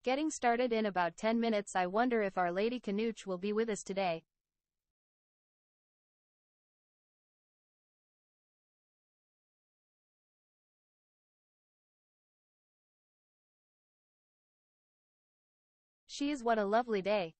Getting started in about 10 minutes. I wonder if Our Lady Canooch will be with us today. She is. What a lovely day.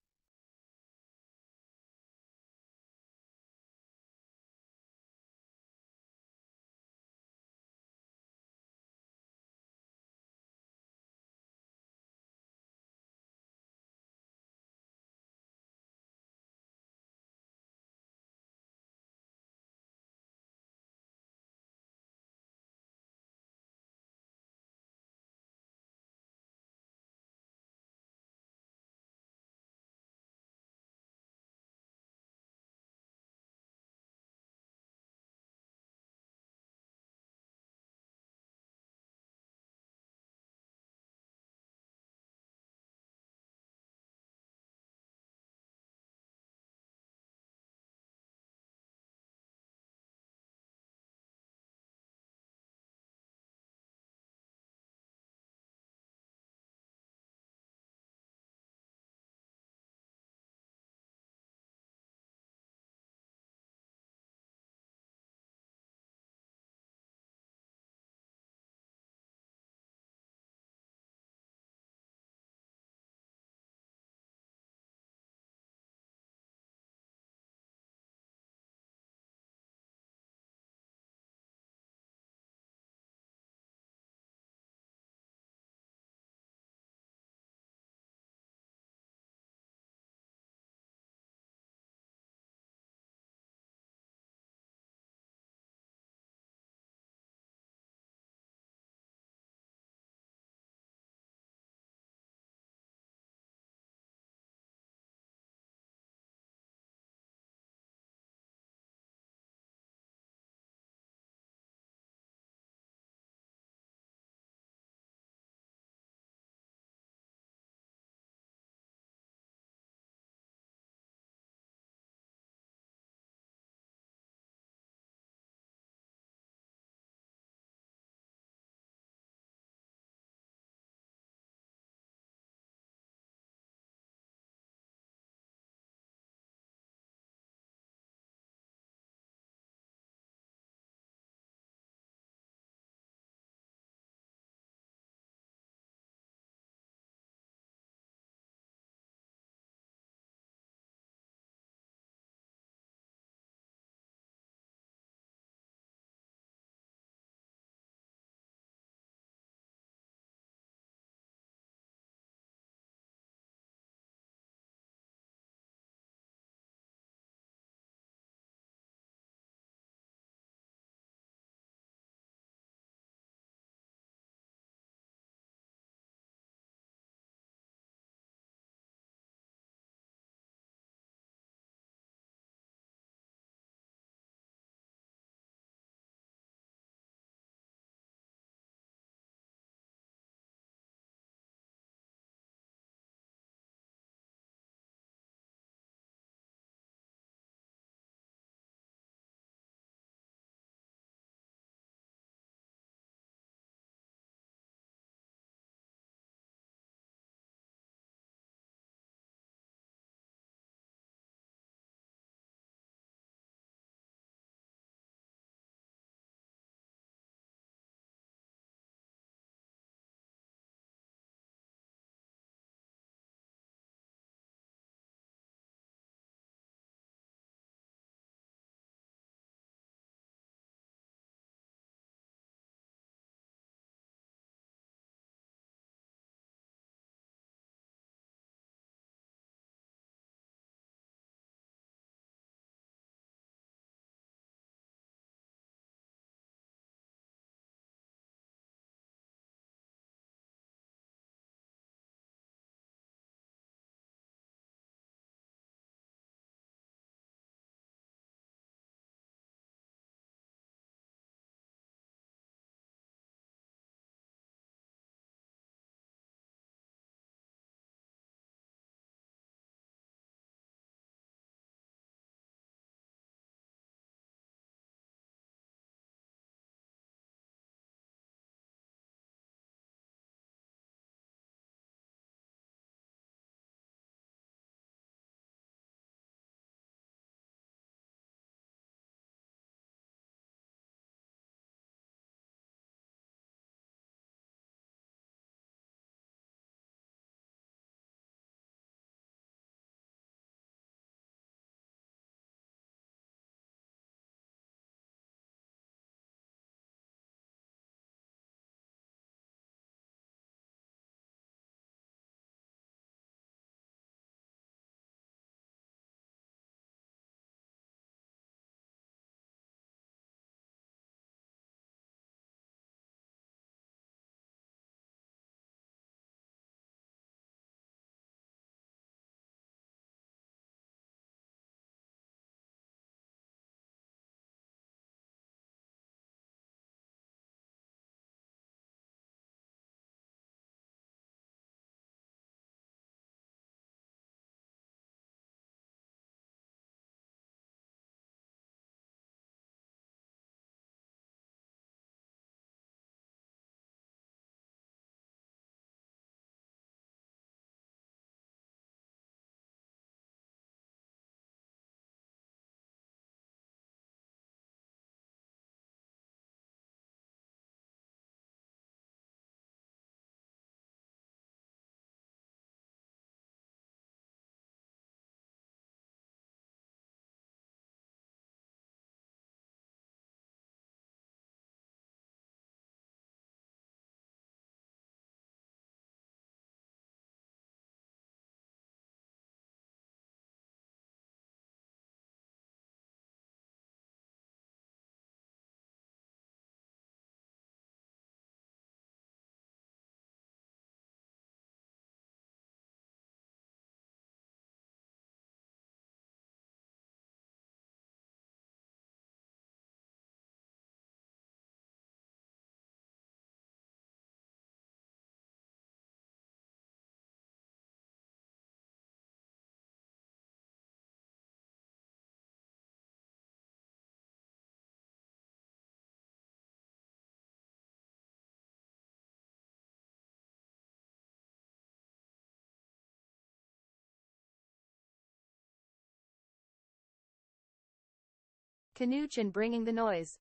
Canuch and bringing the noise.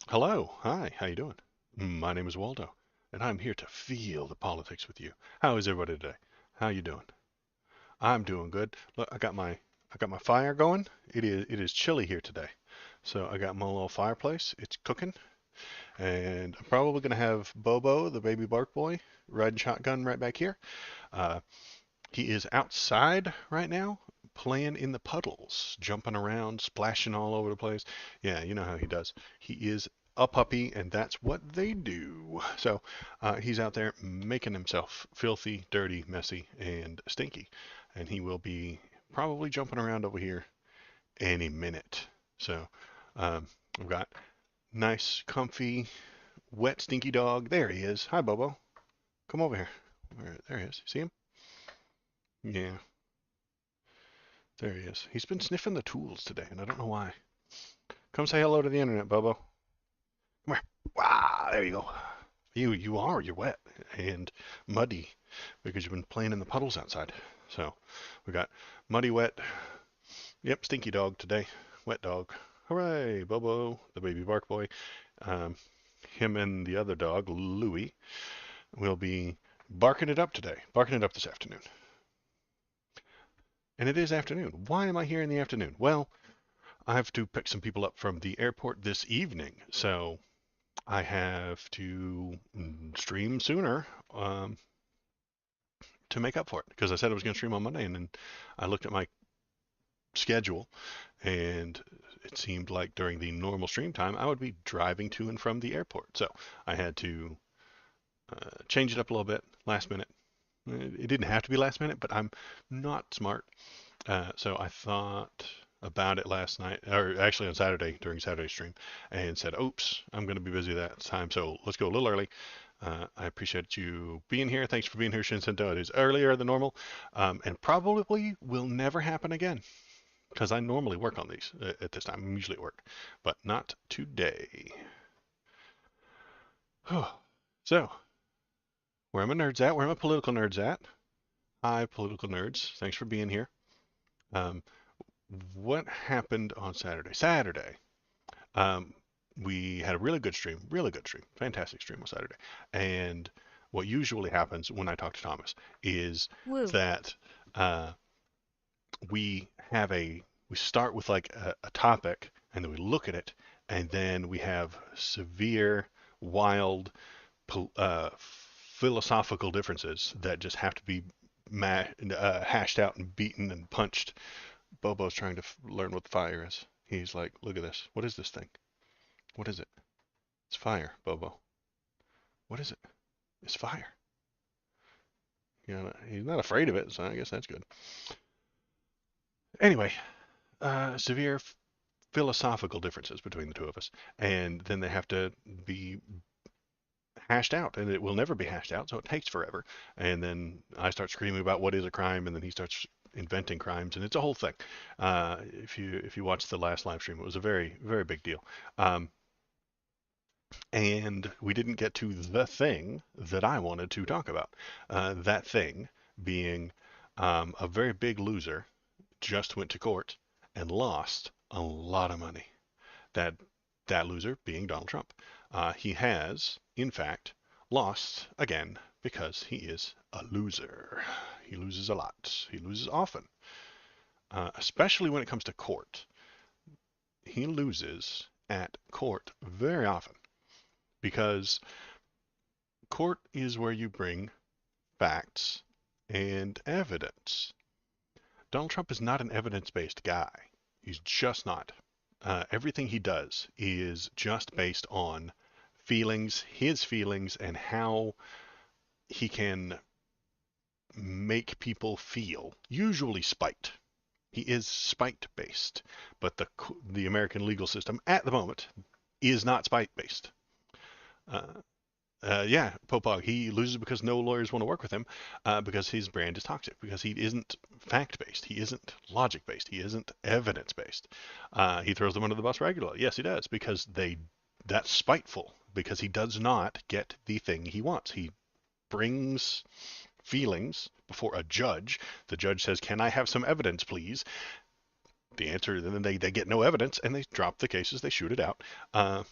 Hello, hi, how you doing? My name is Waldo, and I'm here to feel the politics with you. How is everybody today? How you doing? I'm doing good. Look, I got my fire going. It is chilly here today. So I got my little fireplace. It's cooking, and I'm probably gonna have Bobo, the baby bark boy, riding shotgun right back here. Uh, he is outside right now, playing in the puddles, jumping around, splashing all over the place. Yeah, you know how he does. He is a puppy, and that's what they do. So he's out there making himself filthy, dirty, messy, and stinky. And he will be probably jumping around over here any minute. So I've got nice, comfy, wet, stinky dog. There he is. Hi, Bobo. Come over here. There he is. See him? Yeah. There he is. He's been sniffing the tools today, and I don't know why. Come say hello to the internet, Bobo. Come here. Wow, there you go. You're wet and muddy because you've been playing in the puddles outside. So we got muddy, wet, yep, stinky dog today. Wet dog. Hooray, Bobo, the baby bark boy. Um, him and the other dog, Louie, will be barking it up today. Barking it up this afternoon. And it is afternoon. Why am I here in the afternoon? Well, I have to pick some people up from the airport this evening, so I have to stream sooner to make up for it because I said I was going to stream on Monday, and then I looked at my schedule, and it seemed like during the normal stream time I would be driving to and from the airport, so I had to change it up a little bit last minute. It didn't have to be last minute, but I'm not smart. So I thought about it last night, or actually on Saturday during Saturday's stream, and said, "Oops, I'm going to be busy that time, so let's go a little early." I appreciate you being here. Thanks for being here, Shinsento. It is earlier than normal, and probably will never happen again because I normally work on these at this time. I'm usually at work, but not today. So, where are my nerds at? Where are my political nerds at? Hi, political nerds. Thanks for being here. Um, what happened on Saturday? Saturday, um, we had a really good stream, fantastic stream on Saturday. And what usually happens when I talk to Thomas is Woo. that uh, we have we start with like a topic, and then we look at it, and then we have severe, wild, philosophical differences that just have to be hashed out and beaten and punched. Bobo's trying to learn what the fire is. He's like, look at this. What is this thing? What is it? It's fire, Bobo. What is it? It's fire. You know, he's not afraid of it, so I guess that's good. Anyway, severe philosophical differences between the two of us, and then they have to be hashed out, and it will never be hashed out, so it takes forever. And then I start screaming about what is a crime, and then he starts inventing crimes, and it's a whole thing. If you watch the last live stream, it was a very very big deal. And we didn't get to the thing that I wanted to talk about. That thing being a very big loser just went to court and lost a lot of money. That that loser being Donald Trump. He has, in fact, lost again because he is a loser. He loses a lot. He loses often, especially when it comes to court. He loses at court very often because court is where you bring facts and evidence. Donald Trump is not an evidence-based guy. He's just not. Everything he does is just based on feelings, his feelings, and how he can make people feel. Usually spite. He is spite based, but the American legal system at the moment is not spite based. Uh, yeah, Popog, he loses because no lawyers want to work with him because his brand is toxic, because he isn't fact-based, he isn't logic-based, he isn't evidence-based. He throws them under the bus regularly. Yes, he does, because that's spiteful, because he does not get the thing he wants. He brings feelings before a judge. The judge says, can I have some evidence, please? The answer, then they get no evidence, and they drop the cases, they shoot it out. Uh,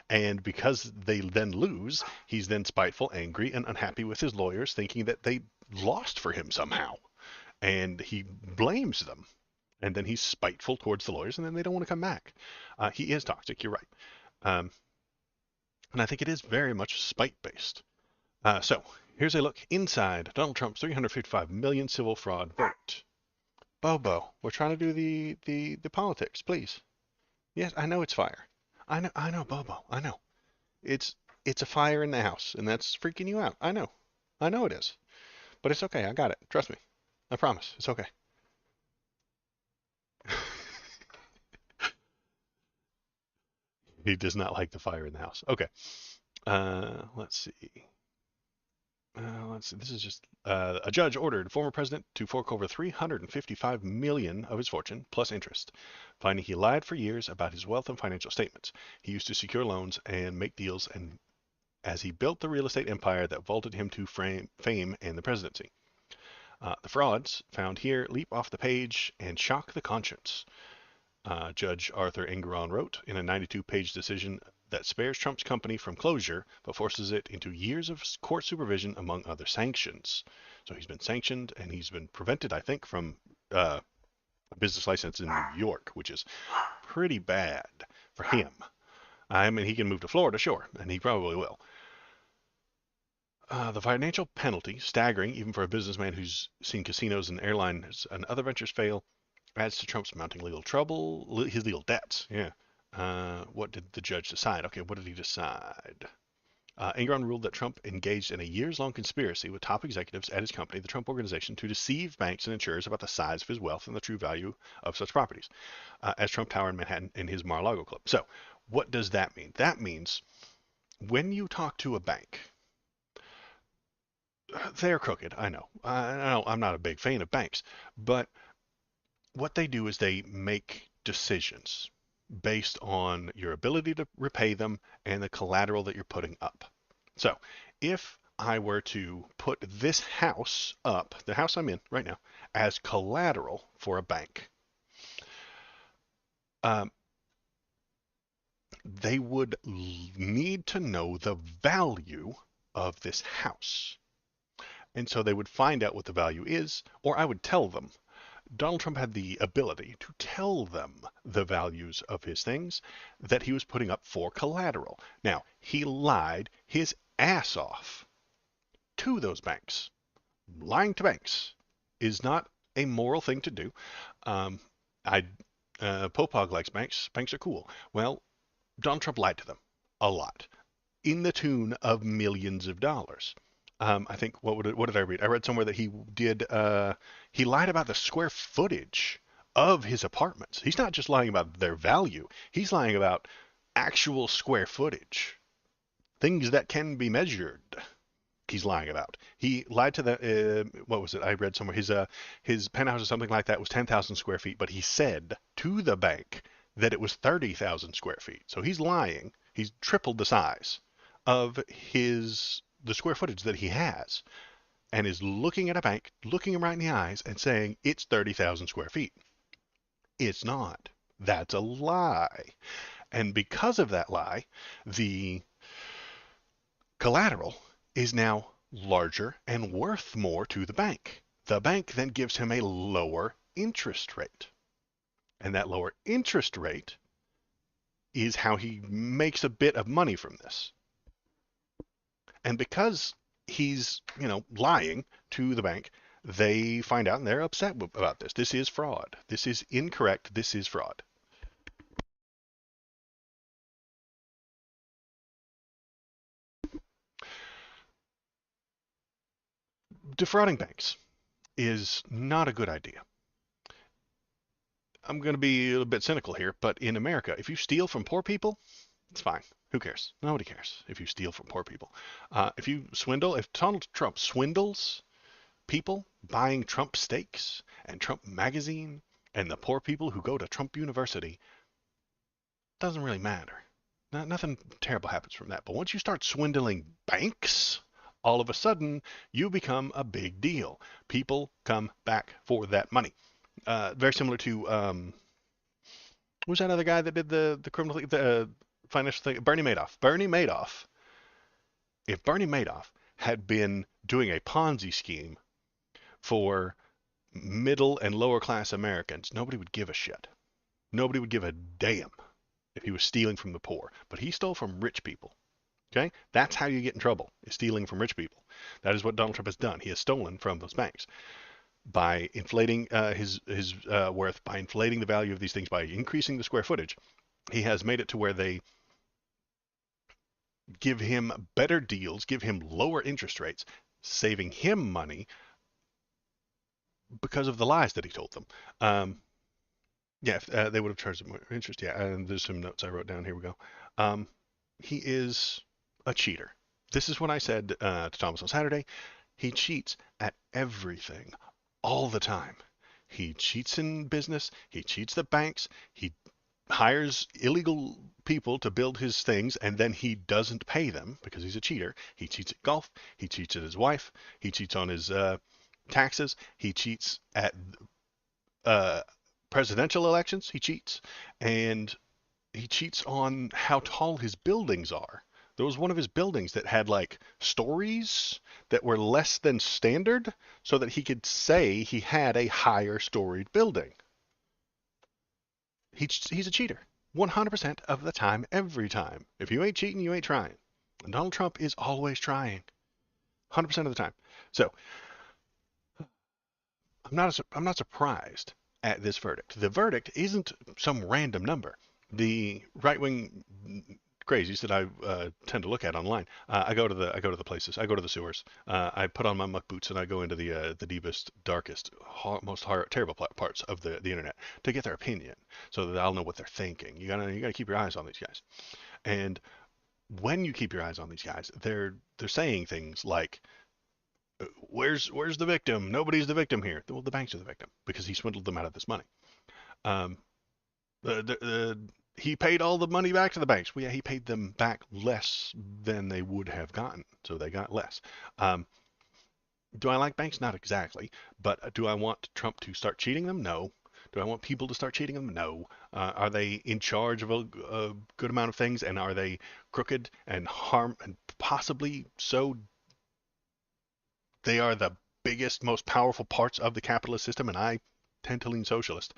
and because they then lose, he's then spiteful, angry, and unhappy with his lawyers, thinking that they lost for him somehow. And he blames them. And then he's spiteful towards the lawyers, and then they don't want to come back. He is toxic, you're right. Um, and I think it is very much spite based. So here's a look inside Donald Trump's 355 million civil fraud vote. Bobo, we're trying to do the politics, please. Yes, I know it's fire. I know, Bobo. I know. It's a fire in the house, and that's freaking you out. I know. I know it is. But it's okay. I got it. Trust me. I promise. It's okay. He does not like the fire in the house. Okay. Let's see. Let's see. This is just a judge ordered former president to fork over 355 million of his fortune plus interest, finding he lied for years about his wealth and financial statements. He used to secure loans and make deals, and as he built the real estate empire that vaulted him to fame and the presidency. The frauds found here leap off the page and shock the conscience. Judge Arthur Engeron wrote in a 92-page decision that spares Trump's company from closure, but forces it into years of court supervision, among other sanctions. So he's been sanctioned, and he's been prevented, I think, from a business license in New York, which is pretty bad for him. I mean, he can move to Florida, sure, and he probably will. The financial penalty, staggering even for a businessman who's seen casinos and airlines and other ventures fail, adds to Trump's mounting legal trouble, his legal debts. Yeah. What did the judge decide? Okay, what did he decide? Engeron ruled that Trump engaged in a years-long conspiracy with top executives at his company, the Trump Organization, to deceive banks and insurers about the size of his wealth and the true value of such properties, as Trump Tower in Manhattan and his Mar-a-Lago club. So, what does that mean? That means when you talk to a bank, they're crooked. I know. I'm not a big fan of banks, but what they do is they make decisions based on your ability to repay them and the collateral that you're putting up. So if I were to put this house up, the house I'm in right now, as collateral for a bank, Um, they would need to know the value of this house. And so they would find out what the value is, or I would tell them. Donald Trump had the ability to tell them the values of his things that he was putting up for collateral. Now, he lied his ass off to those banks. Lying to banks is not a moral thing to do. Um, I Popog likes banks. Banks are cool. Well, Donald Trump lied to them a lot, in the tune of millions of dollars. I think what did I read? I read somewhere that he lied about the square footage of his apartments. He's not just lying about their value. He's lying about actual square footage, things that can be measured. He's lying about. He lied to the what was it? I read somewhere his penthouse or something like that was 10,000 square feet, but he said to the bank that it was 30,000 square feet. So he's lying. He's tripled the size of the square footage that he has, and is looking at a bank, looking him right in the eyes, and saying it's 30,000 square feet. It's not. That's a lie. And because of that lie, the collateral is now larger and worth more to the bank. The bank then gives him a lower interest rate. And that lower interest rate is how he makes a bit of money from this. And because he's, lying to the bank, they find out and they're upset about this. This is fraud. This is incorrect. This is fraud. Defrauding banks is not a good idea. I'm going to be a little bit cynical here, but in America, if you steal from poor people, it's fine. Who cares? Nobody cares if you steal from poor people. If Donald Trump swindles people buying Trump steaks and Trump magazine and the poor people who go to Trump University, doesn't really matter. Nothing terrible happens from that. But once you start swindling banks, all of a sudden you become a big deal. People come back for that money. Very similar to who's that other guy that did the criminal the financial thing? Bernie Madoff. Bernie Madoff. If Bernie Madoff had been doing a Ponzi scheme for middle and lower class Americans, nobody would give a shit. Nobody would give a damn if he was stealing from the poor. But he stole from rich people. Okay? That's how you get in trouble, is stealing from rich people. That is what Donald Trump has done. He has stolen from those banks by inflating his worth, by inflating the value of these things, by increasing the square footage. He has made it to where they give him better deals, give him lower interest rates, saving him money because of the lies that he told them. Yeah, they would have charged him more interest. Yeah, and there's some notes I wrote down. Here we go. He is a cheater. This is what I said to Thomas on Saturday. He cheats at everything, all the time. He cheats in business. He cheats the banks. He hires illegal people to build his things, and then he doesn't pay them because he's a cheater. He cheats at golf. He cheats at his wife. He cheats on his taxes. He cheats at uh, presidential elections. He cheats, and he cheats on how tall his buildings are. There was one of his buildings that had like stories that were less than standard so that he could say he had a higher storied building. He's a cheater. 100% of the time, every time. If you ain't cheating, you ain't trying. And Donald Trump is always trying. 100% of the time. So, I'm not surprised at this verdict. The verdict isn't some random number. The right-wing crazies that I tend to look at online. I go to the places. I go to the sewers. I put on my muck boots and I go into the deepest, darkest, terrible parts of the internet to get their opinion, so that I'll know what they're thinking. You gotta keep your eyes on these guys. And when you keep your eyes on these guys, they're saying things like, "Where's the victim? Nobody's the victim here." Well, the banks are the victim because he swindled them out of this money. Um, he paid all the money back to the banks. Well, yeah, he paid them back less than they would have gotten, so they got less. Um, do I like banks? Not exactly. But do I want Trump to start cheating them? No. Do I want people to start cheating them? No. Are they in charge of a good amount of things, and are they crooked and harm and possibly so? They are the biggest, most powerful parts of the capitalist system, and I tend to lean socialist.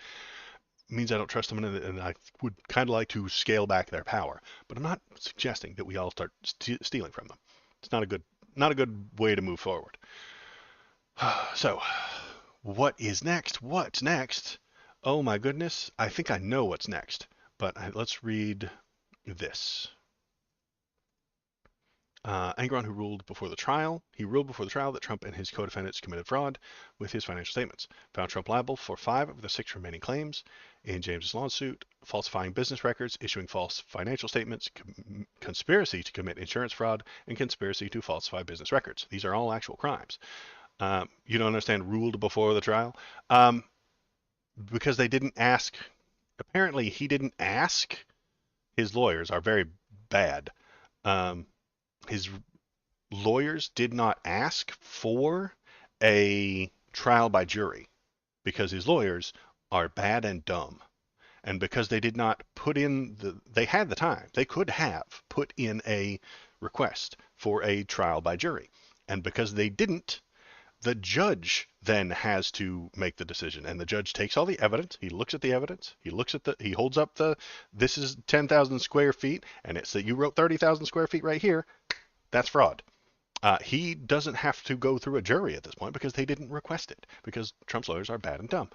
It means I don't trust them, and I would kind of like to scale back their power. But I'm not suggesting that we all start stealing from them. It's not a good way to move forward. So, what is next? What's next? Oh my goodness, I think I know what's next. But let's read this. Engoron, who ruled before the trial, he ruled before the trial that Trump and his co-defendants committed fraud with his financial statements. Found Trump liable for 5 of the 6 remaining claims in James's lawsuit: falsifying business records, issuing false financial statements, conspiracy to commit insurance fraud, and conspiracy to falsify business records. These are all actual crimes. You don't understand ruled before the trial? Because they didn't ask. Apparently, he didn't ask. His lawyers are very bad. His lawyers did not ask for a trial by jury because his lawyers are bad and dumb. And because they did not put in they had the time. They could have put in a request for a trial by jury. And because they didn't, the judge then has to make the decision, and the judge takes all the evidence. He looks at the evidence. He holds up this is 10,000 square feet, and it's that you wrote 30,000 square feet right here. That's fraud. He doesn't have to go through a jury at this point because they didn't request it, because Trump's lawyers are bad and dumb.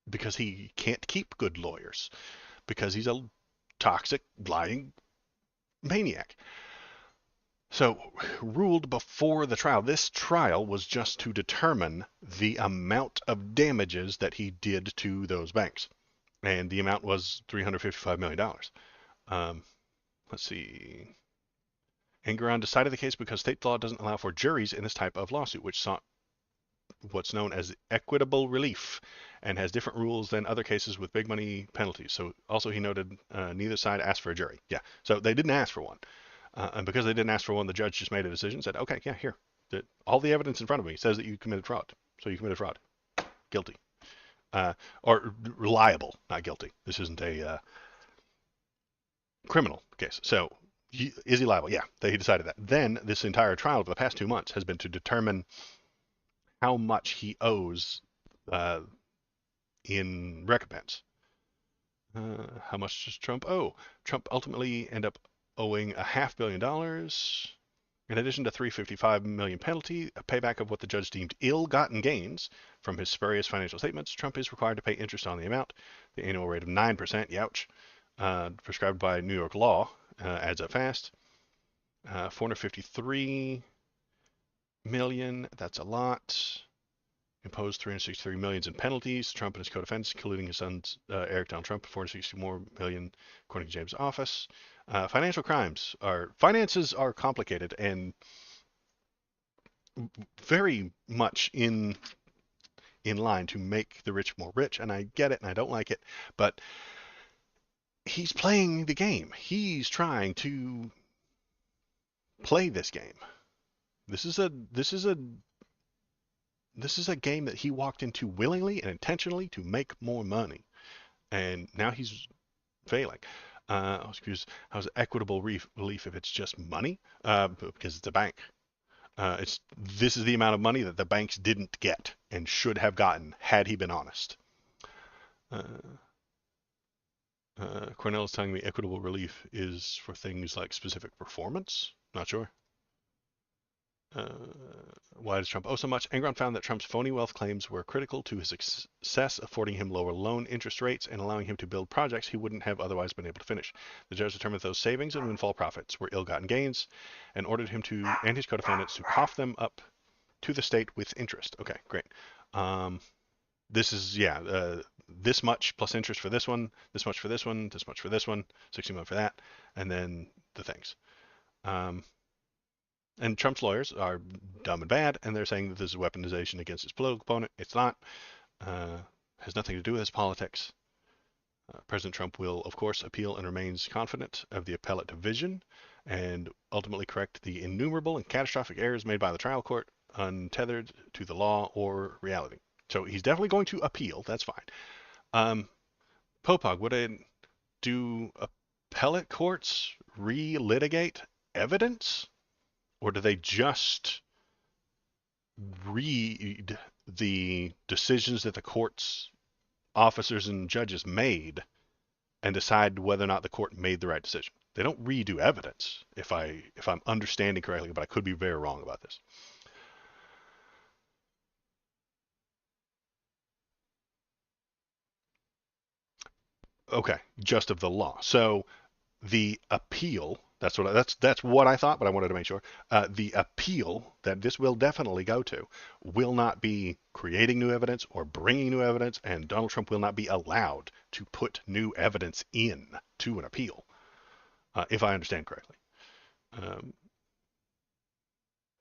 Because he can't keep good lawyers, because he's a toxic, lying maniac. So, ruled before the trial. This trial was just to determine the amount of damages that he did to those banks. And the amount was $355 million. Let's see. Engoron decided the case because state law doesn't allow for juries in this type of lawsuit, which sought what's known as equitable relief and has different rules than other cases with big money penalties. So also he noted neither side asked for a jury. Yeah, so they didn't ask for one. And because they didn't ask for one, the judge just made a decision, said, okay, yeah, here. All the evidence in front of me says that you committed fraud. So you committed fraud. Guilty. Or liable, not guilty. This isn't a criminal case. So is he liable? Yeah, he decided that. Then this entire trial for the past 2 months has been to determine how much he owes in recompense. How much does Trump owe? Trump ultimately ended up owing $500 million. In addition to $355 million penalty, a payback of what the judge deemed ill-gotten gains from his spurious financial statements, Trump is required to pay interest on the amount. The annual rate of 9%, youch, prescribed by New York law, adds up fast. $453 million, that's a lot. Imposed $363 million in penalties. Trump and his co-defendants, including his son Eric Donald Trump, $460 more million, according to James' office. Finances are complicated and very much in line to make the rich more rich, and I get it and I don't like it, but he's playing the game. He's trying to play this game. This is a game that he walked into willingly and intentionally to make more money, and now he's failing. How's equitable relief if it's just money? Because it's a bank. This is the amount of money that the banks didn't get and should have gotten had he been honest. Cornell is telling me equitable relief is for things like specific performance. Not sure. Why does Trump owe so much? Engoron found that Trump's phony wealth claims were critical to his success, affording him lower loan interest rates and allowing him to build projects he wouldn't have otherwise been able to finish. The judge determined that those savings and windfall profits were ill-gotten gains and ordered him and his co-defendants to cough them up to the state with interest. Okay, great. This is, this much plus interest for this one, this much for this one, this much for this one, 61 for that, and then the things. And Trump's lawyers are dumb and bad, and they're saying that this is weaponization against his political opponent. It's not. Has nothing to do with his politics. President Trump will, of course, appeal and remains confident of the appellate division and ultimately correct the innumerable and catastrophic errors made by the trial court, untethered to the law or reality. So he's definitely going to appeal. That's fine. Popog, would it do appellate courts relitigate evidence, or do they just read the decisions that the court's officers and judges made and decide whether or not the court made the right decision? They don't redo evidence, if I'm understanding correctly, but I could be very wrong about this. Okay, just of the law. So the appeal, that's what I thought, but I wanted to make sure. The appeal that this will definitely go to will not be creating new evidence or bringing new evidence, and Donald Trump will not be allowed to put new evidence in to an appeal, if I understand correctly. Um,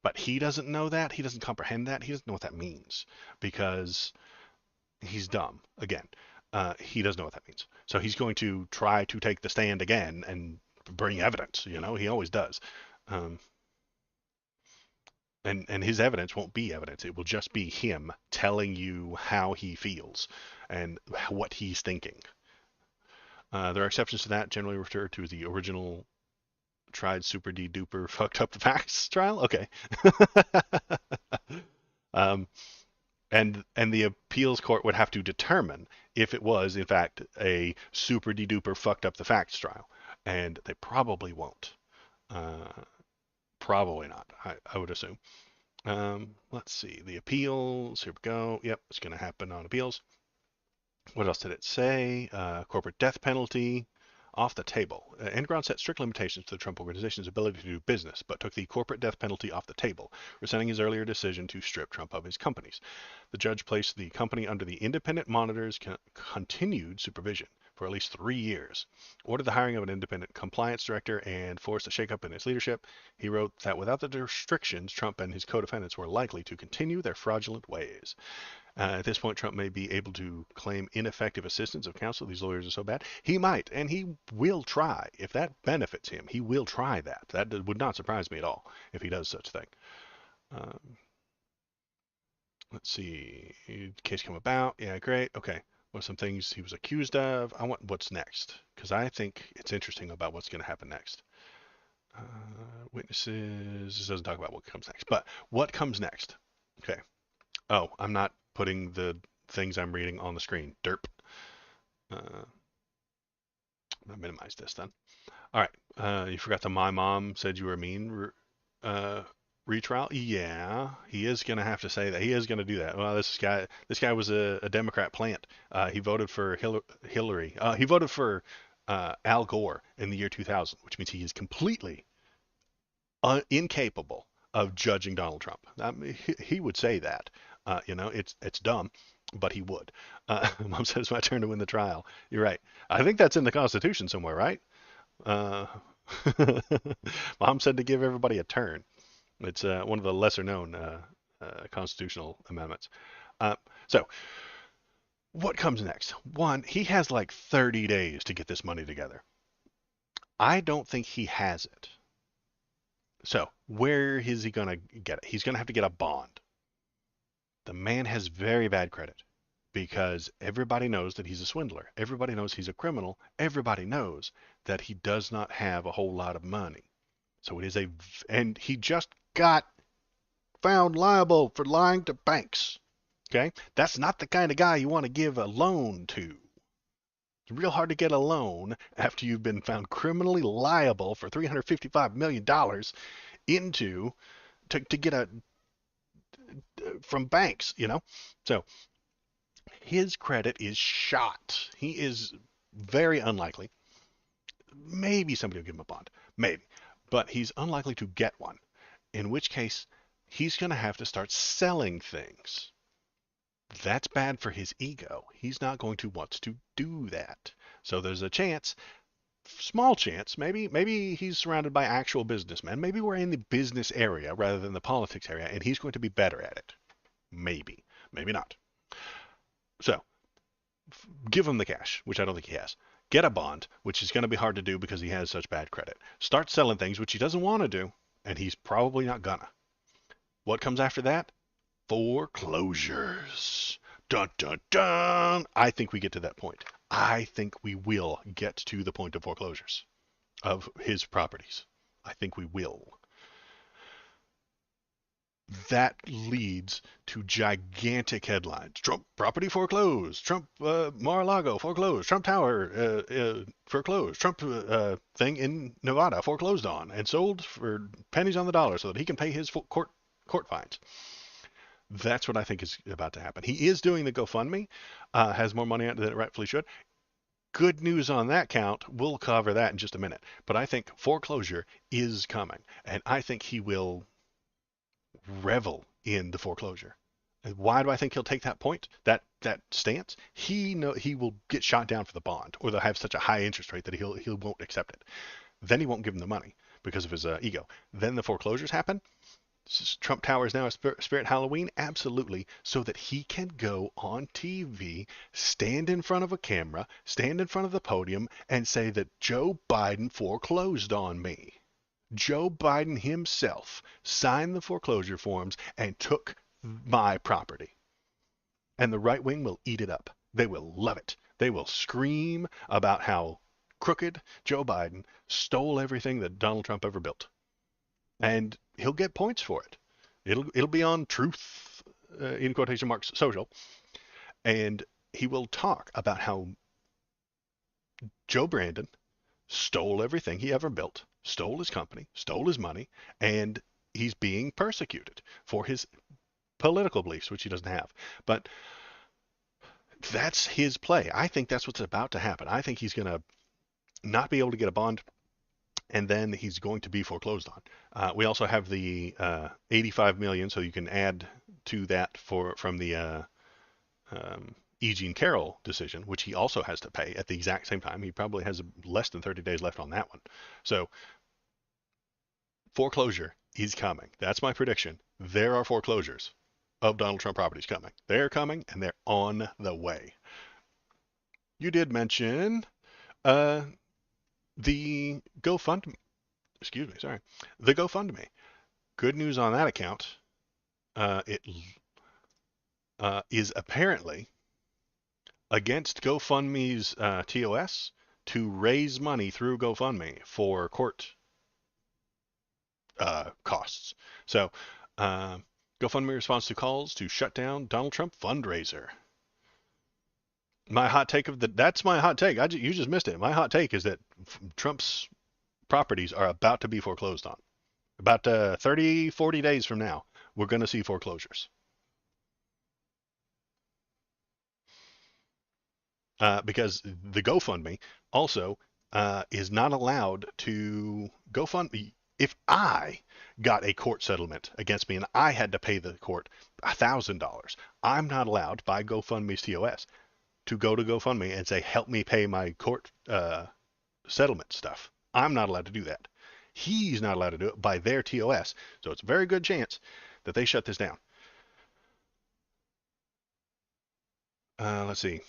but he doesn't know that. He doesn't comprehend that. He doesn't know what that means because he's dumb. Again, he doesn't know what that means. So he's going to try to take the stand again and bring evidence. He always does. Um, and his evidence won't be evidence. It will just be him telling you how he feels and what he's thinking. There are exceptions to that, generally referred to as the original tried super de duper fucked up the facts trial. Okay. um, and the appeals court would have to determine if it was in fact a super de duper fucked up the facts trial, and they probably won't. Uh, Probably not. I would assume. Let's see the appeals. Here we go. Yep, it's going to happen on appeals. What else did it say? Corporate death penalty off the table. Enron set strict limitations to the Trump organization's ability to do business, but took the corporate death penalty off the table, rescinding his earlier decision to strip Trump of his companies. The judge placed the company under the independent monitor's continued supervision for at least 3 years, ordered the hiring of an independent compliance director, and forced a shakeup in its leadership. He wrote that without the restrictions, Trump and his co-defendants were likely to continue their fraudulent ways. At this point, Trump may be able to claim ineffective assistance of counsel. These lawyers are so bad. He might, and he will try. If that benefits him, he will try that. That would not surprise me at all if he does such a thing. Um, let's see. Case come about. Yeah, great. Okay. What are some things he was accused of? I want what's next, because I think it's interesting about what's going to happen next. Witnesses. This doesn't talk about what comes next, but what comes next? Okay. Oh, I'm not putting the things I'm reading on the screen. Derp. Uh, I'll minimize this then. All right. You forgot the my mom said you were mean retrial. Yeah, he is gonna have to say that. He is gonna do that. Well, this guy was a Democrat plant. He voted for Hillary. He voted for Al Gore in the year 2000, which means he is completely incapable of judging Donald Trump. I mean, he would say that. It's dumb, but he would. Mom says it's my turn to win the trial. You're right. I think that's in the Constitution somewhere, right? Uh, Mom said to give everybody a turn. It's one of the lesser known constitutional amendments. Uh, so, what comes next? One, he has like 30 days to get this money together. I don't think he has it. So, where is he going to get it? He's going to have to get a bond. The man has very bad credit because everybody knows that he's a swindler. Everybody knows he's a criminal. Everybody knows that he does not have a whole lot of money. So it is and he just got found liable for lying to banks. Okay? That's not the kind of guy you want to give a loan to. It's real hard to get a loan after you've been found criminally liable for $355 million into to get a from banks. So his credit is shot. He is very unlikely. Maybe somebody will give him a bond. Maybe. But he's unlikely to get one. In which case, he's going to have to start selling things. That's bad for his ego. He's not going to want to do that. So there's a chance, small chance, maybe he's surrounded by actual businessmen. Maybe we're in the business area rather than the politics area, and he's going to be better at it. Maybe. Maybe not. So give him the cash, which I don't think he has. Get a bond, which is going to be hard to do because he has such bad credit. Start selling things, which he doesn't want to do, and he's probably not gonna. What comes after that? Foreclosures. Dun dun dun. I think we get to that point. I think we will get to the point of foreclosures of his properties. I think we will. That leads to gigantic headlines. Trump property foreclosed. Trump Mar-a-Lago foreclosed. Trump Tower foreclosed. Trump thing in Nevada foreclosed on and sold for pennies on the dollar so that he can pay his court fines. That's what I think is about to happen. He is doing the GoFundMe, has more money than it rightfully should. Good news on that count. We'll cover that in just a minute. But I think foreclosure is coming, and I think he will revel in the foreclosure. And why do I think he'll take that point, that stance? He will get shot down for the bond, or they'll have such a high interest rate that he won't accept it. Then he won't give them the money because of his ego. Then the foreclosures happen. Trump Tower is now a spirit Halloween, absolutely, so that he can go on TV, stand in front of a camera, stand in front of the podium, and say that Joe Biden foreclosed on me. Joe Biden himself signed the foreclosure forms and took my property. And the right wing will eat it up. They will love it. They will scream about how crooked Joe Biden stole everything that Donald Trump ever built. And he'll get points for it. It'll be on Truth, in quotation marks, social. And he will talk about how Joe Brandon stole everything he ever built, stole his company, stole his money, and he's being persecuted for his political beliefs, which he doesn't have. But that's his play. I think that's what's about to happen. I think he's going to not be able to get a bond, and then he's going to be foreclosed on. We also have the 85 million, so you can add to that from the E. Jean Carroll decision, which he also has to pay at the exact same time. He probably has less than 30 days left on that one. So foreclosure is coming. That's my prediction. There are foreclosures of Donald Trump properties coming. They're coming, and they're on the way. You did mention uh, the GoFundMe. Excuse me, sorry. The GoFundMe. Good news on that account. It is apparently against GoFundMe's TOS to raise money through GoFundMe for court costs. So, GoFundMe responds to calls to shut down Donald Trump fundraiser. My hot take that's my hot take. You just missed it. My hot take is that Trump's properties are about to be foreclosed on. About 30, 40 days from now, we're going to see foreclosures. Because the GoFundMe also is not allowed to GoFundMe. If I got a court settlement against me and I had to pay the court $1,000, I'm not allowed by GoFundMe's TOS to go to GoFundMe and say, help me pay my court settlement stuff. I'm not allowed to do that. He's not allowed to do it by their TOS. So it's a very good chance that they shut this down. Let's see.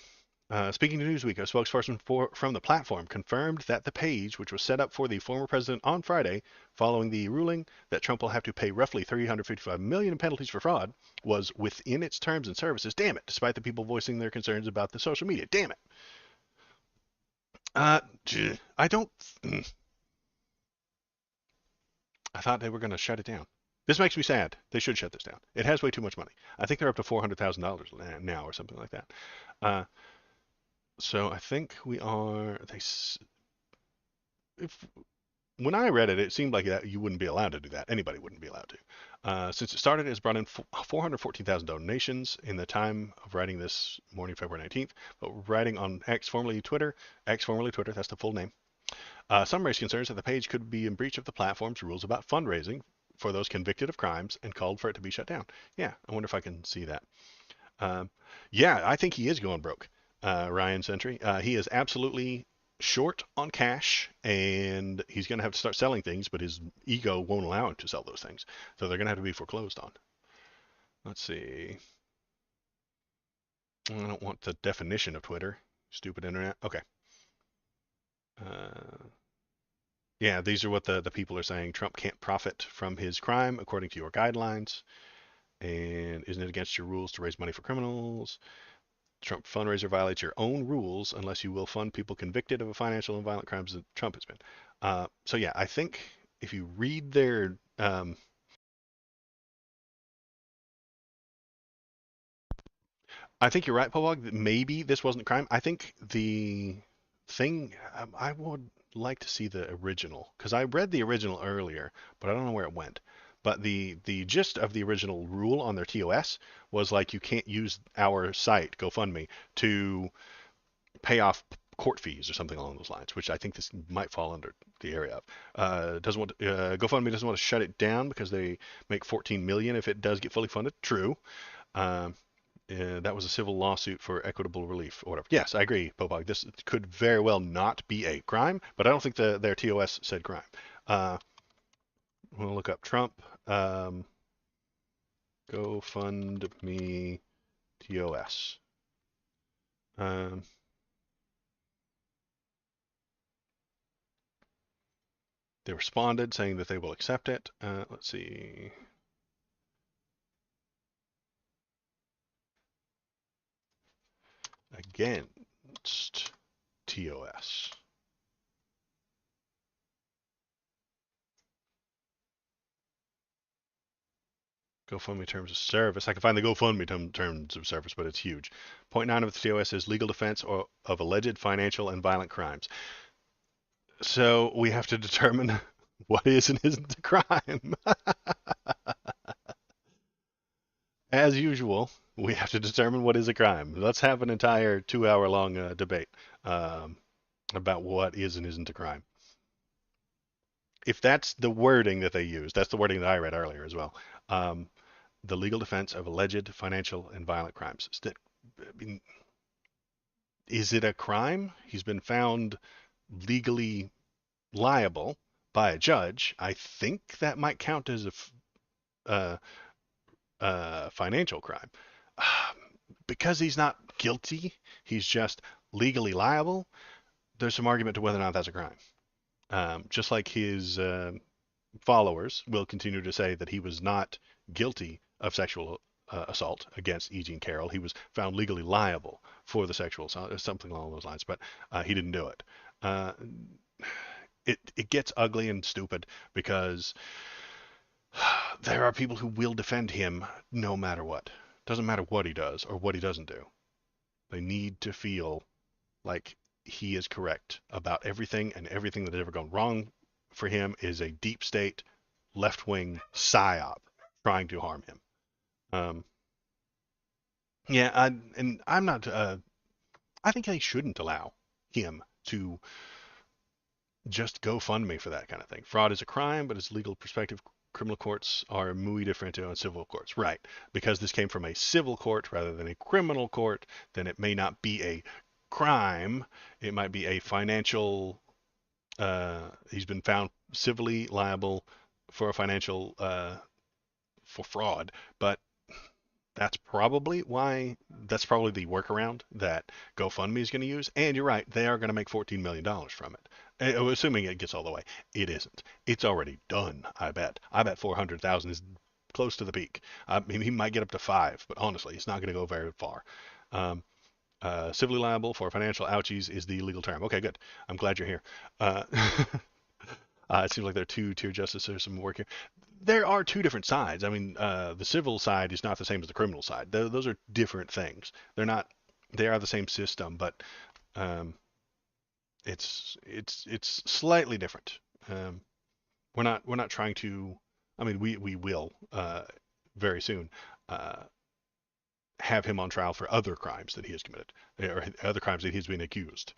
Speaking to Newsweek, a spokesperson from the platform confirmed that the page, which was set up for the former president on Friday, following the ruling that Trump will have to pay roughly $355 million in penalties for fraud, was within its terms and services. Damn it! Despite the people voicing their concerns about the social media. Damn it! I don't. I thought they were going to shut it down. This makes me sad. They should shut this down. It has way too much money. I think they're up to $400,000 now or something like that. So I think we are. If when I read it, it seemed like that you wouldn't be allowed to do that. Anybody wouldn't be allowed to. Since it started, it's brought in 414,000 donations in the time of writing this morning, February 19th. But writing on X, formerly Twitter, that's the full name. Some raised concerns that the page could be in breach of the platform's rules about fundraising for those convicted of crimes and called for it to be shut down. Yeah, I wonder if I can see that. Yeah, I think he is going broke. Ryan's entry. He is absolutely short on cash, and he's going to have to start selling things, but his ego won't allow him to sell those things. So they're going to have to be foreclosed on. Let's see. I don't want the definition of Twitter. Stupid internet. Okay. Yeah, these are what the people are saying. Trump can't profit from his crime according to your guidelines. And isn't it against your rules to raise money for criminals? Trump fundraiser violates your own rules unless you will fund people convicted of a financial and violent crimes that Trump has been. So yeah, I think if you read their, I think you're right, Paul. That maybe this wasn't a crime. I think the thing I would like to see the original because I read the original earlier, but I don't know where it went. But the gist of the original rule on their TOS was like you can't use our site GoFundMe to pay off court fees or something along those lines, which I think this might fall under the area of. Doesn't want GoFundMe doesn't want to shut it down because they make 14 million if it does get fully funded. True. Um, that was a civil lawsuit for equitable relief or whatever. Yes, I agree, Popog. This could very well not be a crime, but I don't think their TOS said crime. Uh, we'll look up Trump. GoFundMe TOS. Um, they responded saying that they will accept it. Let's see. Against TOS. GoFundMe terms of service. I can find the GoFundMe terms of service, but it's huge. Point 9 of the TOS is legal defense of alleged financial and violent crimes. So we have to determine what is and isn't a crime. As usual, we have to determine what is a crime. Let's have an entire 2 hour long debate um, about what is and isn't a crime. If that's the wording that they use, that's the wording that I read earlier as well. Um, the legal defense of alleged financial and violent crimes. I mean, is it a crime? He's been found legally liable by a judge. I think that might count as a financial crime. Because he's not guilty, he's just legally liable. There's some argument to whether or not that's a crime. Just like his followers will continue to say that he was not guilty of sexual assault against E. Jean Carroll. He was found legally liable for the sexual assault, or something along those lines, but he didn't do it. Uh, it gets ugly and stupid because there are people who will defend him no matter what. Doesn't matter what he does or what he doesn't do. They need to feel like he is correct about everything, and everything that has ever gone wrong for him is a deep state, left wing psyop trying to harm him. Um, yeah, and I'm not. I think they shouldn't allow him to just go fund me for that kind of thing. Fraud is a crime, but its legal perspective, criminal courts are muy different on civil courts. Right. Because this came from a civil court rather than a criminal court, then it may not be a crime. It might be a financial, he's been found civilly liable for a financial, for fraud, but that's probably the workaround that GoFundMe is going to use. And you're right, they are going to make $14 million from it. Assuming it gets all the way. It isn't. It's already done, I bet. I bet 400,000 is close to the peak. I mean, he might get up to five, but honestly, it's not going to go very far. Um, civilly liable for financial ouchies is the legal term. Okay, good. I'm glad you're here. Uh, it seems like there are two-tier justice. There's some work here. There are two different sides. I mean, the civil side is not the same as the criminal side. Those are different things. They're not. They are the same system, but um, it's slightly different. Um, we're not trying to. I mean, we will very soon have him on trial for other crimes that he has committed or other crimes that he's been accused.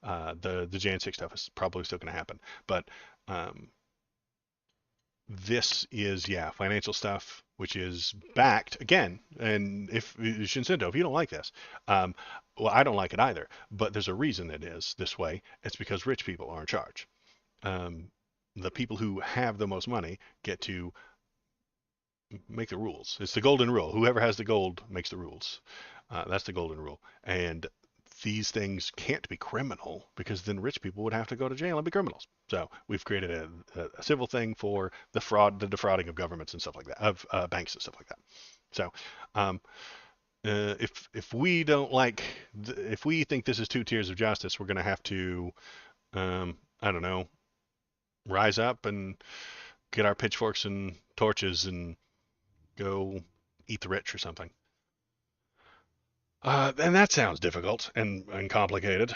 The Jan 6 stuff is probably still going to happen, but um, this is financial stuff which is backed again. And if Shinseto, if you don't like this, well, I don't like it either, but there's a reason it is this way. It's because rich people are in charge. um, the people who have the most money get to make the rules. It's the golden rule. Whoever has the gold makes the rules. That's the golden rule. And these things can't be criminal because then rich people would have to go to jail and be criminals. So we've created a civil thing for the defrauding of governments and stuff like that, of banks and stuff like that. So um, If we don't like, if we think this is two tiers of justice, we're going to have to, I don't know, rise up and get our pitchforks and torches and go eat the rich or something. And that sounds difficult and complicated.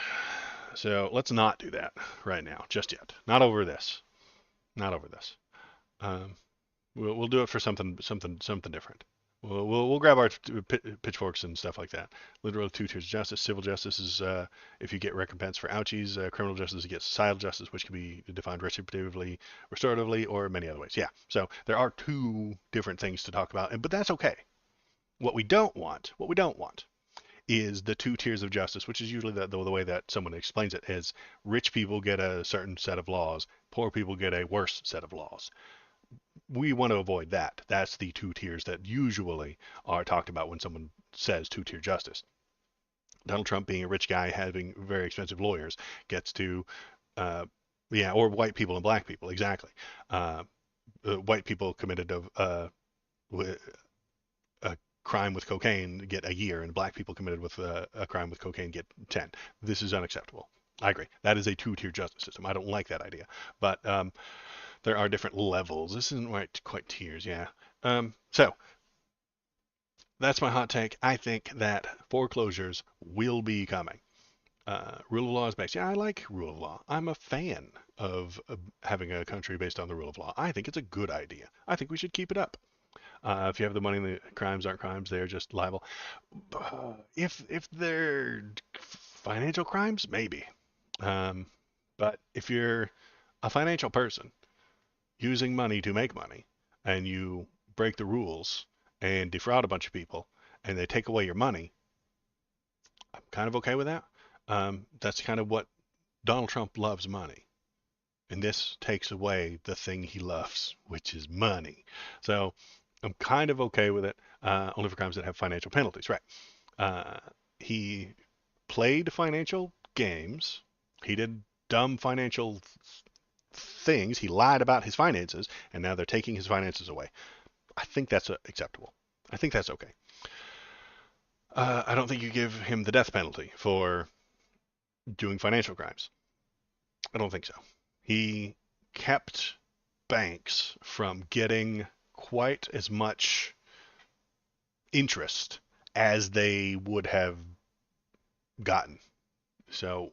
So let's not do that right now, just yet. Not over this. Not over this. Um, we'll do it for something different. We'll grab our pitchforks and stuff like that. Literal two tiers of justice. Civil justice is if you get recompense for ouchies. Criminal justice, you get societal justice, which can be defined retributively, restoratively, or many other ways. Yeah. So there are two different things to talk about, but that's okay. What we don't want is the two tiers of justice, which is usually the way that someone explains it is rich people get a certain set of laws, poor people get a worse set of laws. We want to avoid that. That's the two tiers that usually are talked about when someone says two-tier justice. Donald Trump, being a rich guy having very expensive lawyers, gets to, uh, yeah, or white people and black people, exactly. Uh, White people committed a crime with cocaine get a year, and black people committed with a crime with cocaine get 10. This is unacceptable. I agree. That is a two-tier justice system. I don't like that idea, but there are different levels. This isn't quite tiers, yeah. So that's my hot take. I think that foreclosures will be coming. Rule of law is based. Yeah, I like rule of law. I'm a fan of having a country based on the rule of law. I think it's a good idea. I think we should keep it up. If you have the money, the crimes aren't crimes; they're just liable. If they're financial crimes, maybe. Um, but if you're a financial person using money to make money, and you break the rules and defraud a bunch of people, and they take away your money, I'm kind of okay with that. That's kind of what Donald Trump loves money. And this takes away the thing he loves, which is money. So I'm kind of okay with it, only for crimes that have financial penalties, right? Uh, he played financial games. He did dumb financial things. He lied about his finances, and now they're taking his finances away. I think that's acceptable. I think that's okay. I don't think you give him the death penalty for doing financial crimes. I don't think so. He kept banks from getting quite as much interest as they would have gotten. So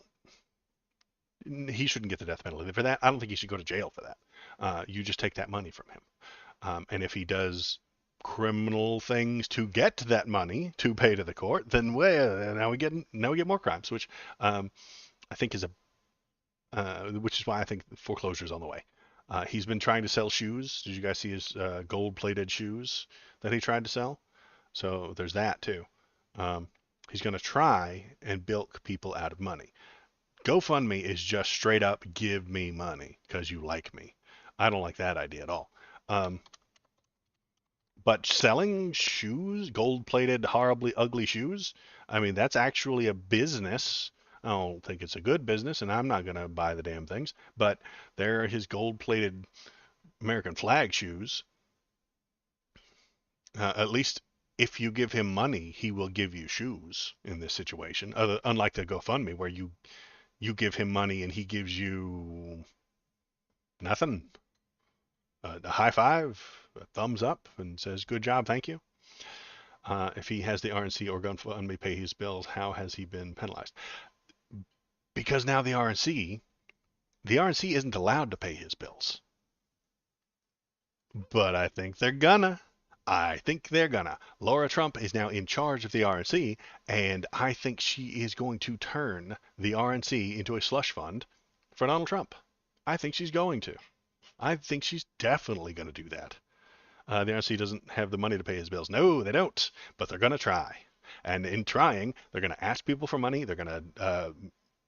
he shouldn't get the death penalty for that. I don't think he should go to jail for that. You just take that money from him. And if he does criminal things to get that money to pay to the court, then well, now we get more crimes, which I think is a which is why I think foreclosure is on the way. He's been trying to sell shoes. Did you guys see his gold-plated shoes that he tried to sell? So there's that too. Um, he's going to try and bilk people out of money. GoFundMe is just straight up give me money because you like me. I don't like that idea at all. Um, but selling shoes, gold-plated, horribly ugly shoes, I mean, that's actually a business. I don't think it's a good business, and I'm not going to buy the damn things. But they're his gold-plated American flag shoes. At least if you give him money, he will give you shoes in this situation. Unlike the GoFundMe, where you give him money and he gives you nothing. A high five, a thumbs up, and says, "Good job, thank you." If he has the RNC or GoFundMe pay his bills, how has he been penalized? Because now the RNC isn't allowed to pay his bills. But I think they're gonna. I think they're gonna. Laura Trump is now in charge of the RNC, and I think she is going to turn the RNC into a slush fund for Donald Trump. I think she's going to. I think she's definitely going to do that. The RNC doesn't have the money to pay his bills. No, they don't. But they're going to try. And in trying, they're going to ask people for money. They're going to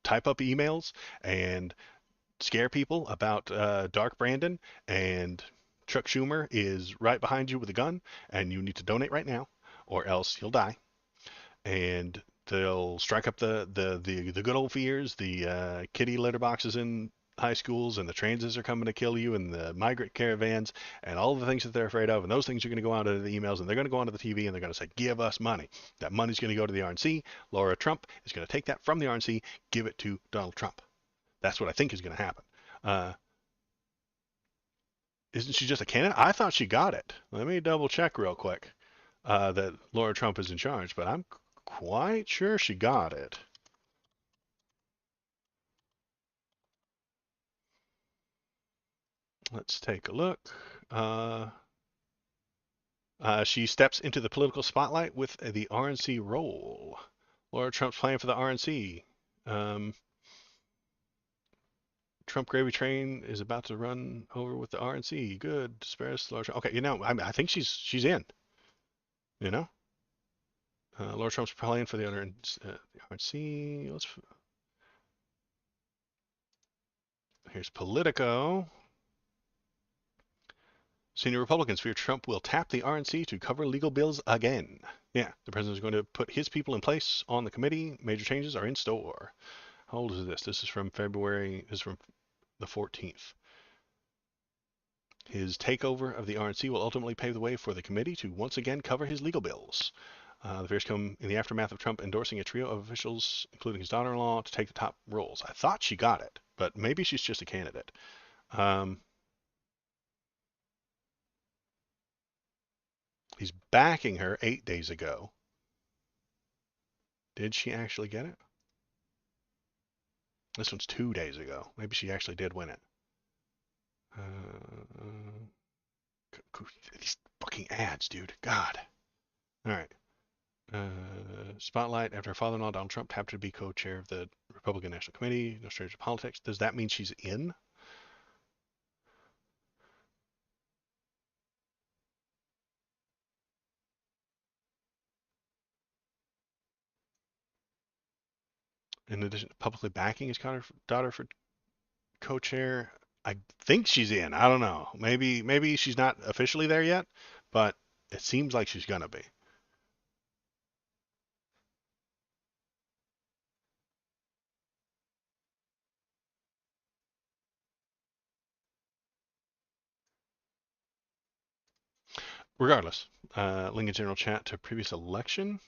type up emails and scare people about Dark Brandon, and Chuck Schumer is right behind you with a gun, and you need to donate right now, or else you'll die. And they'll strike up the good old fears, the kitty litter boxes in high schools and the transits are coming to kill you and the migrant caravans and all the things that they're afraid of. And those things are going to go out into the emails and they're going to go onto the TV and they're going to say, give us money. That money's going to go to the RNC. Laura Trump is going to take that from the RNC, give it to Donald Trump. That's what I think is going to happen. Uh, isn't she just a candidate? I thought she got it. Let me double check real quick that Laura Trump is in charge, but I'm quite sure she got it. Let's take a look. Uh, she steps into the political spotlight with the RNC role. Laura Trump's plan for the RNC. Um, Trump gravy train is about to run over with the RNC. Good. Spare us, Laura Trump. Okay, I think she's in. You know, Laura Trump's plan for the RNC. Here's Politico. Senior Republicans fear Trump will tap the RNC to cover legal bills again. Yeah, the president is going to put his people in place on the committee. Major changes are in store. How old is this? This is from February. This is from the 14th. His takeover of the RNC will ultimately pave the way for the committee to once again cover his legal bills. The fears come in the aftermath of Trump endorsing a trio of officials, including his daughter-in-law, to take the top roles. I thought she got it, but maybe she's just a candidate. He's backing her 8 days ago. Did she actually get it? This one's 2 days ago. Maybe she actually did win it. These fucking ads, dude. God. All right. Spotlight after her father-in-law, Donald Trump, tapped to be co-chair of the Republican National Committee. No stranger to politics. Does that mean she's in? In addition to publicly backing his daughter for co-chair, I think she's in. I don't know. Maybe she's not officially there yet, but it seems like she's gonna be. Regardless, link in general chat to previous election.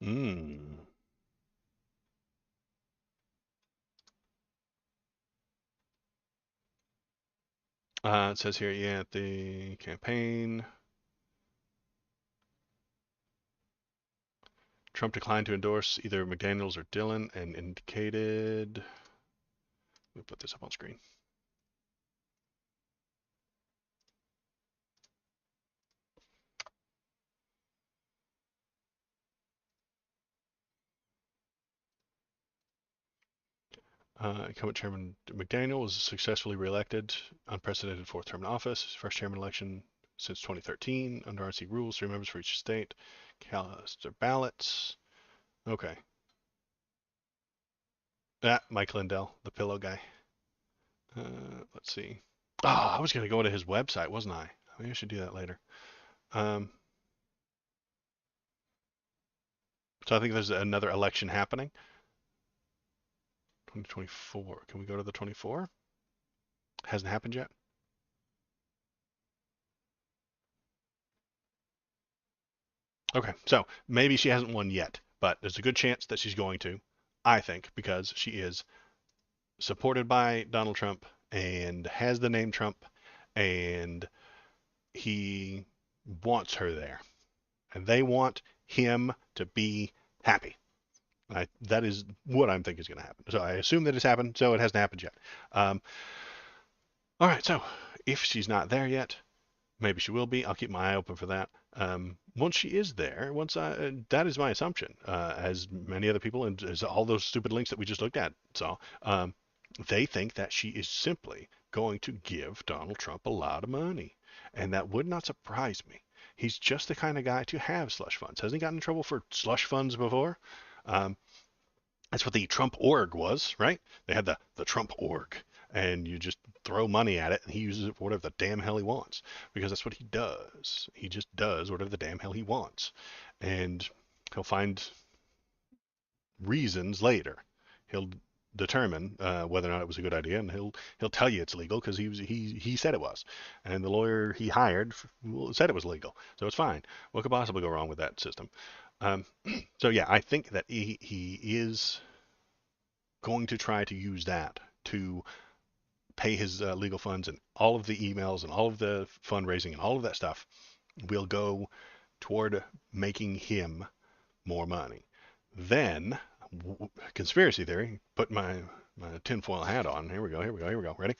Hmm. It says here, yeah, the campaign. Trump declined to endorse either McDaniels or Dillon and indicated. Let me put this up on screen. Incumbent Chairman McDaniel was successfully reelected, unprecedented fourth term in office, his first chairman election since 2013 under RNC rules, 3 members for each state, cast their ballots. Okay. Mike Lindell, the pillow guy. Let's see. Oh, I was going to go to his website, wasn't I? Maybe I should do that later. So I think there's another election happening. 2024. Can we go to the 24? Hasn't happened yet. Okay, so maybe she hasn't won yet, but there's a good chance that she's going to, I think, because she is supported by Donald Trump and has the name Trump, and he wants her there. And they want him to be happy. That is what I'm thinking is going to happen. So I assume that it's happened, so it hasn't happened yet. All right, so if she's not there yet, maybe she will be. I'll keep my eye open for that. Once she is there, that is my assumption, as many other people and as all those stupid links that we just looked at saw, they think that she is simply going to give Donald Trump a lot of money, and that would not surprise me. He's just the kind of guy to have slush funds. Hasn't he gotten in trouble for slush funds before? Um, that's what the Trump org was, right? They had the Trump org, and you just throw money at it, and he uses it for whatever the damn hell he wants, because that's what he does. He just does whatever the damn hell he wants, and he'll find reasons later. He'll determine whether or not it was a good idea, and he'll tell you it's legal because he said it was, and the lawyer he hired said it was legal, so it's fine. What could possibly go wrong with that system? Um, so yeah, I think that he is going to try to use that to pay his legal funds, and all of the emails and all of the fundraising and all of that stuff will go toward making him more money. Then, conspiracy theory, put my tinfoil hat on. Here we go, here we go, here we go. Ready?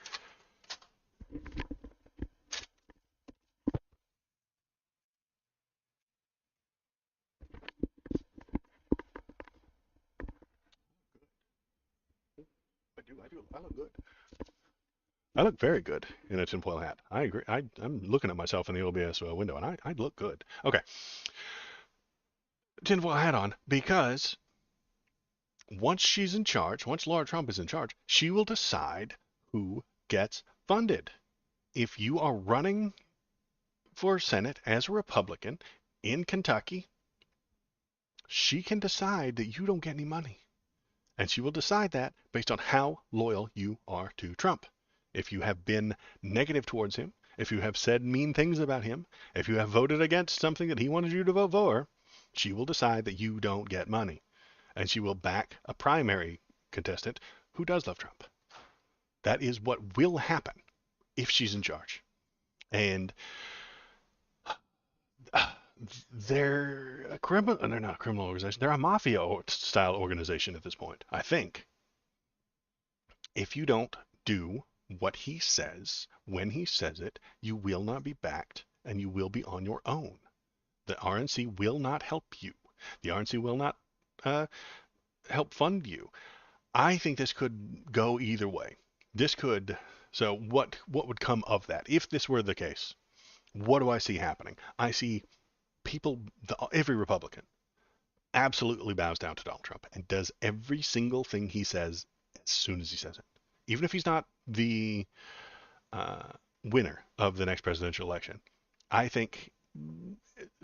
I look good. I look very good in a tinfoil hat. I agree. I'm looking at myself in the OBS window, and I look good. Okay, tinfoil hat on, because once she's in charge, once Laura Trump is in charge, she will decide who gets funded. If you are running for Senate as a Republican in Kentucky, she can decide that you don't get any money. And she will decide that based on how loyal you are to Trump. If you have been negative towards him, if you have said mean things about him, if you have voted against something that he wanted you to vote for, she will decide that you don't get money. And she will back a primary contestant who does love Trump. That is what will happen if she's in charge. And they're a criminal. They're not a criminal organization. They're a mafia style organization at this point. I think if you don't do what he says when he says it, you will not be backed and you will be on your own. The RNC will not help you. The RNC will not help fund you. I think this could go either way. This could. So what would come of that if this were the case? What do I see happening? I see people, every Republican, absolutely bows down to Donald Trump and does every single thing he says as soon as he says it, even if he's not the uh, winner of the next presidential election. I think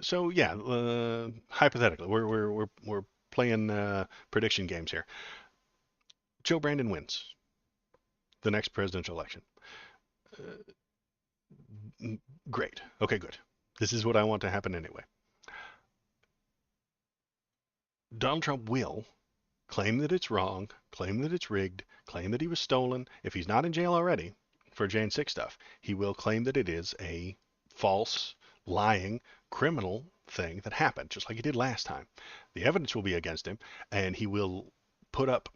so. Yeah, hypothetically, we're playing prediction games here. Joe Brandon wins the next presidential election. Great. Okay, good. This is what I want to happen anyway. Donald Trump will claim that it's wrong, claim that it's rigged, claim that he was stolen. If he's not in jail already for Jan 6 stuff, he will claim that it is a false, lying, criminal thing that happened, just like he did last time. The evidence will be against him, and he will put up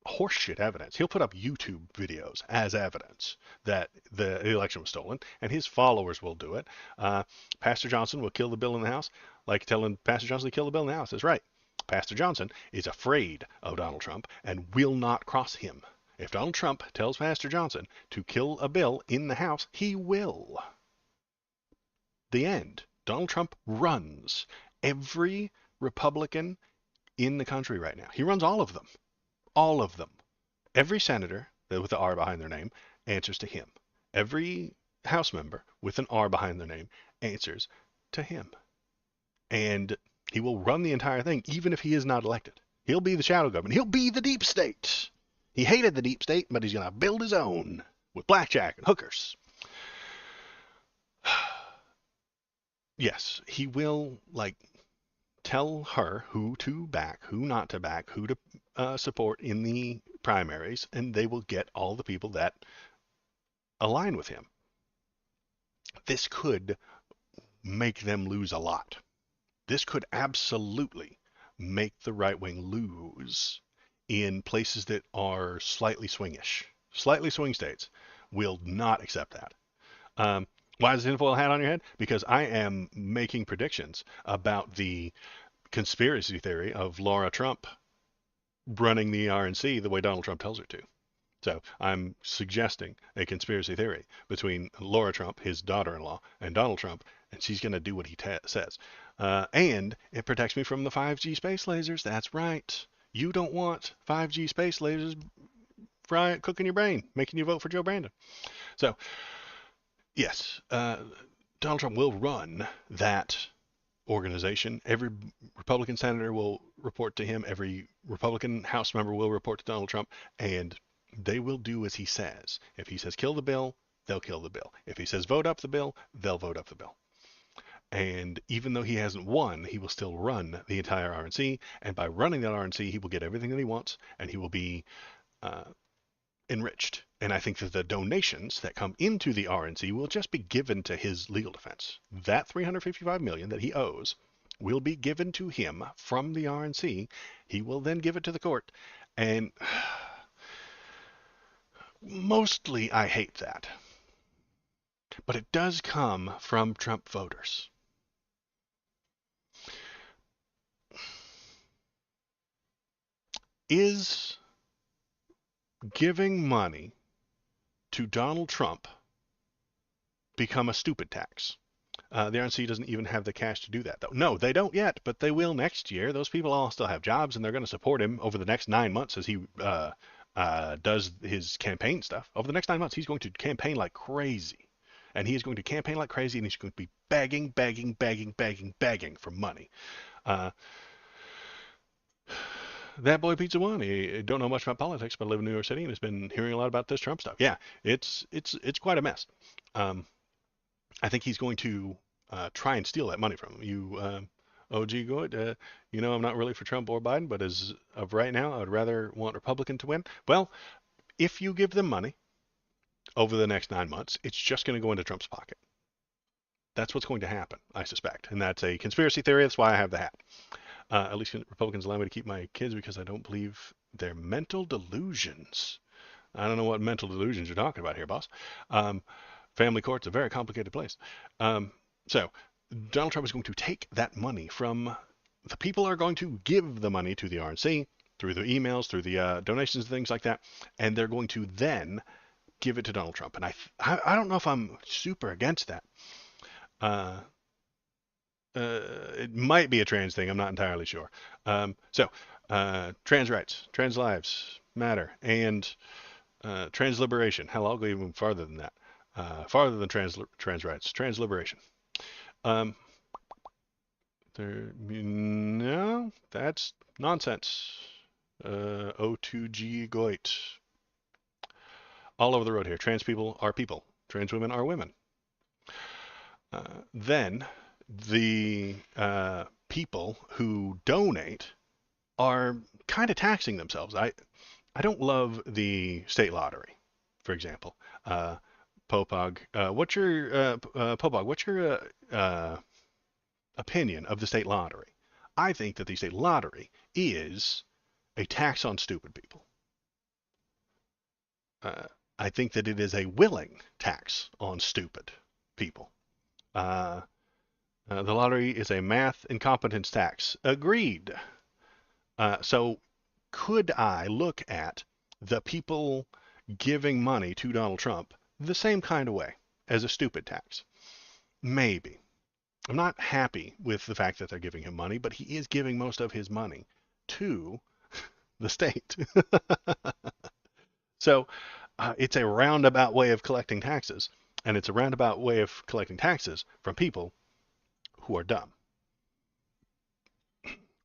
horseshit evidence. He'll put up YouTube videos as evidence that the election was stolen, and his followers will do it. Pastor Johnson will kill the bill in the House, like telling Pastor Johnson to kill the bill in the House. That's right. Pastor Johnson is afraid of Donald Trump and will not cross him. If Donald Trump tells Pastor Johnson to kill a bill in the House, he will. The end. Donald Trump runs every Republican in the country right now. He runs all of them. All of them. Every senator with the R behind their name answers to him. Every House member with an R behind their name answers to him. And he will run the entire thing, even if he is not elected. He'll be the shadow government. He'll be the deep state. He hated the deep state, but he's going to build his own with blackjack and hookers. Yes, he will, like, tell her who to back, who not to back, who to support in the primaries, and they will get all the people that align with him. This could make them lose a lot. This could absolutely make the right wing lose in places that are slightly swingish. Slightly swing states will not accept that. Why is the tinfoil hat on your head? Because I am making predictions about the conspiracy theory of Laura Trump running the RNC the way Donald Trump tells her to. So I'm suggesting a conspiracy theory between Laura Trump, his daughter-in-law, and Donald Trump, and she's going to do what he says. And it protects me from the 5G space lasers. That's right. You don't want 5G space lasers cooking your brain, making you vote for Joe Brandon. So, yes, Donald Trump will run that organization. Every Republican senator will report to him. Every Republican House member will report to Donald Trump, and they will do as he says. If he says kill the bill, they'll kill the bill. If he says vote up the bill, they'll vote up the bill. And even though he hasn't won, he will still run the entire RNC. And by running that RNC, he will get everything that he wants, and he will be uh, enriched. And I think that the donations that come into the RNC will just be given to his legal defense. That 355 million that he owes will be given to him from the RNC. He will then give it to the court. And mostly I hate that. But it does come from Trump voters. Is giving money to Donald Trump become a stupid tax? The RNC doesn't even have the cash to do that, though. No, they don't yet, but they will next year. Those people all still have jobs, and they're going to support him over the next 9 months as he does his campaign stuff. Over the next 9 months, he's going to campaign like crazy. And he is going to campaign like crazy, and he's going to be begging, begging, begging, begging, begging for money. Uh, that boy Pizza One, he don't know much about politics, but I live in New York City and has been hearing a lot about this Trump stuff. Yeah, it's quite a mess. Um, I think he's going to try and steal that money from him. OG Good, I'm not really for Trump or Biden, but as of right now, I'd rather want Republican to win. Well, if you give them money over the next 9 months, it's just going to go into Trump's pocket. That's what's going to happen, I suspect. And that's a conspiracy theory. That's why I have the hat. At least Republicans allow me to keep my kids because I don't believe their mental delusions. I don't know what mental delusions you're talking about here, boss. Um, Family court's a very complicated place. So Donald Trump is going to take that money from the people are going to give the money to the RNC through the emails, through the donations, things like that, and they're going to then give it to Donald Trump. And I don't know if I'm super against that. Uh, it might be a trans thing. I'm not entirely sure. Trans rights, trans lives matter, and trans liberation. Hell, I'll go even farther than that. Farther than trans rights, trans liberation. Um, no, that's nonsense. O2G Goit. All over the road here. Trans people are people. Trans women are women. Then the people who donate are kind of taxing themselves. I don't love the state lottery, for example. Popog, Popog? What's your opinion of the state lottery? I think that the state lottery is a tax on stupid people. Uh, I think that it is a willing tax on stupid people. Uh, the lottery is a math incompetence tax. Agreed. So could I look at the people giving money to Donald Trump the same kind of way as a stupid tax? Maybe. I'm not happy with the fact that they're giving him money, but he is giving most of his money to the state. So it's a roundabout way of collecting taxes, and it's a roundabout way of collecting taxes from people who are dumb.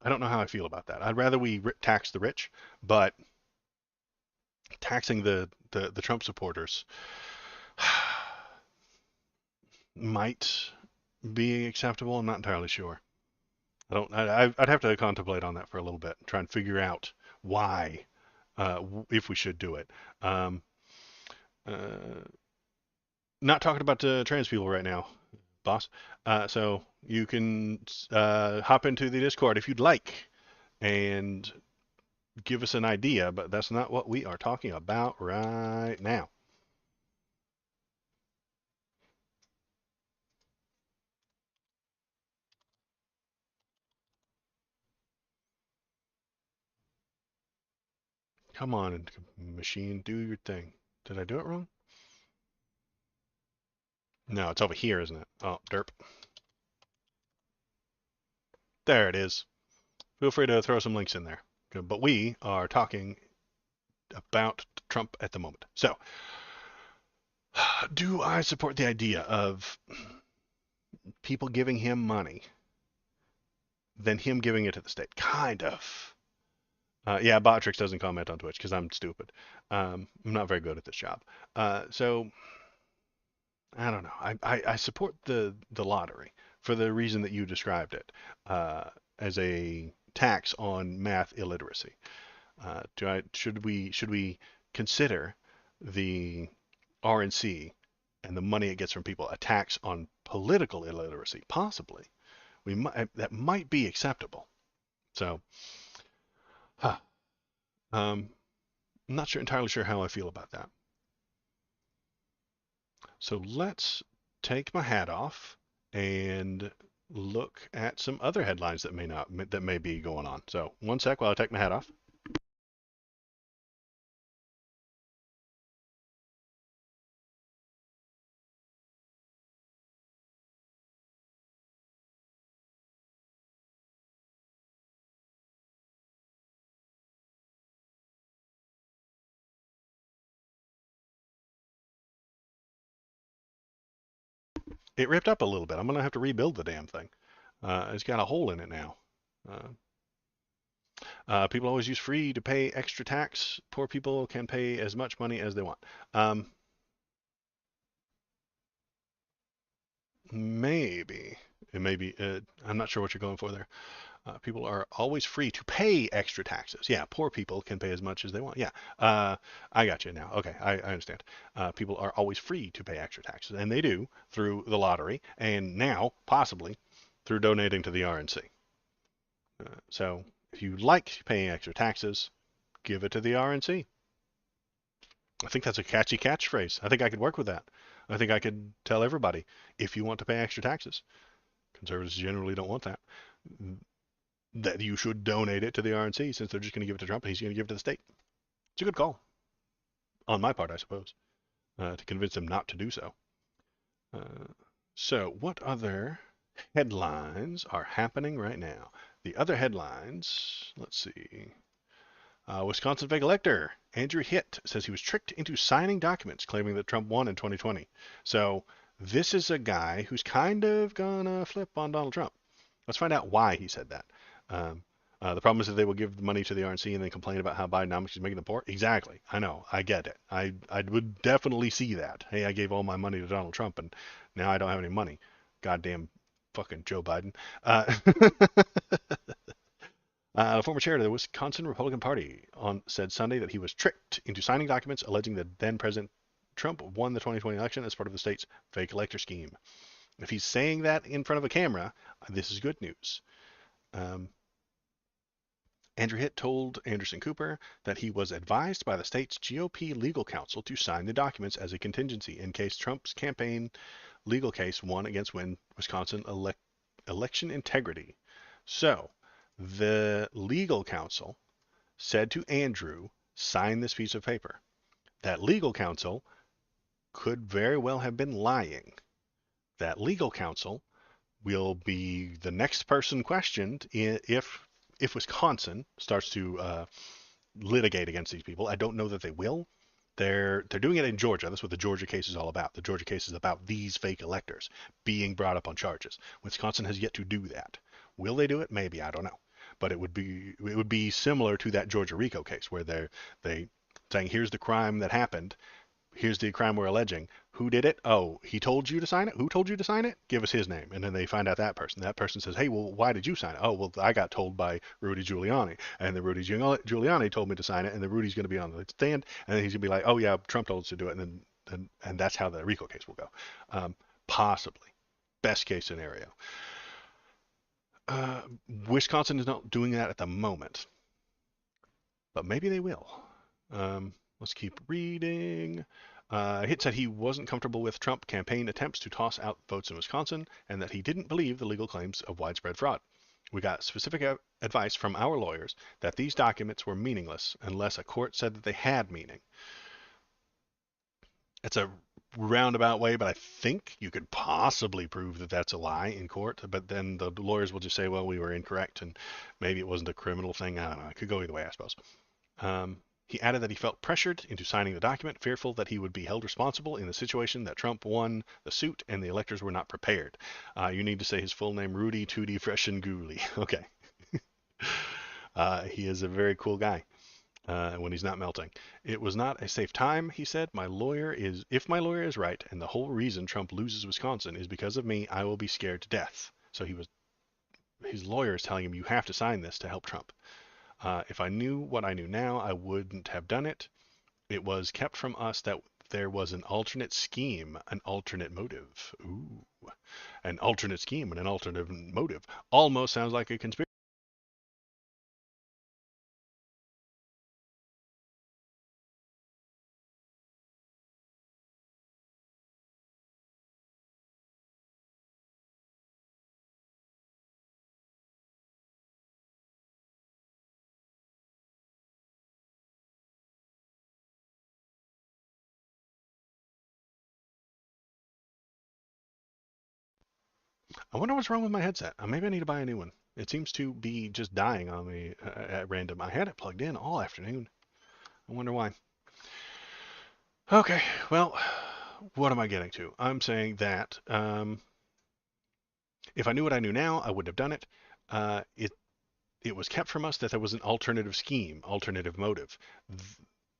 I don't know how I feel about that. I'd rather we tax the rich, but taxing the Trump supporters might be acceptable. I'm not entirely sure. I don't. I'd have to contemplate on that for a little bit, and try and figure out why, if we should do it. Um, uh, Not talking about trans people right now, boss. So you can hop into the Discord if you'd like and give us an idea, but that's not what we are talking about right now. Come on, machine, do your thing. Did I do it wrong? No, it's over here, isn't it? Oh, derp. There it is. Feel free to throw some links in there. But we are talking about Trump at the moment. So, do I support the idea of people giving him money than him giving it to the state. Kind of. Yeah, Botrix doesn't comment on Twitch because I'm stupid. I'm not very good at this job. So I don't know. I support the lottery for the reason that you described it, as a tax on math illiteracy. Should we consider the RNC and the money it gets from people a tax on political illiteracy? Possibly. That might be acceptable. So, huh, I'm not entirely sure how I feel about that. So let's take my hat off and look at some other headlines that may be going on. So one sec while I take my hat off. It ripped up a little bit. I'm gonna have to rebuild the damn thing. It's got a hole in it now. Uh, People always use free to pay extra tax. Poor people can pay as much money as they want. Um, maybe. It may be. I'm not sure what you're going for there. People are always free to pay extra taxes. Yeah, poor people can pay as much as they want. Yeah, I got you now. Okay, I understand. People are always free to pay extra taxes, and they do through the lottery, and now possibly through donating to the RNC. So if you like paying extra taxes, give it to the RNC. I think that's a catchy catchphrase. I think I could work with that. I think I could tell everybody, if you want to pay extra taxes, conservatives generally don't want that you should donate it to the RNC, since they're just going to give it to Trump and he's going to give it to the state. It's a good call on my part, I suppose, to convince them not to do so. So what other headlines are happening right now? The other headlines, let's see. Wisconsin fake elector Andrew Hitt says he was tricked into signing documents claiming that Trump won in 2020. So this is a guy who's kind of gonna flip on Donald Trump. Let's find out why he said that. Um, the problem is that they will give the money to the RNC and then complain about how Bidenomics is making them poor. Exactly. I know. I get it. I would definitely see that. Hey, I gave all my money to Donald Trump and now I don't have any money. Goddamn fucking Joe Biden. Former chair of the Wisconsin Republican Party said Sunday that he was tricked into signing documents alleging that then President Trump won the 2020 election as part of the state's fake elector scheme. If he's saying that in front of a camera, this is good news. Andrew Hitt told Anderson Cooper that he was advised by the state's GOP legal counsel to sign the documents as a contingency in case Trump's campaign legal case won against Wisconsin election integrity. So, the legal counsel said to Andrew, sign this piece of paper. That legal counsel could very well have been lying. That legal counsel will be the next person questioned if Wisconsin starts to litigate against these people. I don't know that they will. They're doing it in Georgia. That's what the Georgia case is all about. The Georgia case is about these fake electors being brought up on charges. Wisconsin has yet to do that. Will they do it? Maybe. I don't know. But it would be similar to that Georgia RICO case where they saying here's the crime that happened, here's the crime we're alleging. Who did it? Oh, he told you to sign it? Who told you to sign it? Give us his name. And then they find out that person. That person says, hey, well, why did you sign it? Oh, well, I got told by Rudy Giuliani. And then Rudy Giuliani told me to sign it. And then Rudy's going to be on the stand. And then he's going to be like, oh, yeah, Trump told us to do it. And that's how the RICO case will go. Possibly. Best case scenario. Wisconsin is not doing that at the moment. But maybe they will. Let's keep reading. Hitt said he wasn't comfortable with Trump campaign attempts to toss out votes in Wisconsin and that he didn't believe the legal claims of widespread fraud. We got specific advice from our lawyers that these documents were meaningless unless a court said that they had meaning. It's a roundabout way, but I think you could possibly prove that that's a lie in court. But then the lawyers will just say, well, we were incorrect and maybe it wasn't a criminal thing. I don't know. It could go either way, I suppose. He added that he felt pressured into signing the document, fearful that he would be held responsible in the situation that Trump won the suit and the electors were not prepared. You need to say his full name, Rudy Tooty Freshen Gooley. Okay. He is a very cool guy when he's not melting. It was not a safe time, he said. If my lawyer is right, and the whole reason Trump loses Wisconsin is because of me, I will be scared to death. So his lawyer is telling him, you have to sign this to help Trump. If I knew what I knew now, I wouldn't have done it. It was kept from us that there was an alternate scheme, an alternate motive. Ooh, an alternate scheme and an alternate motive. Almost sounds like a conspiracy. I wonder what's wrong with my headset. Maybe I need to buy a new one. It seems to be just dying on me at random. I had it plugged in all afternoon. I wonder why. Okay, well, what am I getting to? I'm saying that if I knew what I knew now, I wouldn't have done it. It was kept from us that there was an alternative scheme, alternative motive.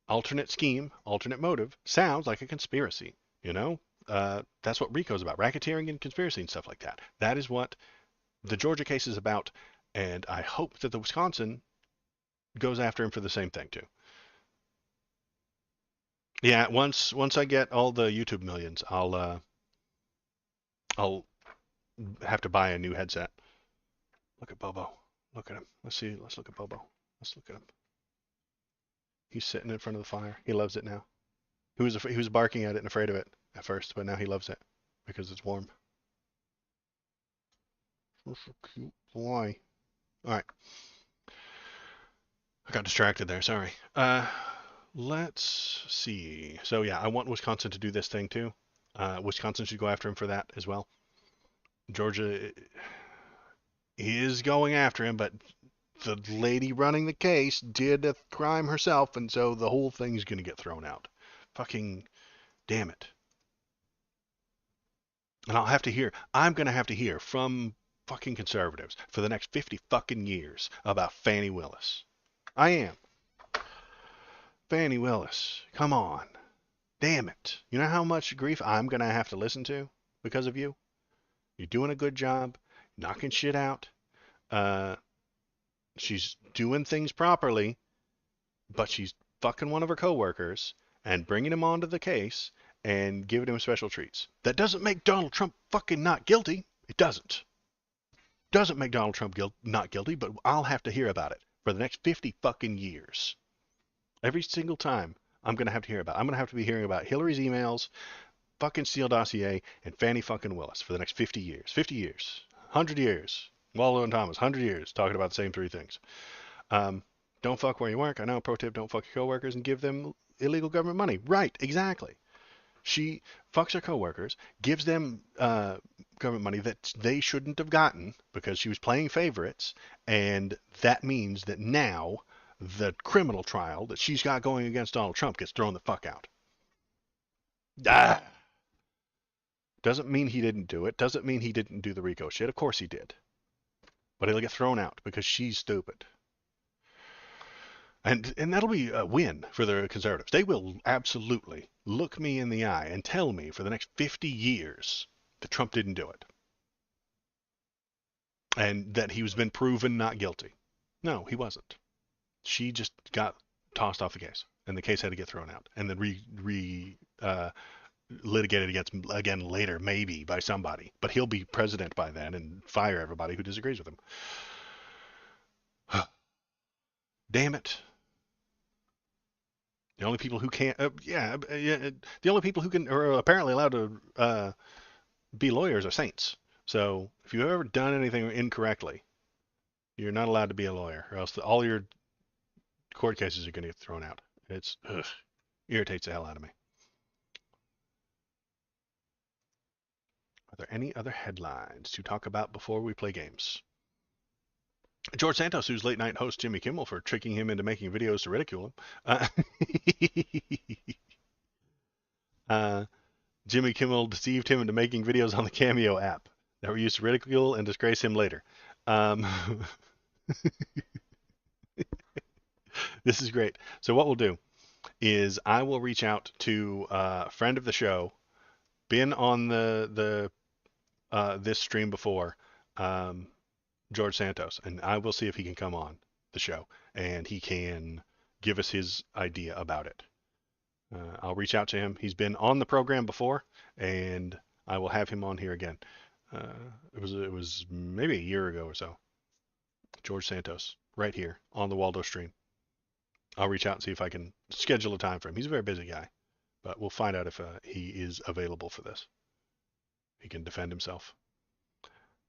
Alternate scheme, alternate motive sounds like a conspiracy. You know, that's what RICO's about, racketeering and conspiracy and stuff like that. That is what the Georgia case is about, and I hope that the Wisconsin goes after him for the same thing too. Yeah, once I get all the YouTube millions, I'll have to buy a new headset. Look at Bobo. Look at him. Let's see. Let's look at Bobo. Let's look at him. He's sitting in front of the fire. He loves it now. He was barking at it and afraid of it at first, but now he loves it because it's warm. Such a cute boy. All right. I got distracted there. Sorry. Let's see. So yeah, I want Wisconsin to do this thing too. Wisconsin should go after him for that as well. Georgia is going after him, but the lady running the case did a crime herself, and so the whole thing's going to get thrown out. Fucking damn it. And I'm going to have to hear from fucking conservatives for the next 50 fucking years about Fannie Willis. I am. Fannie Willis. Come on. Damn it. You know how much grief I'm going to have to listen to because of you? You're doing a good job, knocking shit out. Uh, she's doing things properly, but she's fucking one of her coworkers and bringing him onto the case and giving him special treats. That doesn't make Donald Trump fucking not guilty. It doesn't. Doesn't make Donald Trump not guilty, but I'll have to hear about it for the next 50 fucking years. Every single time I'm going to have to hear about it. I'm going to have to be hearing about Hillary's emails, fucking Steele dossier, and Fannie fucking Willis for the next 50 years. 50 years. 100 years. Waldo and Thomas, 100 years talking about the same three things. Um, don't fuck where you work. I know, pro tip, don't fuck your coworkers and give them illegal government money. Right, exactly. She fucks her coworkers, gives them government money that they shouldn't have gotten because she was playing favorites, and that means that now the criminal trial that she's got going against Donald Trump gets thrown the fuck out. Ah! Doesn't mean he didn't do it. Doesn't mean he didn't do the RICO shit. Of course he did. But he'll get thrown out because she's stupid. And that'll be a win for the conservatives. They will absolutely look me in the eye and tell me for the next 50 years that Trump didn't do it. And that he was been proven not guilty. No, he wasn't. She just got tossed off the case. And the case had to get thrown out. And then litigated against again later, maybe by somebody. But he'll be president by then and fire everybody who disagrees with him. Damn it. The only people who can't, the only people who can are apparently allowed to be lawyers are saints. So if you've ever done anything incorrectly, you're not allowed to be a lawyer, or else all your court cases are going to get thrown out. It's irritates the hell out of me. Are there any other headlines to talk about before we play games? George Santos sues late night host Jimmy Kimmel for tricking him into making videos to ridicule him. Uh, uh, Jimmy Kimmel deceived him into making videos on the Cameo app that were used to ridicule and disgrace him later. Um, this is great. So what we'll do is I will reach out to a friend of the show, been on the this stream before, um, George Santos, and I will see if he can come on the show and he can give us his idea about it. I'll reach out to him. He's been on the program before, and I will have him on here again. It was maybe a year ago or so. George Santos, right here on the Waldo stream. I'll reach out and see if I can schedule a time for him. He's a very busy guy, but we'll find out if he is available for this. He can defend himself.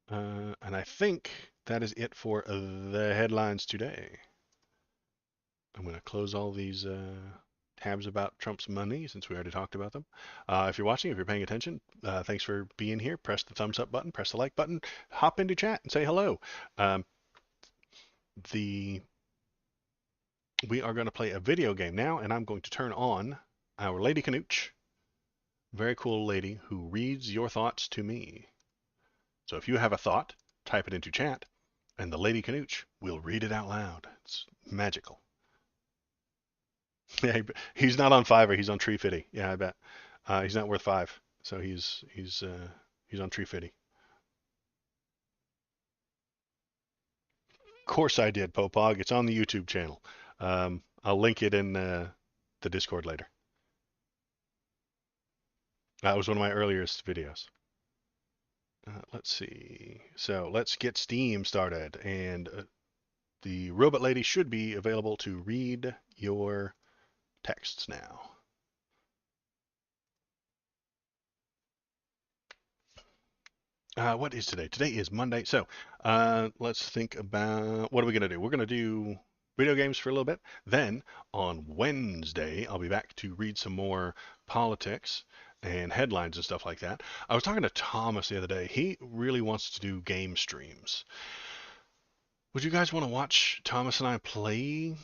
And I think that is it for the headlines today. I'm going to close all these tabs about Trump's money since we already talked about them. If you're watching, if you're paying attention, thanks for being here. Press the thumbs up button, press the like button, hop into chat and say hello. Um, the We are going to play a video game now, and I'm going to turn on our Lady Canooch, very cool lady who reads your thoughts to me. So if you have a thought, type it into chat, and the Lady Canooch will read it out loud. It's magical. Yeah, he's not on Fiverr. He's on Tree Fitty. Yeah, I bet. He's not worth five, so he's on Tree Fitty. Of course I did, Popog. It's on the YouTube channel. I'll link it in the Discord later. That was one of my earliest videos. Let's see. So let's get Steam started, and the robot lady should be available to read your texts now. What is today? Today is Monday. So let's think about what are we going to do? We're going to do video games for a little bit. Then on Wednesday, I'll be back to read some more politics and headlines and stuff like that. I was talking to Thomas the other day. He really wants to do game streams. Would you guys want to watch Thomas and I play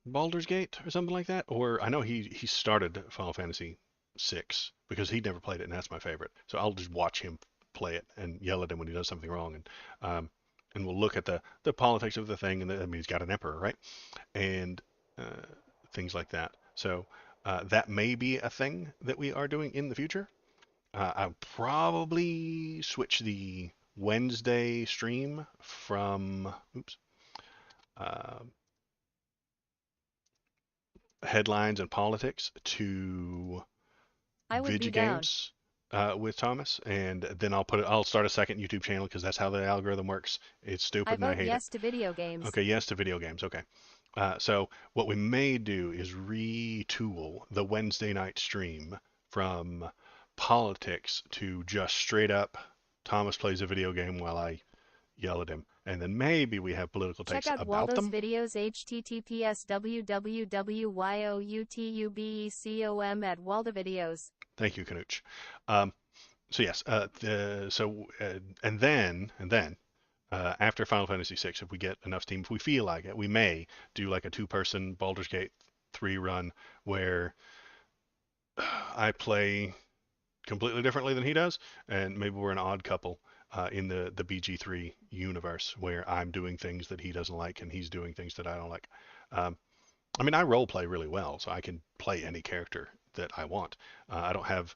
Baldur's Gate or something like that? Or I know he started Final Fantasy VI because he'd never played it, and that's my favorite. So I'll just watch him play it and yell at him when he does something wrong, and we'll look at the politics of the thing, and I mean he's got an emperor, right? And uh, things like that. So that may be a thing that we are doing in the future. I'll probably switch the Wednesday stream from uh, headlines and politics to I would be video down. games with Thomas, and then I'll start a second YouTube channel because that's how the algorithm works. It's I stupid and I vote hate it. yes to video games. Okay, yes to video games. Okay. So what we may do is retool the Wednesday night stream from politics to just straight up Thomas plays a video game while I yell at him. And then maybe we have political Check takes out about Waldo's them. videos https www.youtubecom at Waldo videos. Thank you, Kanuch. So yes, and then after Final Fantasy VI, if we get enough steam, if we feel like it, we may do like a two-person Baldur's Gate 3 run where I play completely differently than he does, and maybe we're an odd couple in the BG3 universe where I'm doing things that he doesn't like and he's doing things that I don't like. Um, I mean, I role play really well, so I can play any character that I want. I don't have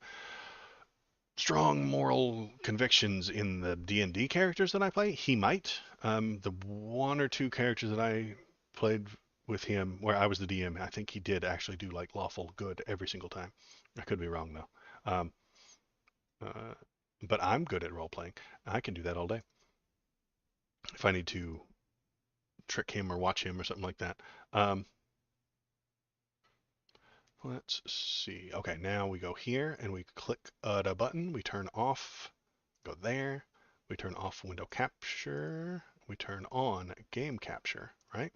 strong moral convictions in the D&D characters that I play. He might. The one or two characters that I played with him where I was the DM, I think he did actually do like lawful good every single time. I could be wrong though. Uh, but I'm good at role playing. I can do that all day. If I need to trick him or watch him or something like that. Let's see. Okay, now we go here and we click the button. We turn off, go there. We turn off window capture. We turn on game capture, right?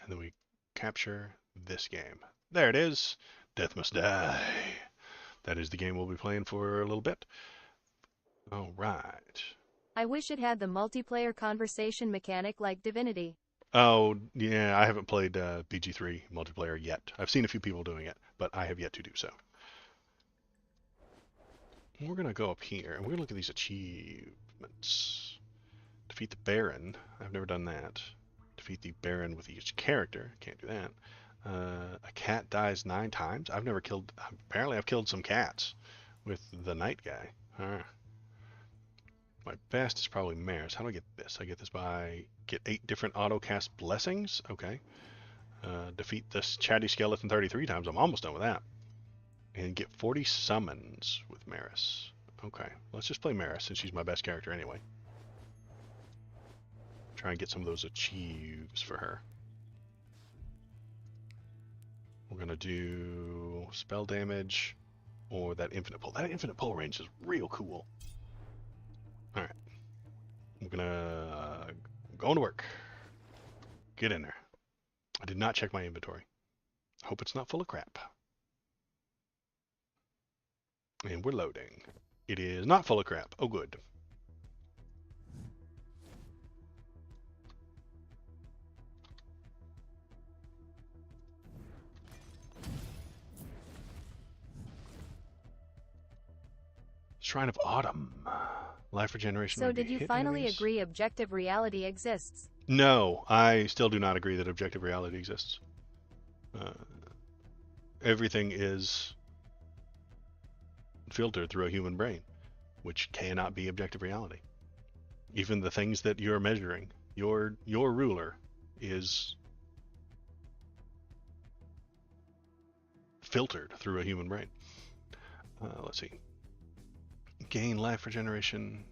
And then we capture this game. There it is. Death Must Die. That is the game we'll be playing for a little bit. All right. I wish it had the multiplayer conversation mechanic like Divinity. Oh, yeah, I haven't played BG3 multiplayer yet. I've seen a few people doing it, but I have yet to do so. We're going to go up here, and we're going to look at these achievements. Defeat the Baron. I've never done that. Defeat the Baron with each character. Can't do that. A cat dies 9 times. I've never killed... Apparently I've killed some cats with the night guy. Alright. My best is probably Maris. How do I get this? I get this by... Get 8 different auto-cast blessings. Okay. Defeat this chatty skeleton 33 times. I'm almost done with that. And get 40 summons with Maris. Okay. Let's just play Maris since she's my best character anyway. Try and get some of those achieves for her. We're going to do spell damage or that infinite pull. That infinite pull range is real cool. Alright. I'm going to go to work. Get in there. I did not check my inventory. Hope it's not full of crap. And we're loading. It is not full of crap. Oh, good. Shrine of Autumn. Life regeneration. So did you finally agree objective reality exists? No, I still do not agree that objective reality exists. Everything is filtered through a human brain, which cannot be objective reality. Even the things that you're measuring, your ruler is filtered through a human brain. Let's see. Gain life regeneration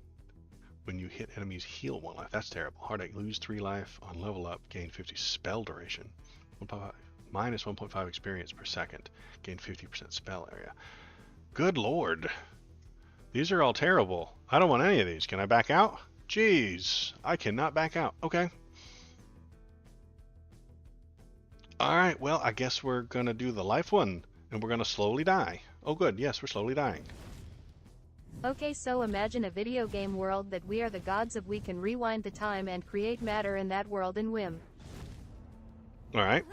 when you hit enemies, heal 1 life. That's terrible. Heartache, lose 3 life on level up, gain 50 spell duration. 1.5, minus 1.5 experience per second, gain 50% spell area. Good lord. These are all terrible. I don't want any of these. Can I back out? Jeez, I cannot back out. Okay. Alright, well, I guess we're going to do the life one, and we're going to slowly die. Oh good, yes, we're slowly dying. Okay, so imagine a video game world that we are the gods of. We can rewind the time and create matter in that world in whim. Alright.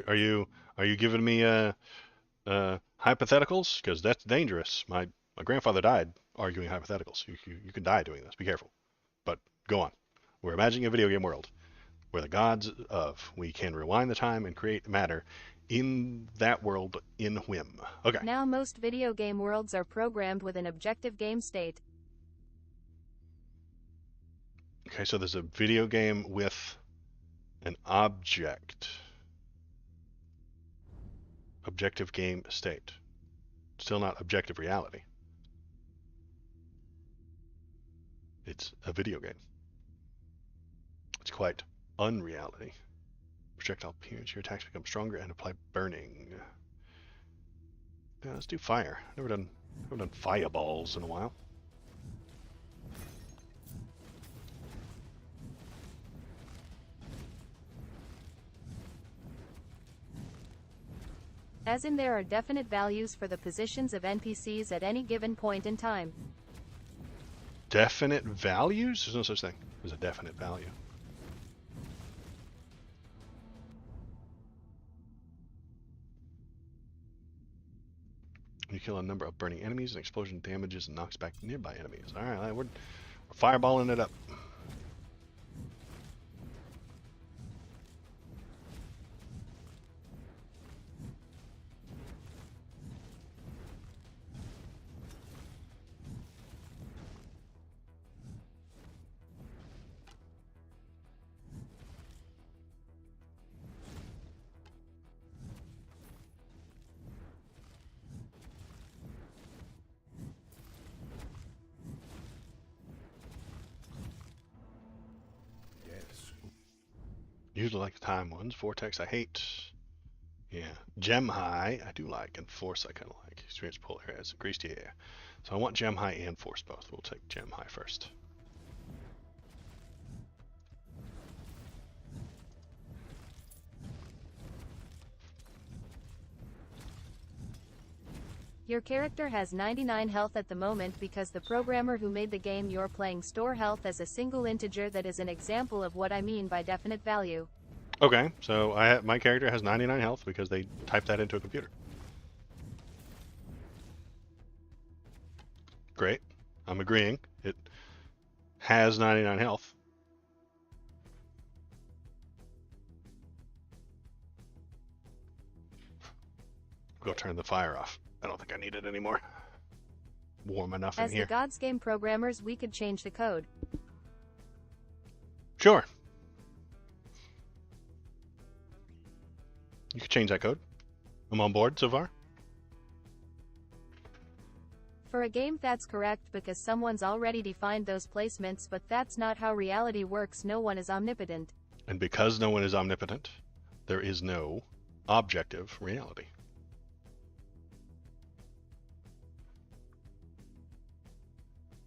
Are you giving me hypotheticals? Because that's dangerous. My grandfather died arguing hypotheticals. You can die doing this. Be careful. But go on. We're imagining a video game world. We're the gods of. We can rewind the time and create matter in that world in whim. Okay. Now most video game worlds are programmed with an objective game state. Okay, so there's a video game with an objective game state. Still not objective reality. It's a video game. It's quite unreality. Projectile appearance. Your attacks become stronger and apply burning. Yeah, let's do fire. Never done fireballs in a while. As in, there are definite values for the positions of NPCs at any given point in time. Definite values? There's no such thing as a definite value. You kill a number of burning enemies, an explosion damages and knocks back nearby enemies. Alright, we're fireballing it up. Usually like the time ones. Vortex I hate. Yeah. Gem High I do like, and Force I kind of like. Experience pull areas. Increased air. So I want Gem High and Force both. We'll take Gem High first. Your character has 99 health at the moment because the programmer who made the game you're playing store health as a single integer. That is an example of what I mean by definite value. Okay, so my character has 99 health because they typed that into a computer. Great. I'm agreeing. It has 99 health. Go turn the fire off. I don't think I need it anymore. Warm enough in As here. the Gods game programmers, we could change the code. Sure. You could change that code. I'm on board so far. For a game, that's correct because someone's already defined those placements, but that's not how reality works. No one is omnipotent. And because no one is omnipotent, there is no objective reality.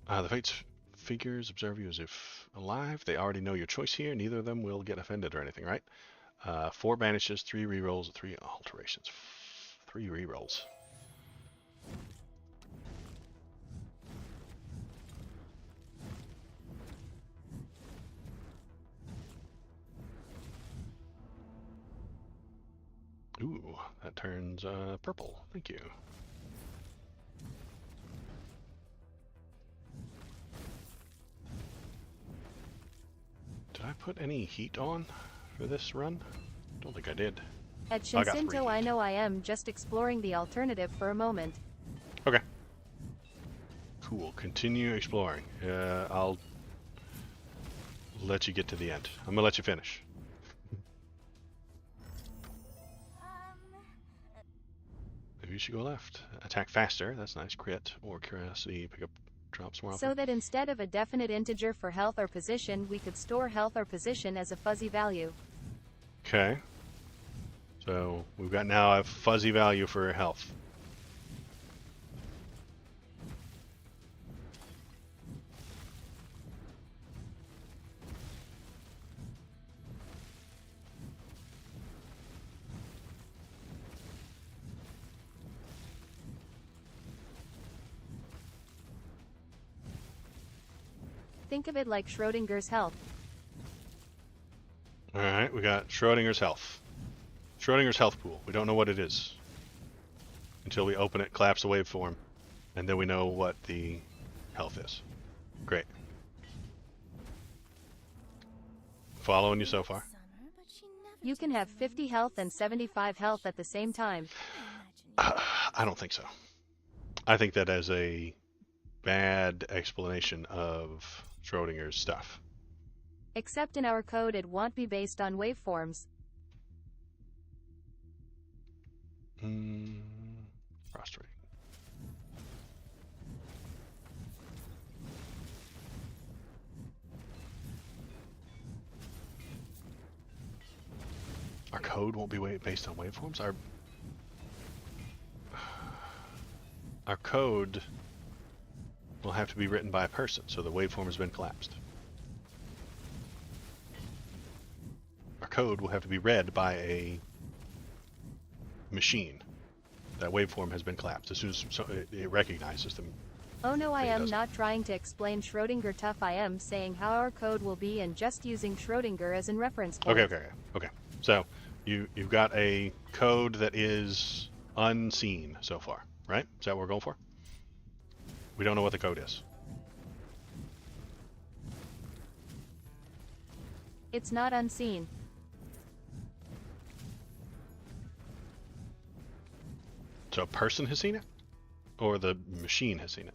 The Fates figures observe you as if alive. They already know your choice here. Neither of them will get offended or anything, right? 4 banishes, 3 rerolls, 3 alterations. 3 rerolls. Ooh, that turns purple. Thank you. Did I put any heat on for this run? Don't think I did. At I got 3 Shinsinto, I heat. know I am just exploring the alternative for a moment. Okay. Cool. Continue exploring. I'll let you get to the end. I'm gonna let you finish. Maybe you should go left. Attack faster. That's nice. Crit or curiosity. Pick up drops more often. So that instead of a definite integer for health or position, we could store health or position as a fuzzy value. Okay. So we've got now a fuzzy value for health. Think of it like Schrodinger's health. Alright, we got Schrodinger's health. Schrodinger's health pool. We don't know what it is until we open it, collapse the waveform, and then we know what the health is. Great. Following you so far. You can have 50 health and 75 health at the same time. I don't think so. I think that is a bad explanation of Schrodinger's stuff. Except in our code it won't be based on waveforms. Prostrate. Our code won't be based on waveforms. Our code will have to be written by a person, so the waveform has been collapsed. Our code will have to be read by a machine. That waveform has been collapsed as soon as it recognizes them. Oh no, I am not trying to explain Schrodinger tough. I am saying how our code will be and just using Schrodinger as in reference point. Okay. So you've got a code that is unseen so far, right? Is that what we're going for? We don't know what the code is. It's not unseen. So a person has seen it? Or the machine has seen it?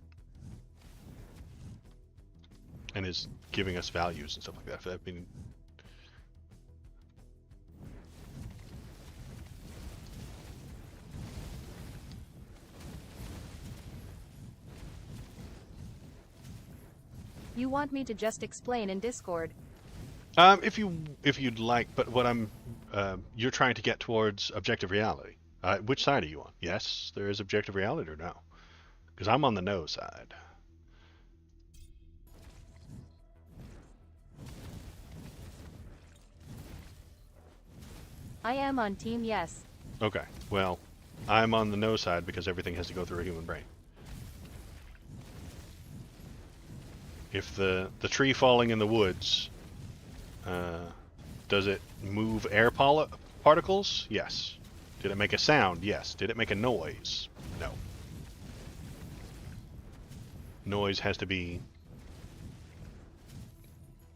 And is giving us values and stuff like that. I mean, You want me to just explain in Discord? if you'd like, but what you're trying to get towards objective reality. Which side are you on? Yes, there is objective reality, or no? Because I'm on the no side. I am on team yes. Okay, well, I'm on the no side because everything has to go through a human brain. If the tree falling in the woods, does it move air particles? Yes. Did it make a sound? Yes. Did it make a noise? No. Noise has to be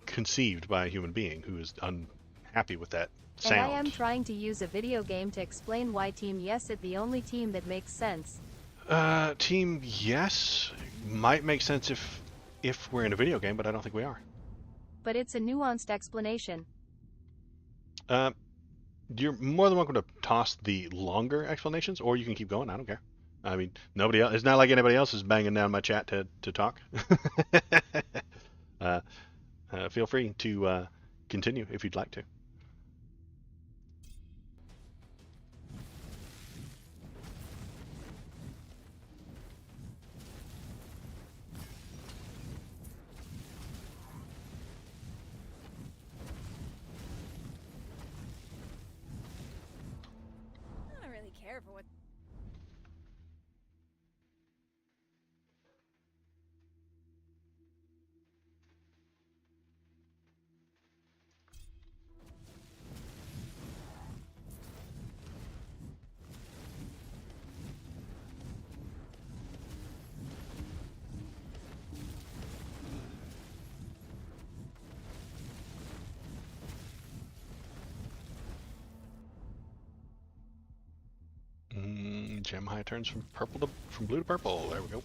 conceived by a human being who is unhappy with that sound. And I am trying to use a video game to explain why Team Yes is the only team that makes sense. Team Yes might make sense if we're in a video game, but I don't think we are. But it's a nuanced explanation. You're more than welcome to toss the longer explanations, or you can keep going. I don't care. I mean, nobody else. It's not like anybody else is banging down my chat to talk. Feel free to continue if you'd like to. I don't really care for what. Gem high turns from blue to purple. There we go.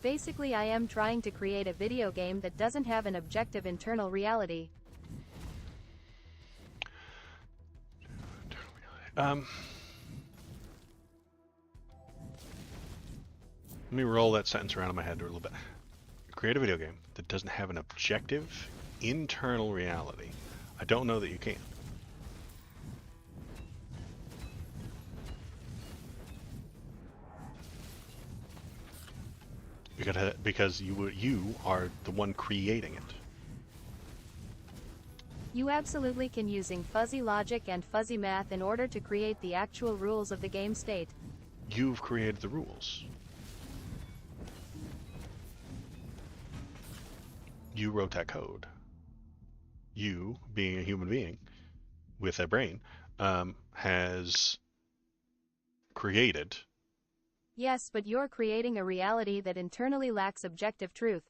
Basically, I am trying to create a video game that doesn't have an objective internal reality. Let me roll that sentence around in my head a little bit. Create a video game that doesn't have an objective internal reality. I don't know that you can. Because you are the one creating it. You absolutely can using fuzzy logic and fuzzy math in order to create the actual rules of the game state. You've created the rules. You wrote that code. You, being a human being with a brain, has created. Yes, but you're creating a reality that internally lacks objective truth.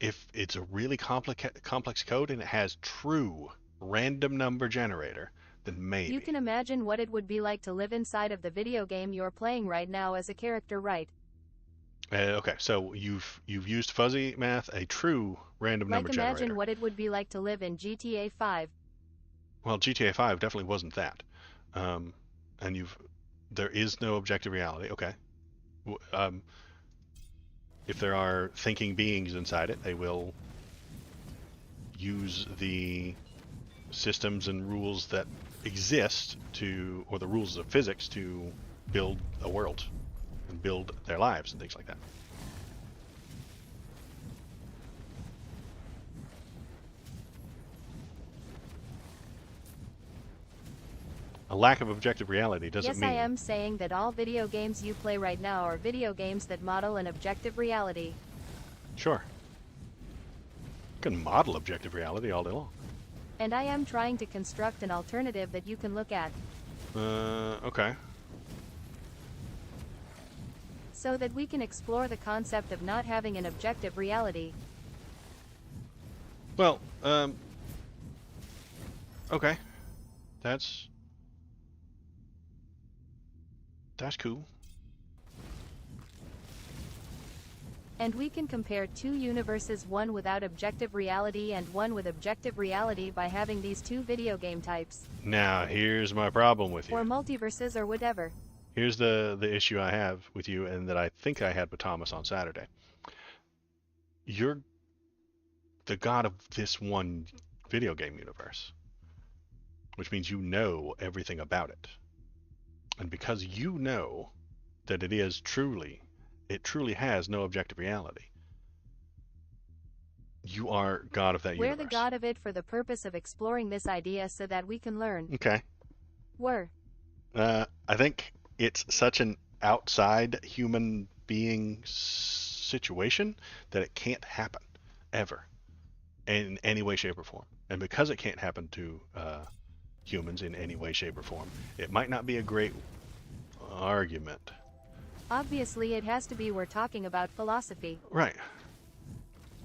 If it's a really complex code and it has true random number generator, then maybe. You can imagine what it would be like to live inside of the video game you're playing right now as a character, right? Okay, so you've used fuzzy math, a true random number generator. Like imagine what it would be like to live in GTA 5. Well, GTA 5 definitely wasn't that. And there is no objective reality. Okay. If there are thinking beings inside it, they will use the systems and rules that exist or the rules of physics to build a world and build their lives and things like that. A lack of objective reality doesn't mean... Yes, I am saying that all video games you play right now are video games that model an objective reality. Sure. You can model objective reality all day long. And I am trying to construct an alternative that you can look at. Okay. So that we can explore the concept of not having an objective reality. Well, okay. That's cool. And we can compare two universes, one without objective reality and one with objective reality, by having these two video game types. Now, here's my problem with you. Or multiverses or whatever. Here's the issue I have with you, and that I think I had with Thomas on Saturday. You're the god of this one video game universe, which means you know everything about it. And because you know that it is truly It truly has no objective reality. You are God of that We're universe. the god of it for the purpose of exploring this idea so that we can learn. Okay. We're. I think it's such an outside human being situation that it can't happen ever in any way, shape, or form. And because it can't happen to humans in any way, shape, or form, it might not be a great argument. Obviously it has to be. We're talking about philosophy. Right.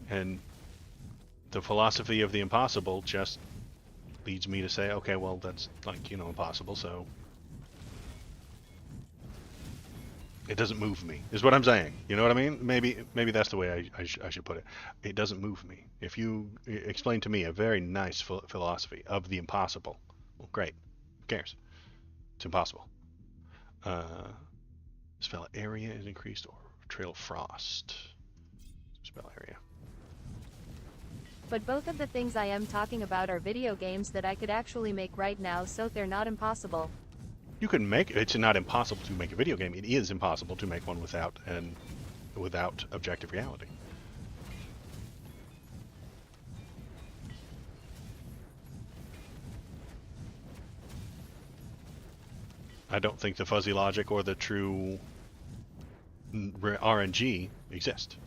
And the philosophy of the impossible just leads me to say, okay, well, that's like, impossible, so it doesn't move me, is what I'm saying. You know what I mean? Maybe that's the way I should put it. It doesn't move me. If you explain to me a very nice philosophy of the impossible, well, great. Who cares? It's impossible. Spell area is increased or trail of frost. Spell area. But both of the things I am talking about are video games that I could actually make right now, so they're not impossible. You can make it's not impossible to make a video game. It is impossible to make one without objective reality. I don't think the fuzzy logic or the true RNG exist.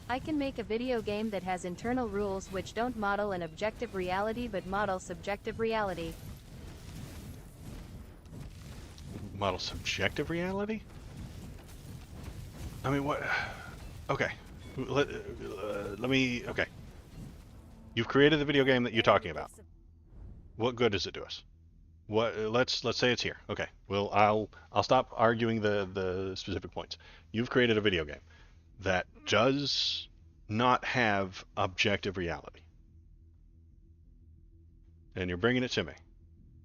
I can make a video game that has internal rules which don't model an objective reality but model subjective reality. Model subjective reality? I mean, what? Okay. Let me. Okay. You've created the video game that you're talking about. What good does it do us? What? Let's say it's here. Okay. Well, I'll stop arguing the specific points. You've created a video game that does not have objective reality, and you're bringing it to me.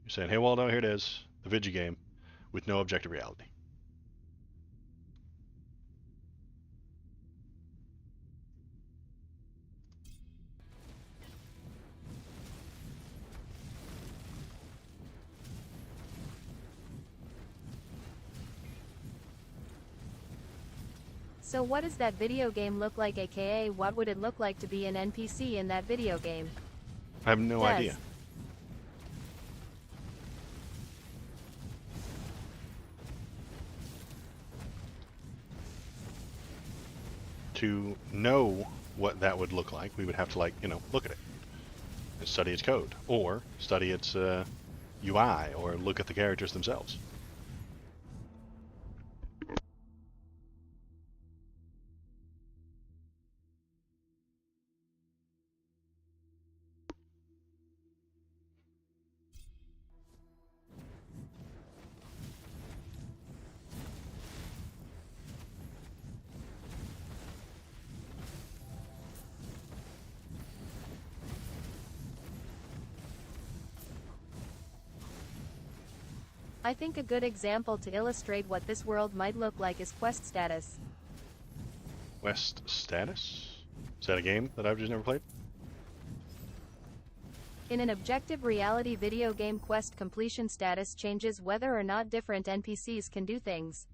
You're saying, "Hey, Waldo, here it is, the video game with no objective reality." So what does that video game look like, aka what would it look like to be an NPC in that video game? I have no idea. To know what that would look like, we would have to look at it and study its code, or study its UI, or look at the characters themselves. I think a good example to illustrate what this world might look like is quest status. Quest status? Is that a game that I've just never played? In an objective reality video game, quest completion status changes whether or not different NPCs can do things.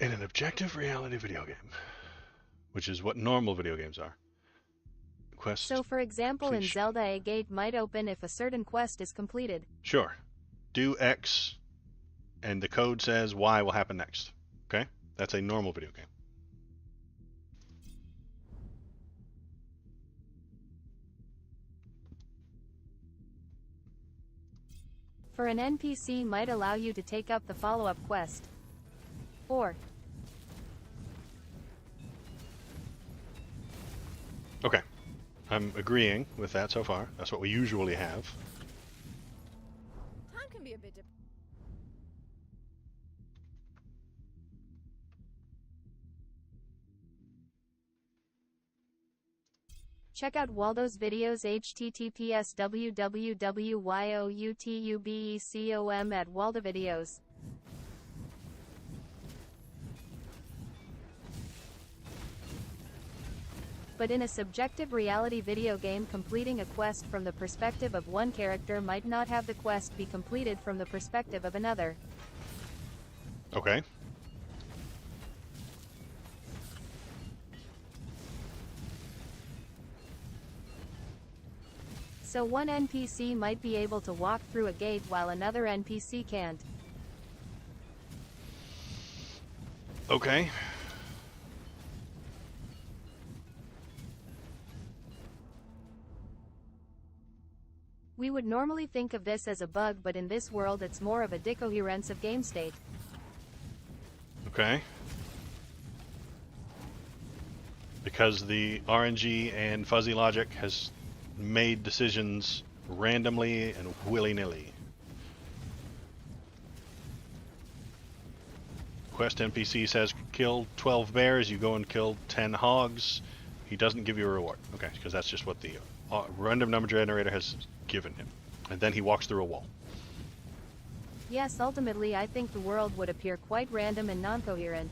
In an objective reality video game, which is what normal video games are. Quest So for example, completion. in Zelda, a gate might open if a certain quest is completed. Sure. Do X, and the code says Y will happen next. Okay? That's a normal video game. For an NPC might allow you to take up the follow-up quest. Or Okay. I'm agreeing with that so far. That's what we usually have. Time can be a bit check out Waldo's videos https://www.youtubecom at waldovideos. But in a subjective reality video game, completing a quest from the perspective of one character might not have the quest be completed from the perspective of another. Okay. So one NPC might be able to walk through a gate while another NPC can't. Okay. We would normally think of this as a bug, but in this world it's more of a decoherence of game state. Okay. Because the RNG and fuzzy logic has made decisions randomly and willy-nilly. Quest NPC says kill 12 bears, you go and kill 10 hogs. He doesn't give you a reward. Okay, because that's just what the random number generator has given him. And then he walks through a wall. Yes, ultimately I think the world would appear quite random and non-coherent.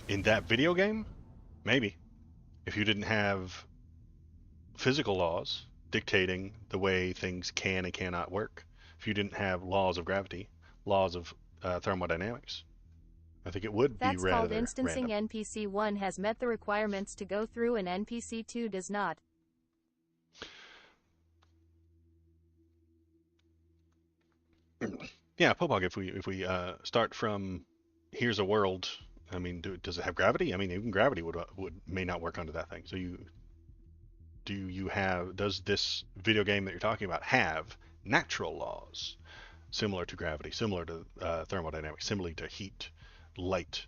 In that video game? Maybe. If you didn't have physical laws dictating the way things can and cannot work, if you didn't have laws of gravity, laws of thermodynamics, I think it would be That's called rather instancing. random. NPC 1 has met the requirements to go through and NPC 2 does not. Yeah, Popog, if we start from here's a world, I mean, does it have gravity? I mean, even gravity may not work under that thing. So does this video game that you're talking about have natural laws similar to gravity, similar to thermodynamics, similar to heat, light?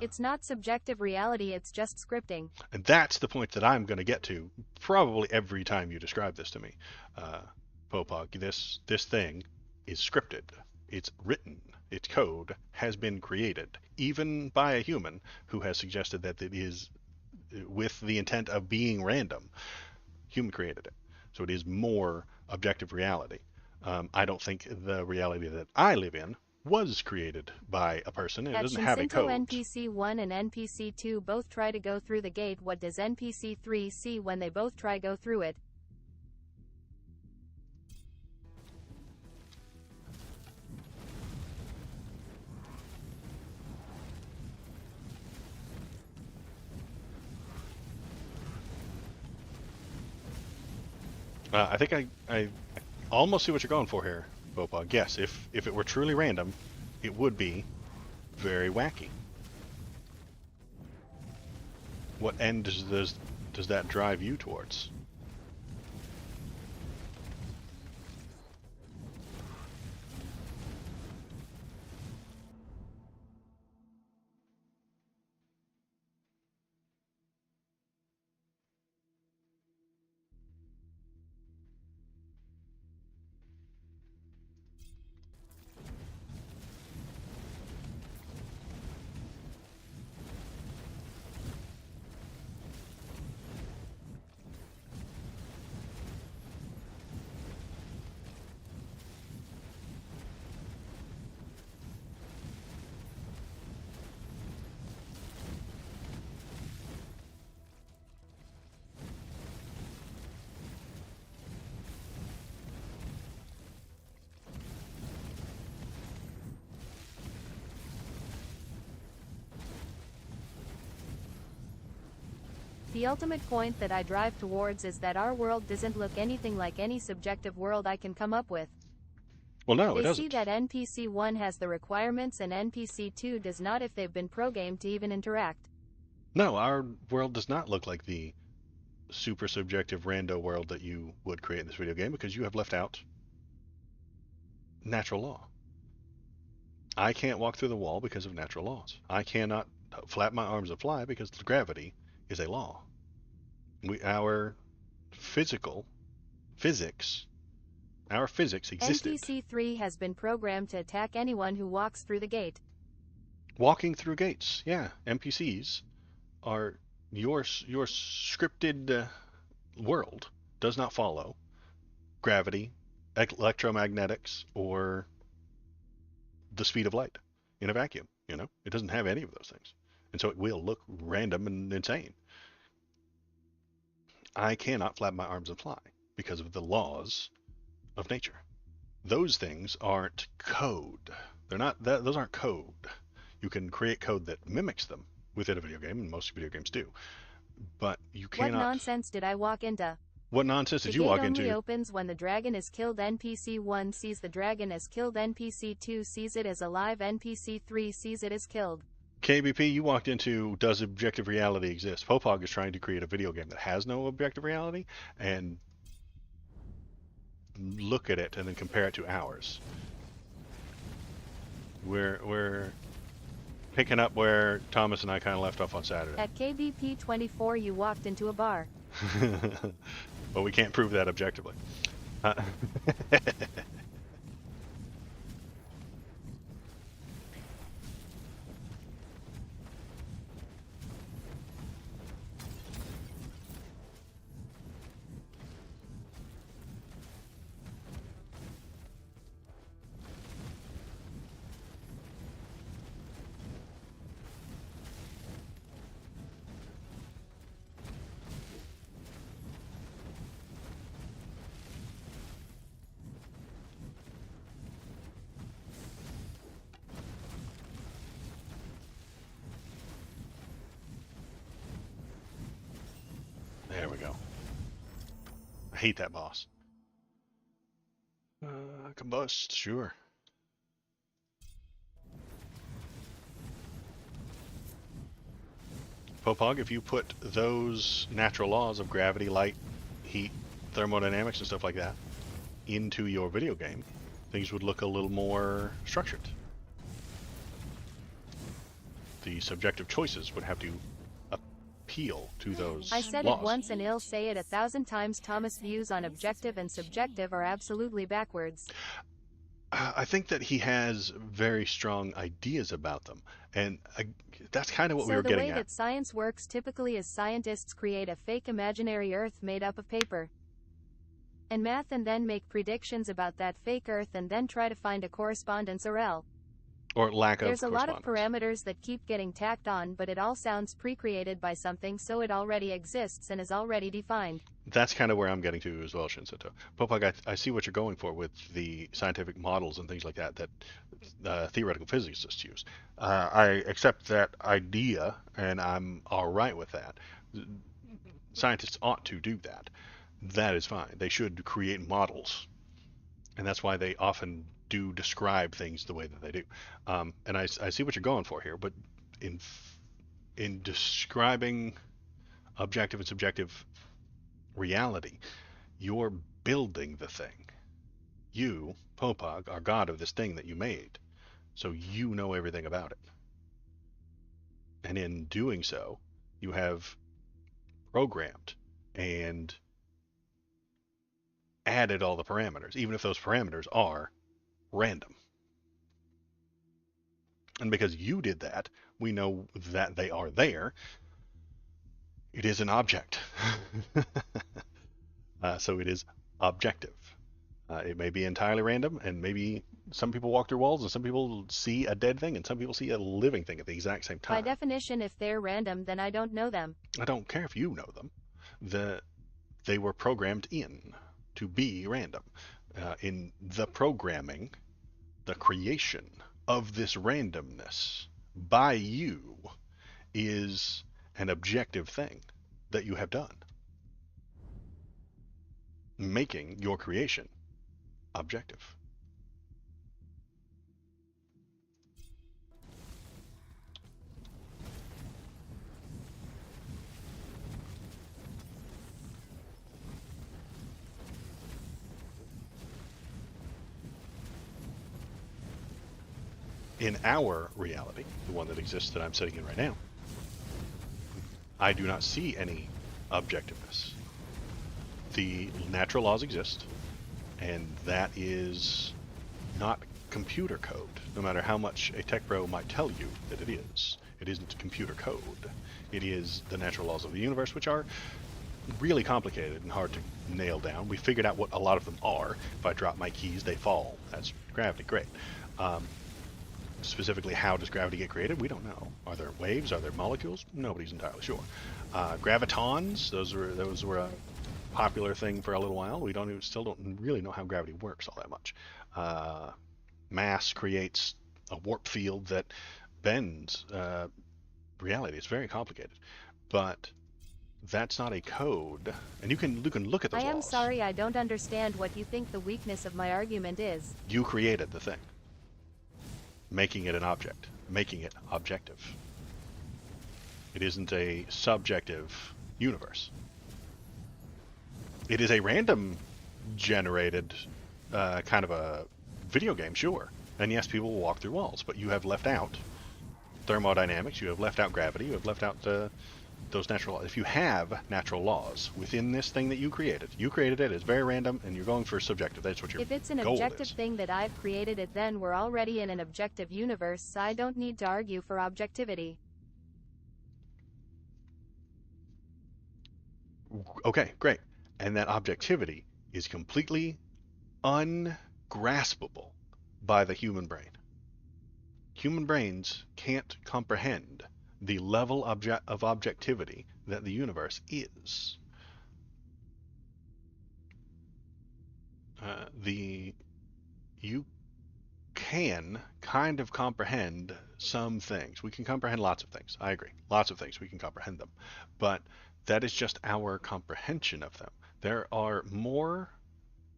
It's not subjective reality, it's just scripting. And that's the point that I'm going to get to probably every time you describe this to me. Popog, this thing is scripted. It's written. Its code has been created, even by a human who has suggested that it is with the intent of being random. Human created it. So it is more objective reality. I don't think the reality that I live in was created by a person. It At doesn't have a Shinsinto, code. NPC 1 and NPC 2 both try to go through the gate. What does NPC 3 see when they both try go through it? I think I almost see what you're going for here, Bopog. Yes, if it were truly random, it would be very wacky. What end does that drive you towards? The ultimate point that I drive towards is that our world doesn't look anything like any subjective world I can come up with. Well, no, it They doesn't. see that NPC 1 has the requirements and NPC 2 does not if they've been pro-gamed to even interact. No, our world does not look like the super subjective rando world that you would create in this video game because you have left out natural law. I can't walk through the wall because of natural laws. I cannot flap my arms and fly because gravity is a law. Our physics existed. NPC 3 has been programmed to attack anyone who walks through the gate. Walking through gates, yeah. NPCs are your scripted world does not follow gravity, electromagnetics, or the speed of light in a vacuum. It doesn't have any of those things, and so it will look random and insane. I cannot flap my arms and fly because of the laws of nature. Those things aren't code. They're not that. Those aren't code. You can create code that mimics them within a video game, and most video games do. But you What cannot. nonsense did I walk into? What nonsense The did you gate walk only into? opens when the dragon is killed. NPC 1 sees the dragon as killed. NPC 2 sees it as alive. NPC 3 sees it as killed. KBP, you walked into does objective reality exist? Popog is trying to create a video game that has no objective reality and look at it and then compare it to ours. We're picking up where Thomas and I kind of left off on Saturday. At KBP 24 you walked into a bar. But we can't prove that objectively. There we go. I hate that boss. Combust, sure. Popog, if you put those natural laws of gravity, light, heat, thermodynamics, and stuff like that into your video game, things would look a little more structured. The subjective choices would have to appeal to those I said laws. it once and I'll say it 1,000 times. Thomas' views on objective and subjective are absolutely backwards. I think that he has very strong ideas about them, and that's kind of what we were So the getting way at. that science works typically is scientists create a fake imaginary Earth made up of paper and math and then make predictions about that fake Earth and then try to find a correspondence Or lack of There's a lot of correspondence. parameters that keep getting tacked on, but it all sounds pre-created by something, so it already exists and is already defined. That's kind of where I'm getting to as well, Shinseto. Popog, I see what you're going for with the scientific models and things like that that theoretical physicists use. I accept that idea, and I'm all right with that. Scientists ought to do that. That is fine. They should create models, and that's why they often do describe things the way that they do. And I see what you're going for here, but in describing objective and subjective reality, you're building the thing. You, Popog, are God of this thing that you made, so you know everything about it. And in doing so, you have programmed and added all the parameters, even if those parameters are random. And because you did that, we know that they are there. It is an object. So it is objective. It may be entirely random, and maybe some people walk through walls, and some people see a dead thing, and some people see a living thing at the exact same time. By definition, if they're random, then I don't know them. I don't care if you know them. They were programmed in to be random. In the programming, the creation of this randomness by you is an objective thing that you have done, making your creation objective. In our reality, the one that exists that I'm sitting in right now, I do not see any objectiveness. The natural laws exist, and that is not computer code, no matter how much a tech bro might tell you that it is. It isn't computer code. It is the natural laws of the universe, which are really complicated and hard to nail down. We figured out what a lot of them are. If I drop my keys, they fall. That's gravity. Great. specifically how does gravity get created? We don't know. Are there waves? Are there molecules? Nobody's entirely sure. Gravitons, those were a popular thing for a little while. We still don't really know how gravity works all that much. Mass creates a warp field that bends reality. It's very complicated, but that's not a code, and you can look at those I am laws. sorry, I don't understand what you think the weakness of my argument is. You created the thing, making it an object, making it objective. It isn't a subjective universe. It is a random generated kind of a video game, sure. And yes, people will walk through walls, but you have left out thermodynamics, you have left out gravity, you have left out those natural laws. If you have natural laws within this thing that you created it, it's very random, and you're going for subjective. That's what your If it's an goal objective is. thing that I've created it, then we're already in an objective universe, so I don't need to argue for objectivity. Okay, great. And that objectivity is completely ungraspable by the human brain. Human brains can't comprehend the level of objectivity that the universe is. You can kind of comprehend some things. We can comprehend lots of things. I agree. Lots of things, we can comprehend them. But that is just our comprehension of them. There are more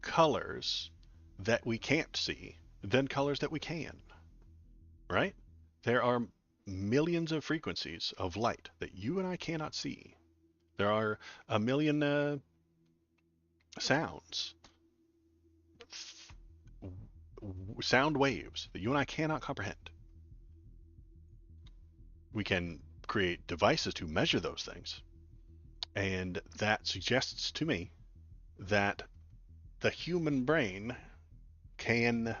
colors that we can't see than colors that we can. Right? There are millions of frequencies of light that you and I cannot see. There are a million sounds, sound waves that you and I cannot comprehend. We can create devices to measure those things, and that suggests to me that the human brain can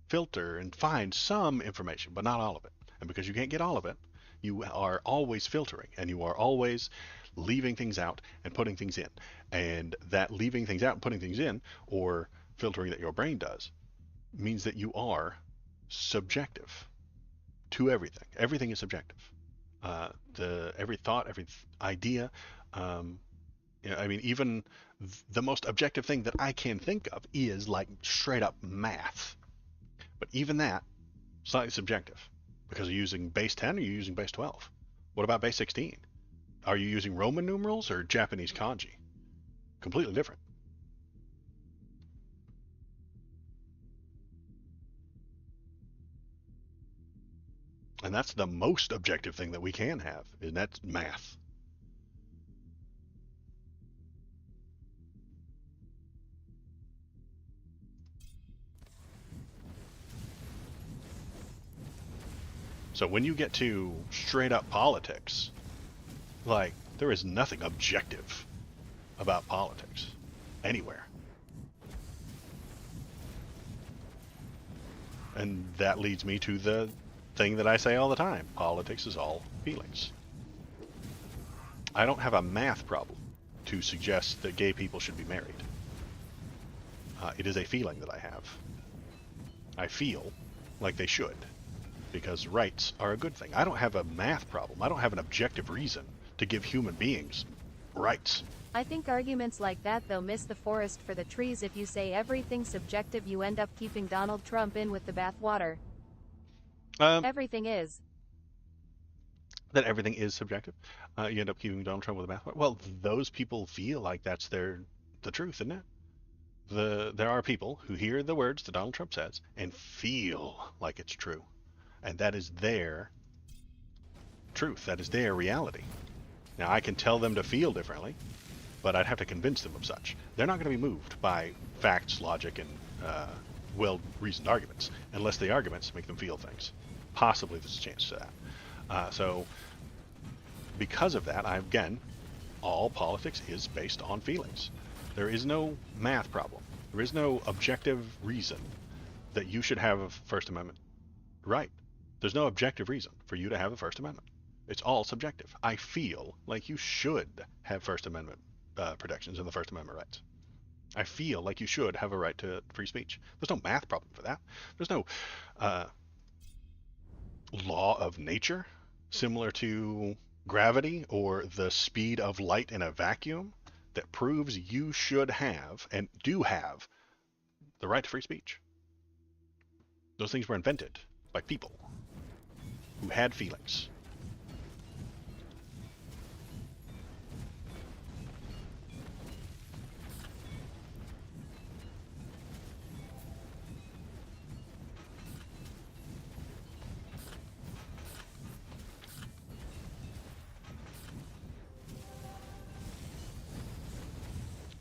filter and find some information, but not all of it. And because you can't get all of it, you are always filtering, and you are always leaving things out and putting things in. And that leaving things out and putting things in, or filtering that your brain does, means that you are subjective to everything. Everything is subjective. Every thought, every idea, I mean, even the most objective thing that I can think of is like straight up math. But even that, slightly subjective. Because you're using base 10 or you're using base 12? What about base 16? Are you using Roman numerals or Japanese kanji? Completely different. And that's the most objective thing that we can have, and that's math. So when you get to straight up politics, like, there is nothing objective about politics anywhere. And that leads me to the thing that I say all the time. Politics is all feelings. I don't have a math problem to suggest that gay people should be married. It is a feeling that I have. I feel like they should, because rights are a good thing. I don't have a math problem. I don't have an objective reason to give human beings rights. I think arguments like that, though, miss the forest for the trees. If you say everything's subjective, you end up keeping Donald Trump in with the bathwater. Everything is. That everything is subjective. You end up keeping Donald Trump with the bathwater. Well, those people feel like that's the truth, isn't it? There are people who hear the words that Donald Trump says and feel like it's true. And that is their truth. That is their reality. Now, I can tell them to feel differently, but I'd have to convince them of such. They're not going to be moved by facts, logic, and well-reasoned arguments, unless the arguments make them feel things. Possibly there's a chance to that. So, because of that, again, all politics is based on feelings. There is no math problem. There is no objective reason that you should have a First Amendment right. There's no objective reason for you to have the First Amendment. It's all subjective. I feel like you should have First Amendment protections and the First Amendment rights. I feel like you should have a right to free speech. There's no math problem for that. There's no law of nature, similar to gravity or the speed of light in a vacuum, that proves you should have and do have the right to free speech. Those things were invented by people who had feelings.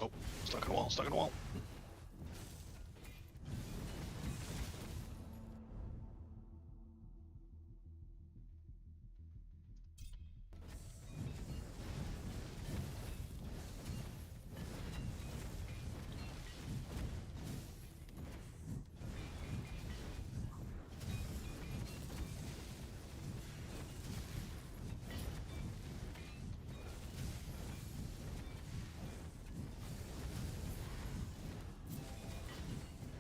Oh, stuck in a wall, stuck in a wall.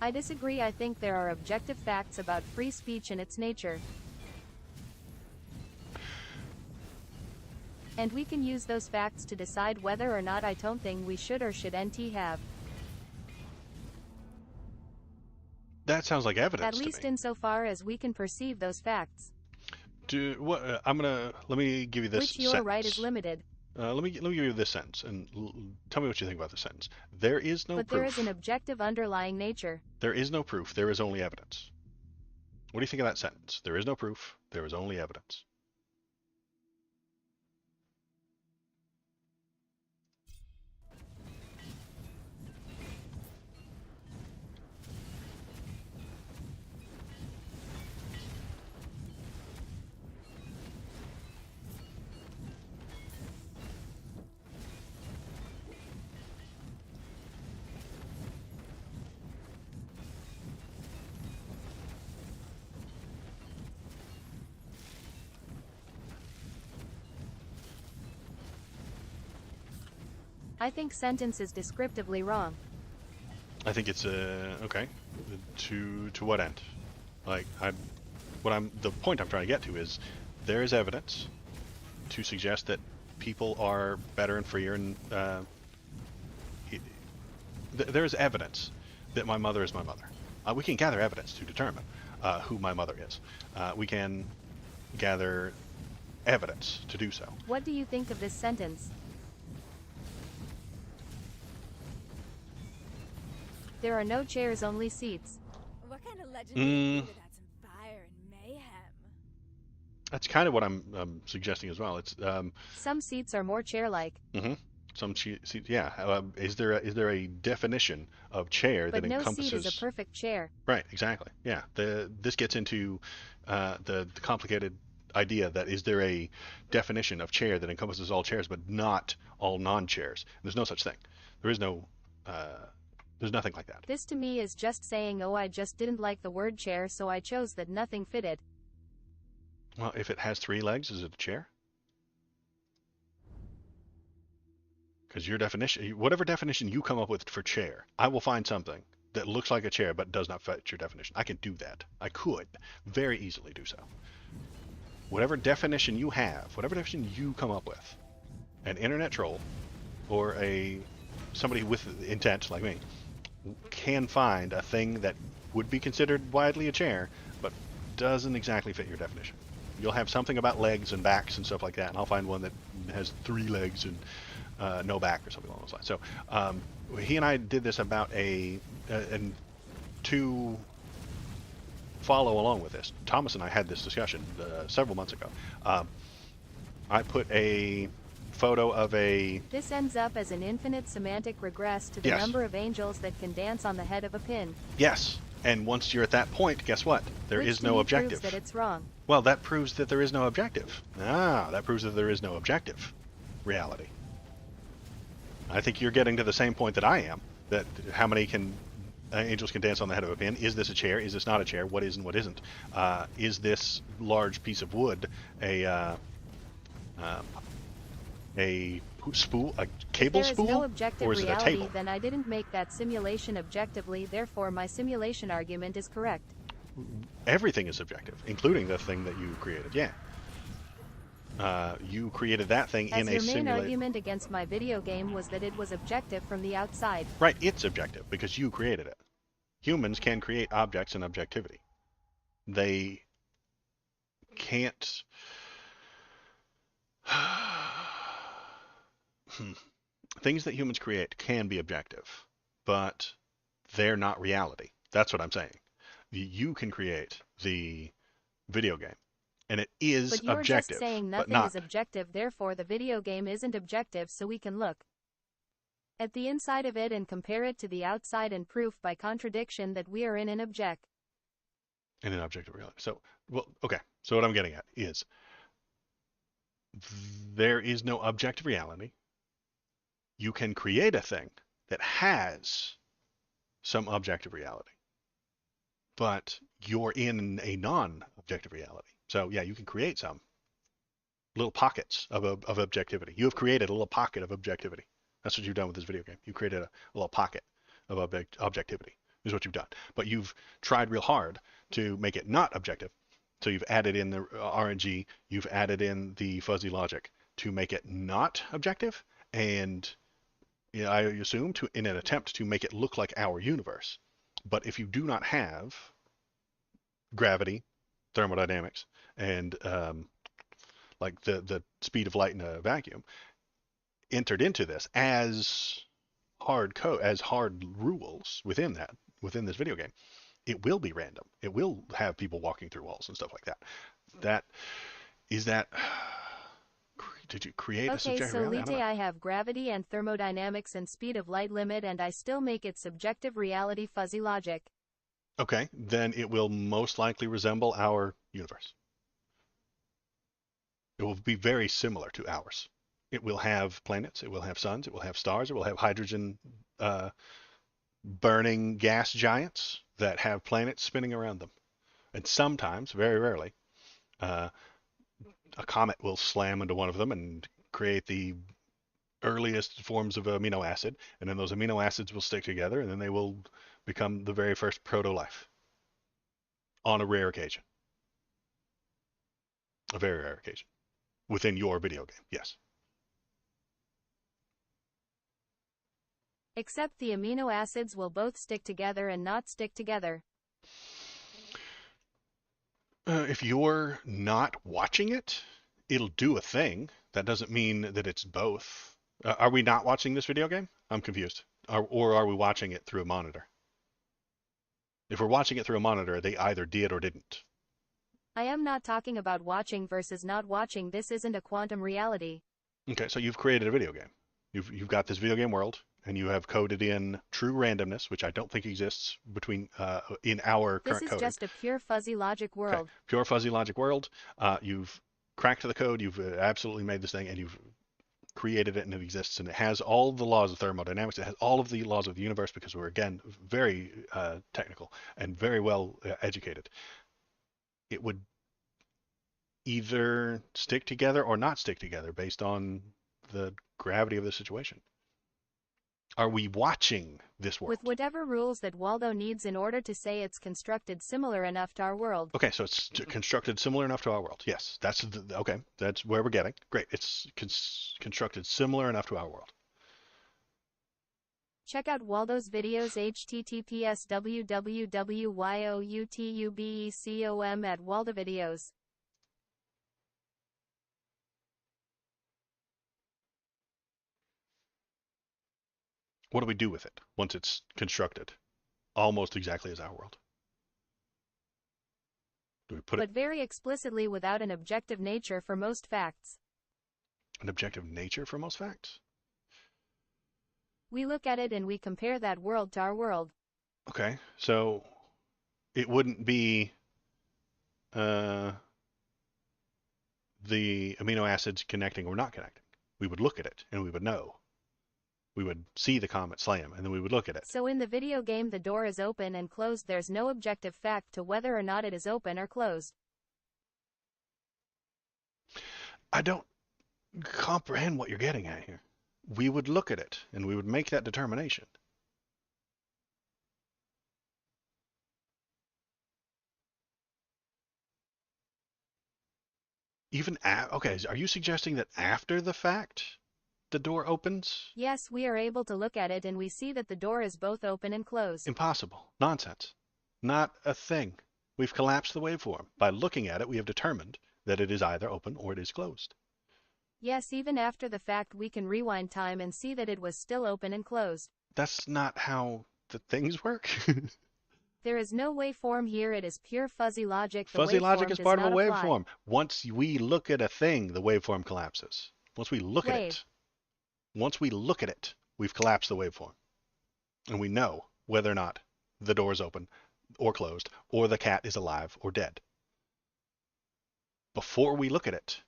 I disagree. I think there are objective facts about free speech and its nature. And we can use those facts to decide whether or not I don't think we should or shouldn't have. That sounds like evidence At least to me. insofar as we can perceive those facts. Let me give you this Which your sentence. right is limited. Let me give you this sentence and tell me what you think about the sentence. There is no But proof. there is an objective underlying nature. There is no proof. There is only evidence. What do you think of that sentence? There is no proof. There is only evidence. I think sentence is descriptively wrong. I think it's okay. To what end? Like the point I'm trying to get to is there is evidence to suggest that people are better and freer, and there is evidence that my mother is my mother. We can gather evidence to determine who my mother is. We can gather evidence to do so. What do you think of this sentence? There are no chairs, only seats. What kind of legend is without some fire and mayhem? That's kind of what I'm suggesting as well. It's Some seats are more chair-like. some seats. Yeah. Is there a definition of chair But that no encompasses? seat is a perfect chair. Right. Exactly. Yeah. This gets into the complicated idea that is there a definition of chair that encompasses all chairs but not all non-chairs? There's no such thing. There is no. There's nothing like that. This to me is just saying, oh, I just didn't like the word chair, so I chose that nothing fitted. Well, if it has 3 legs, is it a chair? Because your definition, whatever definition you come up with for chair, I will find something that looks like a chair but does not fit your definition. I can do that. I could very easily do so. Whatever definition you have, whatever definition you come up with, an internet troll or somebody with intent like me can find a thing that would be considered widely a chair but doesn't exactly fit your definition. You'll have something about legs and backs and stuff like that, and I'll find one that has 3 legs and no back or something along those lines. So he and I did this about and to follow along with this, Thomas and I had this discussion several months ago. I put a photo of This ends up as an infinite semantic regress to the Yes. number of angels that can dance on the head of a pin. Yes, and once you're at that point, guess what? There Which is to no me objective. proves that it's wrong. Well, that proves that there is no objective. That proves that there is no objective reality. I think you're getting to the same point that I am, that how many angels can dance on the head of a pin. Is this a chair? Is this not a chair? What is and what isn't? Is this large piece of wood a spool, a cable If there spool, is no objective or is it a reality, table? then I didn't make that simulation objectively, therefore my simulation argument is correct. everything is subjective, including the thing that you created. Yeah. You created that thing in As a your main simulated. argument against my video game was that it was objective from the outside. Right, it's objective because you created it. Humans can create objects in objectivity. They can't. Things that humans create can be objective, but they're not reality. That's what I'm saying. You can create the video game, and it is But you're just objective, saying but nothing not. is objective, therefore the video game isn't objective, so we can look at the inside of it and compare it to the outside and proof by contradiction that we are in an In an objective reality. So, well, okay. So what I'm getting at is there is no objective reality. You can create a thing that has some objective reality, but you're in a non-objective reality. So yeah, you can create some little pockets of objectivity. You have created a little pocket of objectivity. That's what you've done with this video game. You created a little pocket of objectivity is what you've done. But you've tried real hard to make it not objective. So you've added in the RNG, you've added in the fuzzy logic to make it not objective, and I assume in an attempt to make it look like our universe. But if you do not have gravity, thermodynamics, and like the speed of light in a vacuum entered into this as hard rules within this video game, it will be random. It will have people walking through walls and stuff like that. That is that. Did you create a subjective Okay, so reality? Lite, I have gravity and thermodynamics and speed of light limit, and I still make it subjective reality fuzzy logic. Okay, then it will most likely resemble our universe. It will be very similar to ours. It will have planets, it will have suns, it will have stars, it will have hydrogen burning gas giants that have planets spinning around them. And sometimes, very rarely, uh, a comet will slam into one of them and create the earliest forms of amino acid, and then those amino acids will stick together, and then they will become the very first proto-life on a rare occasion. A very rare occasion. Within your video game, yes. Except the amino acids will both stick together and not stick together. If you're not watching it, it'll do a thing. That doesn't mean that it's both. Are we not watching this video game? I'm confused. Or are we watching it through a monitor? If we're watching it through a monitor, they either did or didn't. I am not talking about watching versus not watching. This isn't a quantum reality. Okay, so you've created a video game. You've got this video game world, and you have coded in true randomness, which I don't think exists between in our This current is coding. just a pure fuzzy logic world. Okay. Pure fuzzy logic world. You've cracked the code. You've absolutely made this thing, and you've created it, and it exists, and it has all the laws of thermodynamics. It has all of the laws of the universe because we're again very technical and very well educated. It would either stick together or not stick together based on the gravity of the situation. Are we watching this world? With whatever rules that Waldo needs in order to say it's constructed similar enough to our world. Okay, so it's constructed similar enough to our world. Yes, okay. That's where we're getting. Great. It's constructed similar enough to our world. Check out Waldo's videos https www.youtubecom at Waldo videos. What do we do with it once it's constructed almost exactly as our world? Do we put But very explicitly without an objective nature for most facts. an objective nature for most facts? We look at it and we compare that world to our world. Okay, so it wouldn't be the amino acids connecting or not connecting. We would look at it and we would know. We would see the comet slam and then we would look at it. So in the video game the door is open and closed. There's no objective fact to whether or not it is open or closed. I don't comprehend what you're getting at here. We would look at it and we would make that determination. Okay, are you suggesting that after the fact the door opens? Yes, we are able to look at it and we see that the door is both open and closed. Impossible. Nonsense. Not a thing. We've collapsed the waveform. By looking at it, we have determined that it is either open or it is closed. Yes, even after the fact we can rewind time and see that it was still open and closed. That's not how the things work. There is no waveform here, it is pure fuzzy logic. The Fuzzy logic waveform is does part of a not apply. waveform. Once we look at a thing, the waveform collapses. Once we look at Wave. it, we've collapsed the waveform. And we know whether or not the door is open or closed, or the cat is alive or dead. Before we look at it,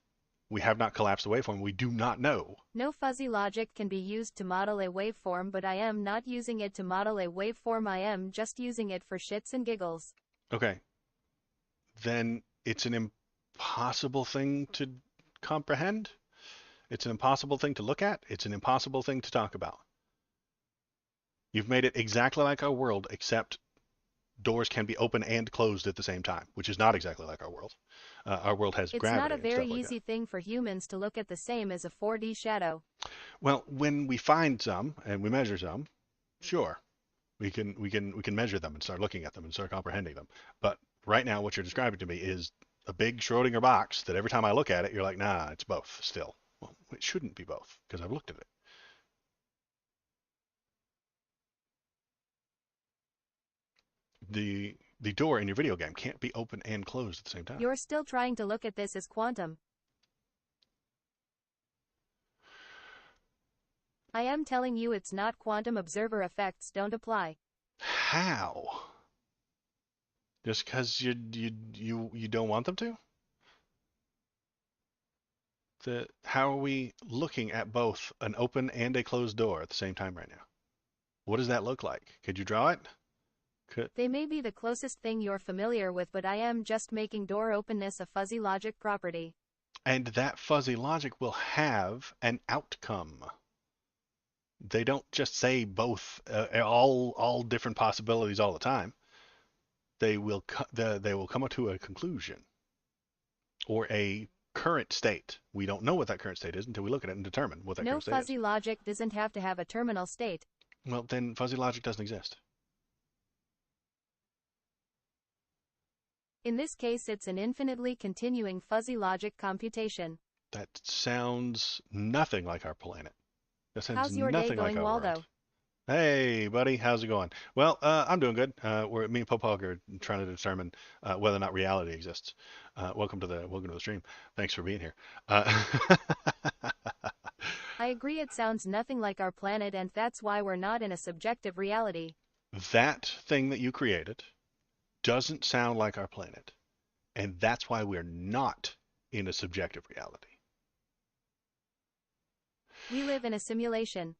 we have not collapsed the waveform. We do not know. No fuzzy logic can be used to model a waveform, but I am not using it to model a waveform, I am just using it for shits and giggles. Okay. Then it's an impossible thing to comprehend. It's an impossible thing to look at. It's an impossible thing to talk about. You've made it exactly like our world, except doors can be open and closed at the same time, which is not exactly like our world. Our world has It's gravity not a and very stuff like easy that. thing for humans to look at the same as a 4D shadow. Well, when we find some and we measure some, sure, we can measure them and start looking at them and start comprehending them. But right now, what you're describing to me is a big Schrodinger box that every time I look at it, you're like, nah, it's both still. Well, it shouldn't be both because I've looked at it. The door in your video game can't be open and closed at the same time. You're still trying to look at this as quantum. I am telling you it's not. Quantum. Observer effects don't apply. How? Just because you don't want them to? How are we looking at both an open and a closed door at the same time right now? What does that look like? Could you draw it? They may be the closest thing you're familiar with, but I am just making door openness a fuzzy logic property. And that fuzzy logic will have an outcome. They don't just say both, all different possibilities all the time. They will come up to a conclusion or a current state. We don't know what that current state is until we look at it and determine what that No current state is. fuzzy logic doesn't have to have a terminal state. Well, then fuzzy logic doesn't exist. In this case, it's an infinitely continuing fuzzy logic computation. That sounds nothing like our planet. That sounds How's your day nothing like going, our Waldo? world. Hey, buddy, how's it going? Well, I'm doing good. Me and Popog are trying to determine whether or not reality exists. Welcome to the stream. Thanks for being here. I agree, it sounds nothing like our planet, and that's why we're not in a subjective reality. That thing that you created doesn't sound like our planet, and that's why we're not in a subjective reality. We live in a simulation.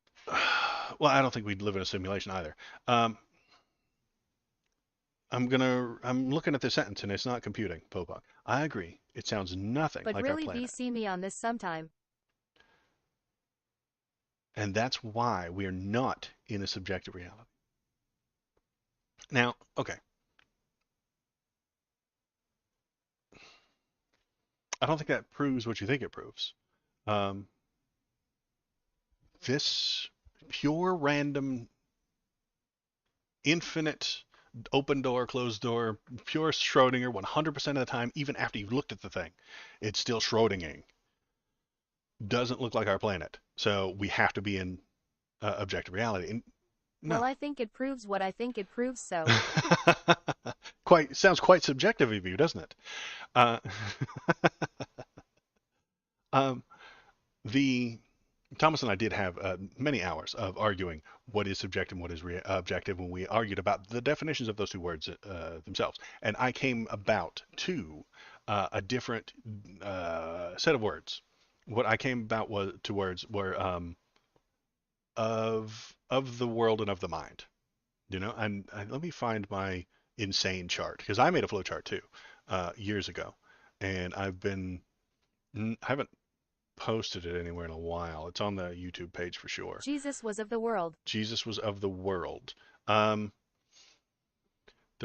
Well, I don't think we'd live in a simulation either. I'm looking at this sentence and it's not computing, Popok. I agree. It sounds nothing But like really, our planet. VC me on this sometime. And that's why we're not in a subjective reality. Now, okay. I don't think that proves what you think it proves. This pure random, infinite, open door, closed door, pure Schrodinger 100% of the time, even after you've looked at the thing, it's still Schrodinging. Doesn't look like our planet. So we have to be in objective reality. And no. Well, I think it proves what I think it proves, so. Sounds quite subjective of you, doesn't it? The Thomas and I did have many hours of arguing what is subjective and what is objective when we argued about the definitions of those two words themselves. And I came about to a different set of words. What I came about to words were of the world and of the mind. You know, and let me find my insane chart because I made a flow chart too years ago, and I haven't posted it anywhere in a while. It's on the YouTube page for sure. Jesus was of the world. Jesus was of the world. There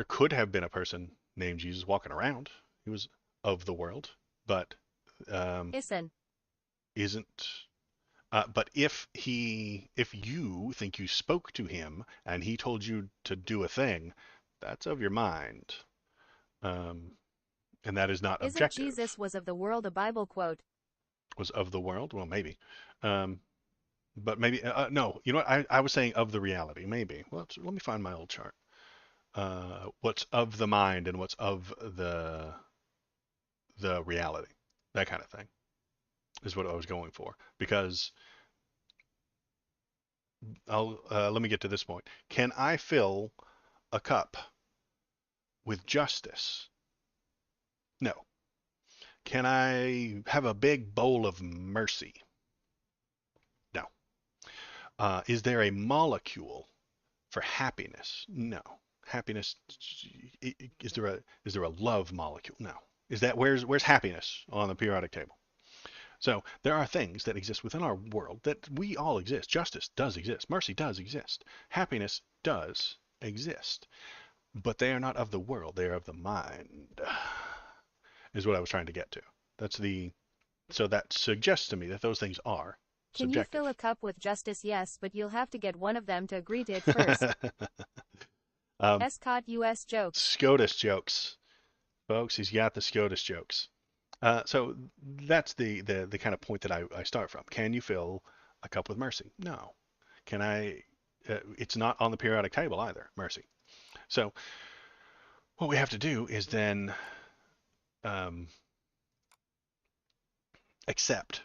could have been a person named Jesus walking around. He was of the world, but Isn't. isn't. But if you think you spoke to him and he told you to do a thing, that's of your mind, um, and that is not Isn't objective. Jesus was of the world a Bible quote? Was of the world? Well, maybe. Um, but maybe no. You know what? I was saying of the reality. Maybe. Well, let me find my old chart. What's of the mind and what's of the reality? That kind of thing is what I was going for. Because let me get to this point. Can I fill a cup with justice? No. Can I have a big bowl of mercy? No. Is there a molecule for happiness? No. Happiness, is there a love molecule? No. Is that where's happiness on the periodic table? So there are things that exist within our world that we all exist. Justice does exist. Mercy does exist. Happiness does exist. But they are not of the world. They are of the mind, is what I was trying to get to. That's the So that suggests to me that those things are Can you fill a subjective. cup with justice? Yes, but you'll have to get one of them to agree to it first. um, Escott US jokes. SCOTUS jokes, folks. He's got the SCOTUS jokes. So that's the kind of point that I start from. Can you fill a cup with mercy? No. Can I? It's not on the periodic table either, mercy. So what we have to do is then um, accept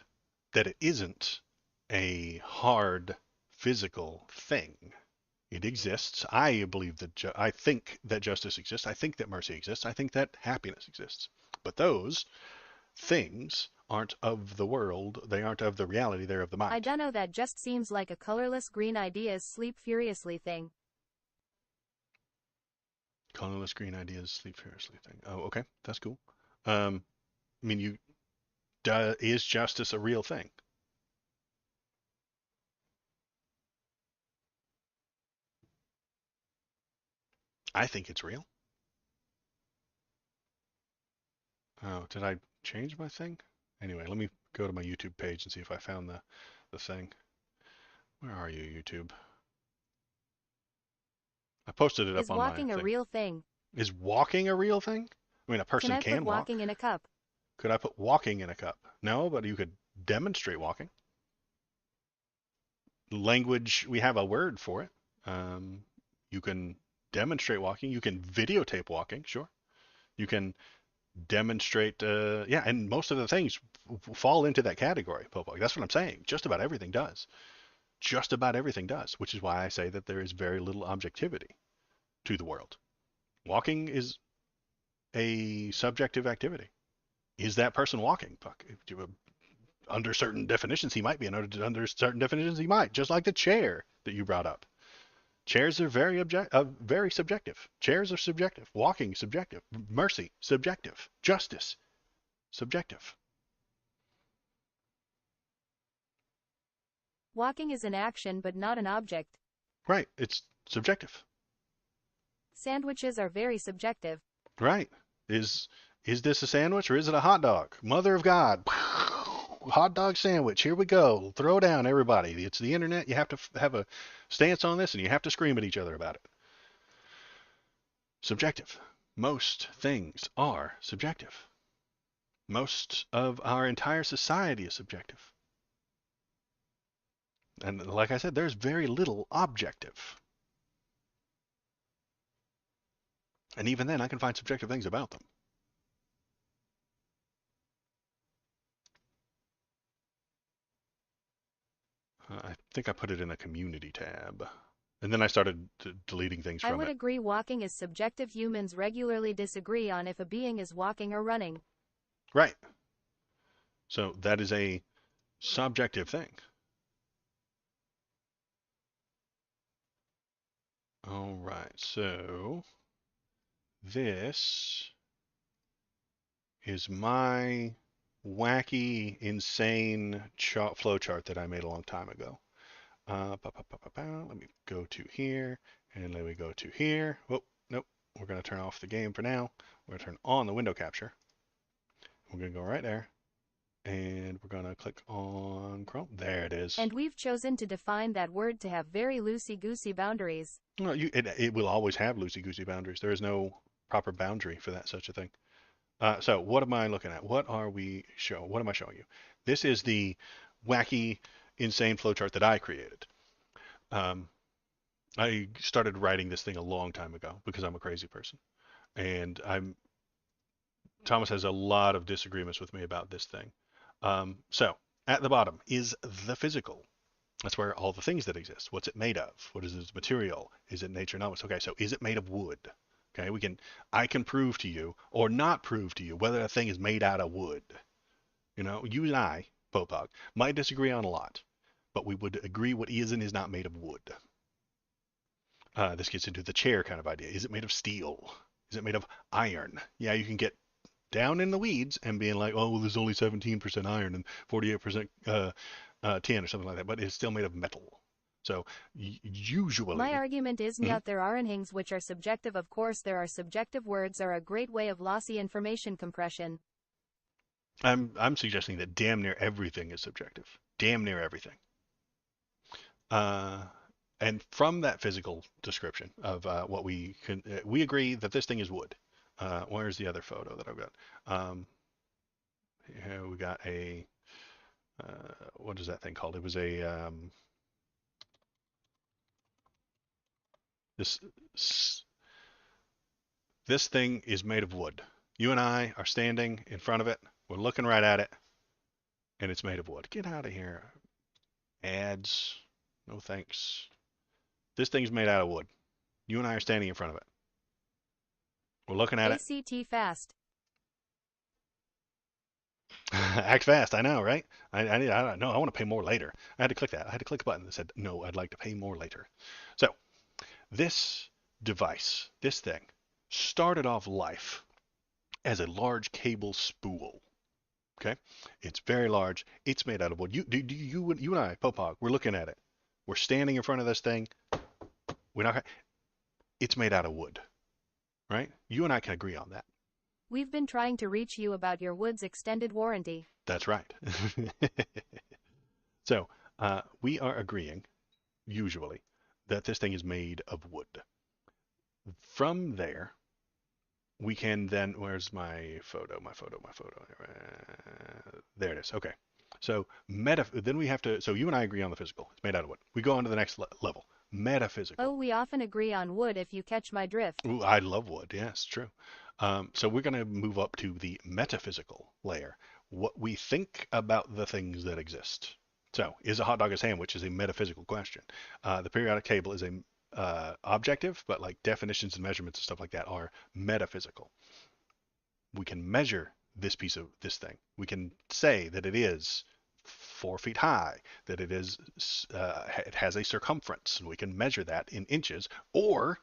that it isn't a hard physical thing. It exists. I believe that I think that justice exists. I think that mercy exists. I think that happiness exists. But those things aren't of the world. They aren't of the reality. They're of the I mind. dunno, that just seems like a colorless green ideas sleep furiously thing. Colorless green ideas, sleep furiously thing. Oh, okay, that's cool. Um, I mean, is justice a real thing? I think it's real. Oh, did I change my thing? Anyway, let me go to my YouTube page and see if I found the thing. Where are you, YouTube? I posted it up Is on my walking a thing. real thing? Is walking a real thing? I mean, a Can person I put can walking walk. in a cup? Could I put walking in a cup? No, but you could demonstrate walking. Language, we have a word for it. Um, you can demonstrate walking. You can videotape walking, sure. You can demonstrate, yeah, and most of the things fall into that category, Popo. That's what I'm saying. Just about everything does. Just about everything does, which is why I say that there is very little objectivity to the world. Walking is a subjective activity. Is that person walking? Under certain definitions, he might be, and under certain definitions, he might. Just like the chair that you brought up. Chairs are very subjective. Chairs are subjective. Walking, subjective. Mercy, subjective. Justice, subjective. Walking is an action but not an object. Right. It's subjective. Sandwiches are very subjective. Right. Is is this a sandwich or is it a hot dog? Mother of God. Hot dog sandwich. Here we go. Throw down, everybody. It's the internet. You have to have a stance on this and you have to scream at each other about it. Subjective. Most things are subjective. Most of our entire society is subjective. And like I said, there's very little objective. And even then, I can find subjective things about them. I think I put it in a community tab. And then I started deleting things I from would it. agree walking is subjective. Humans regularly disagree on if a being is walking or running. Right. So that is a subjective thing. All right. So this is my wacky, insane flow chart that I made a long time ago. Let me go to here, and let me go to here. Oh, nope. We're going to turn off the game for now. We're going to turn on the window capture. We're going to go right there. And we're going to click on Chrome. There it is. And we've chosen to define that word to have very loosey-goosey boundaries. Well, it will always have loosey-goosey boundaries. There is no proper boundary for that such a thing. So what am I looking at? What are we showing? What am I showing you? This is the wacky, insane flowchart that I created. Um, I started writing this thing a long time ago because I'm a crazy person, and Thomas has a lot of disagreements with me about this thing. So at the bottom is the physical. That's where all the things that exist. What's it made of? What is its material? Is it nature anomalous? Okay, so is it made of wood? Okay, I can prove to you or not prove to you whether a thing is made out of wood. You know, you and I, Popog, might disagree on a lot, but we would agree what is and is not made of wood. This gets into the chair kind of idea. Is it made of steel? Is it made of iron? Yeah, you can get down in the weeds and being like, oh, well, there's only 17% iron and 48% tin or something like that, but it's still made of metal. So usually, My argument is that there are things which are subjective. Of course, there are subjective. Words are a great way of lossy information compression. I'm suggesting that damn near everything is subjective. Damn near everything. Uh, and from that physical description of what we agree that this thing is wood. Where's the other photo that I've got? Here we got a what is that thing called? It was a this this thing is made of wood. You and I are standing in front of it. We're looking right at it, and it's made of wood. Get out of here. Ads. No thanks. This thing's made out of wood. You and I are standing in front of it. We're looking at it. ACT fast. Act fast. I know, right? I don't know. I want to pay more later. I had to click that. I had to click a button that said, no, I'd like to pay more later. So this device, this thing, started off life as a large cable spool. Okay, it's very large. It's made out of wood. You and I, Popog, we're looking at it. We're standing in front of this thing. We're not. It's made out of wood, right? You and I can agree on that. We've been trying to reach you about your wood's extended warranty. That's right. So we are agreeing, usually, that this thing is made of wood. From there, we can then, where's my photo? There it is. Okay. So then we have to, so you and I agree on the physical. It's made out of wood. We go on to the next level. Metaphysical. Oh, we often agree on wood, if you catch my drift. Ooh, I love wood. Yes, true. So we're going to move up to the metaphysical layer. What we think about the things that exist. So, is a hot dog a sandwich is a metaphysical question. The periodic table is a objective, but like definitions and measurements and stuff like that are metaphysical. We can measure this thing. We can say that it is 4 feet high, that it has a circumference, and we can measure that in inches. Or,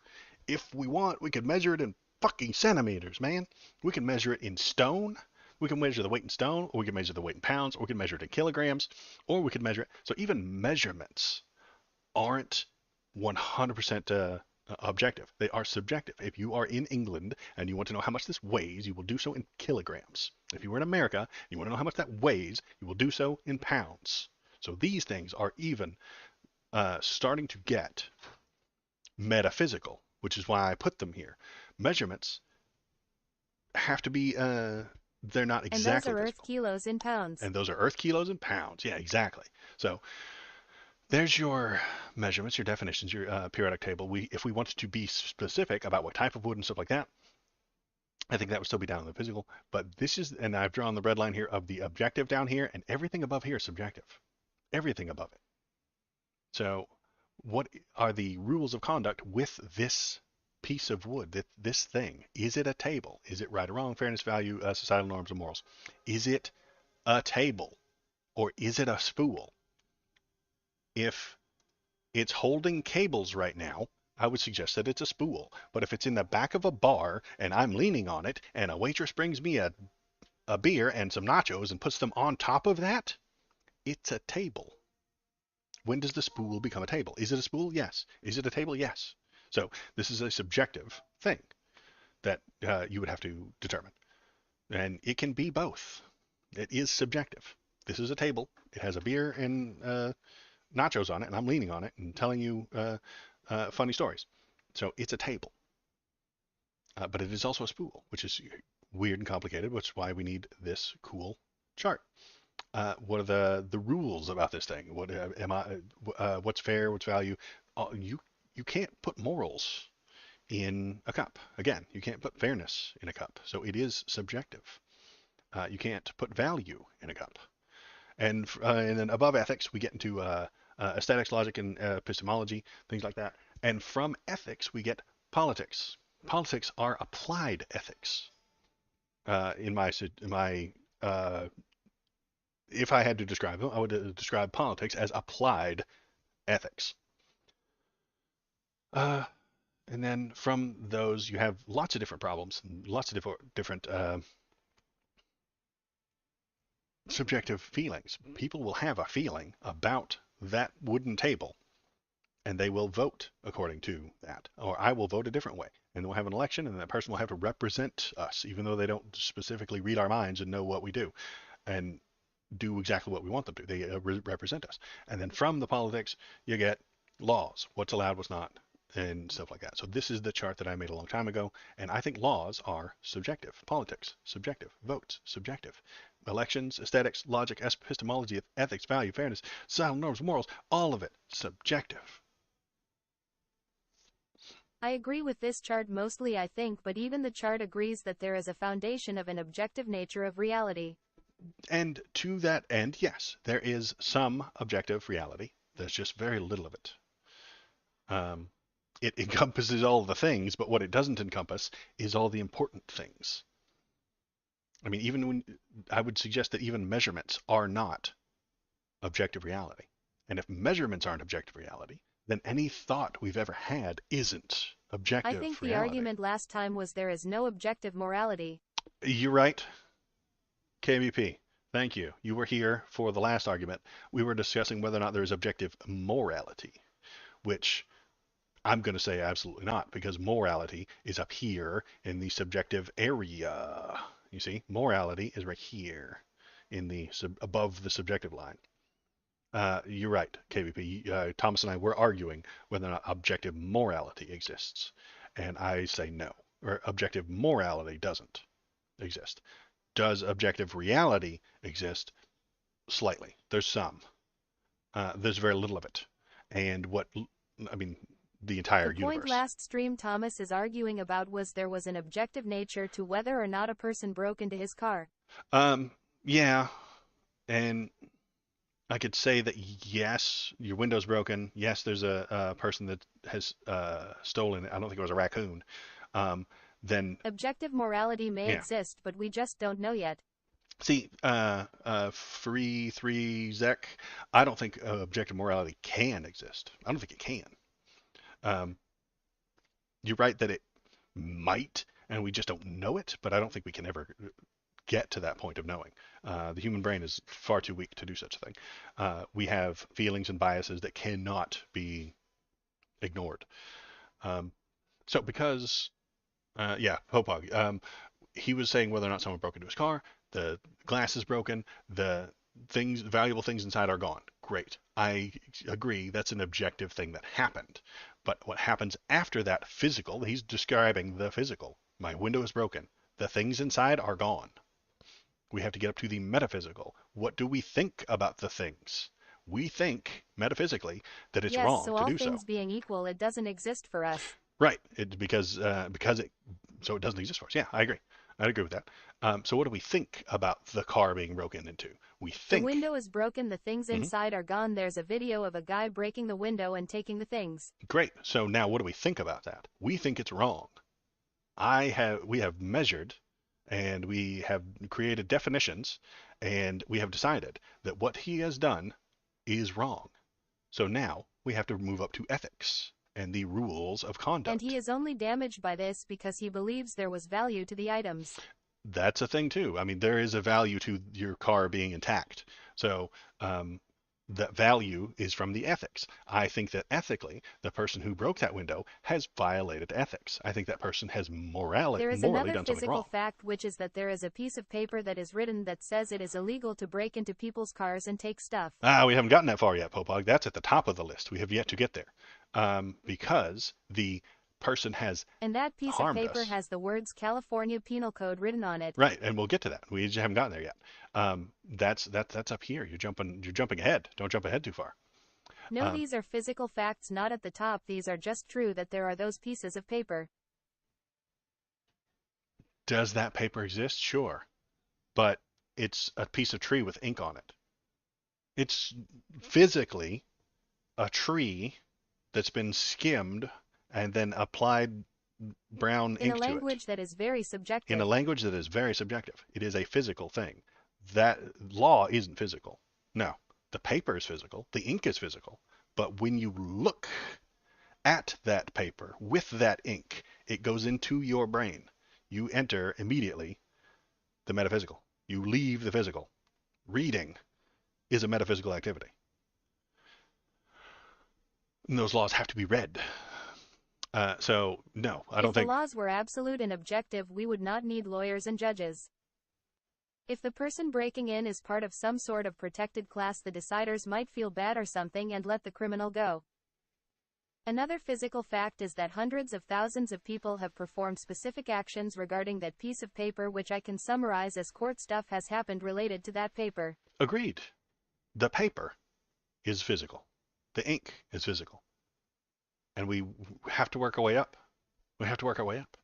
if we want, we could measure it in fucking centimeters, man. We can measure it in stone. We can measure the weight in stone, or we can measure the weight in pounds, or we can measure it in kilograms, or we could measure it. So even measurements aren't 100% objective. They are subjective. If you are in England and you want to know how much this weighs, you will do so in kilograms. If you were in America and you want to know how much that weighs, you will do so in pounds. So these things are even starting to get metaphysical, which is why I put them here. Measurements have to be, they're not exactly And those are physical. Earth kilos in pounds. And those are Earth kilos in pounds. Yeah, exactly. So there's your measurements, your definitions, your periodic table. If we wanted to be specific about what type of wood and stuff like that, I think that would still be down in the physical. But this is, and I've drawn the red line here of the objective down here, and everything above here is subjective. Everything above it. So what are the rules of conduct with this piece of wood, this thing? Is it a table? Is it right or wrong, fairness, value, societal norms, and morals? Is it a table or is it a spool? If it's holding cables right now, I would suggest that it's a spool. But if it's in the back of a bar and I'm leaning on it and a waitress brings me a beer and some nachos and puts them on top of that, it's a table. When does the spool become a table? Is it a spool? Yes. Is it a table? Yes. So this is a subjective thing that you would have to determine. And it can be both. It is subjective. This is a table. It has a beer and nachos on it, and I'm leaning on it and telling you funny stories. So it's a table. But it is also a spool, which is weird and complicated, which is why we need this cool chart. What are the rules about this thing? What am I? What's fair? What's value? You can't put morals in a cup. Again, you can't put fairness in a cup. So it is subjective. You can't put value in a cup. And then above ethics, we get into aesthetics, logic, and epistemology, things like that. And from ethics, we get politics. Politics are applied ethics. In my if I had to describe them, I would describe politics as applied ethics. And then from those, you have lots of different problems, lots of different subjective feelings. People will have a feeling about that wooden table, and they will vote according to that. Or I will vote a different way. And we'll have an election, and that person will have to represent us, even though they don't specifically read our minds and know what we do, and do exactly what we want them to. They represent us. And then from the politics, you get laws, what's allowed, what's not, and stuff like that. So this is the chart that I made a long time ago, and I think laws are subjective. Politics, subjective. Votes, subjective. Elections, aesthetics, logic, epistemology, ethics, value, fairness, societal norms, morals, all of it subjective. I agree with this chart mostly, I think, but even the chart agrees that there is a foundation of an objective nature of reality. And to that end, yes, there is some objective reality. There's just very little of it. It encompasses all the things, but what it doesn't encompass is all the important things. I mean, even when I would suggest that even measurements are not objective reality. And if measurements aren't objective reality, then any thought we've ever had isn't objective I think the reality. argument last time was there is no objective morality. You're right. KVP, thank you. You were here for the last argument. We were discussing whether or not there is objective morality, which I'm going to say absolutely not, because morality is up here in the subjective area. You see, morality is right here in the above the subjective line. You're right, KVP. Thomas and I were arguing whether or not objective morality exists, and I say no, or objective morality doesn't exist. Does objective reality exist? Slightly. There's some. There's very little of it. And I mean, the entire The point universe. last stream Thomas is arguing about was there was an objective nature to whether or not a person broke into his car. Yeah, and I could say that yes, your window's broken. Yes, there's a person that has stolen it. I don't think it was a raccoon. Then Objective morality may yeah. exist, but we just don't know yet. See, free three Zek, I don't think objective morality can exist. I don't think it can. You're right that it might, and we just don't know it, but I don't think we can ever get to that point of knowing. The human brain is far too weak to do such a thing. We have feelings and biases that cannot be ignored. So because, Hopog, he was saying whether or not someone broke into his car, the glass is broken, the valuable things inside are gone. Great. I agree that's an objective thing that happened. But what happens after that physical, he's describing the physical. My window is broken. The things inside are gone. We have to get up to the metaphysical. What do we think about the things? We think, metaphysically, that it's wrong so to all do so. things being equal, it doesn't exist for us. Right. Because it doesn't exist for us. Yeah, I agree. I agree with that. So what do we think about the car being broken into? We think the window is broken, the things Mhm. inside are gone. There's a video of a guy breaking the window and taking the things. Great. So now what do we think about that? We think it's wrong. We have measured and we have created definitions and we have decided that what he has done is wrong. So now we have to move up to ethics and the rules of conduct. And he is only damaged by this because he believes there was value to the items. That's a thing too. I mean, there is a value to your car being intact. So The value is from the ethics. I think that ethically, the person who broke that window has violated ethics. I think that person has There is morally another done something physical wrong. fact, which is that there is a piece of paper that is written that says it is illegal to break into people's cars and take stuff. We haven't gotten that far yet, Popog. That's at the top of the list. We have yet to get there, because the person has And that piece of harmed paper us. has the words California Penal Code written on it. Right, and we'll get to that. We just haven't gotten there yet. That's up here. You're jumping ahead. Don't jump ahead too far. No, Um, these are physical facts, not at the top. These are just true that there are those pieces of paper. does that paper exist? Sure, but it's a piece of tree with ink on it. It's physically a tree that's been skimmed and then applied brown In a ink to it language that is very in a subjective. language that is very subjective. It is a physical thing. That law isn't physical. No, the paper is physical, the ink is physical, but when you look at that paper with that ink, it goes into your brain. You enter immediately the metaphysical. You leave the physical. Reading is a metaphysical activity. And those laws have to be read. So, no, I don't If the think. laws were absolute and objective, we would not need lawyers and judges. If the person breaking in is part of some sort of protected class, the deciders might feel bad or something and let the criminal go. Another physical fact is that hundreds of thousands of people have performed specific actions regarding that piece of paper, which I can summarize as court stuff has happened related to that paper. Agreed. The paper is physical. The ink is physical. And we have to work our way up. We have to work our way up.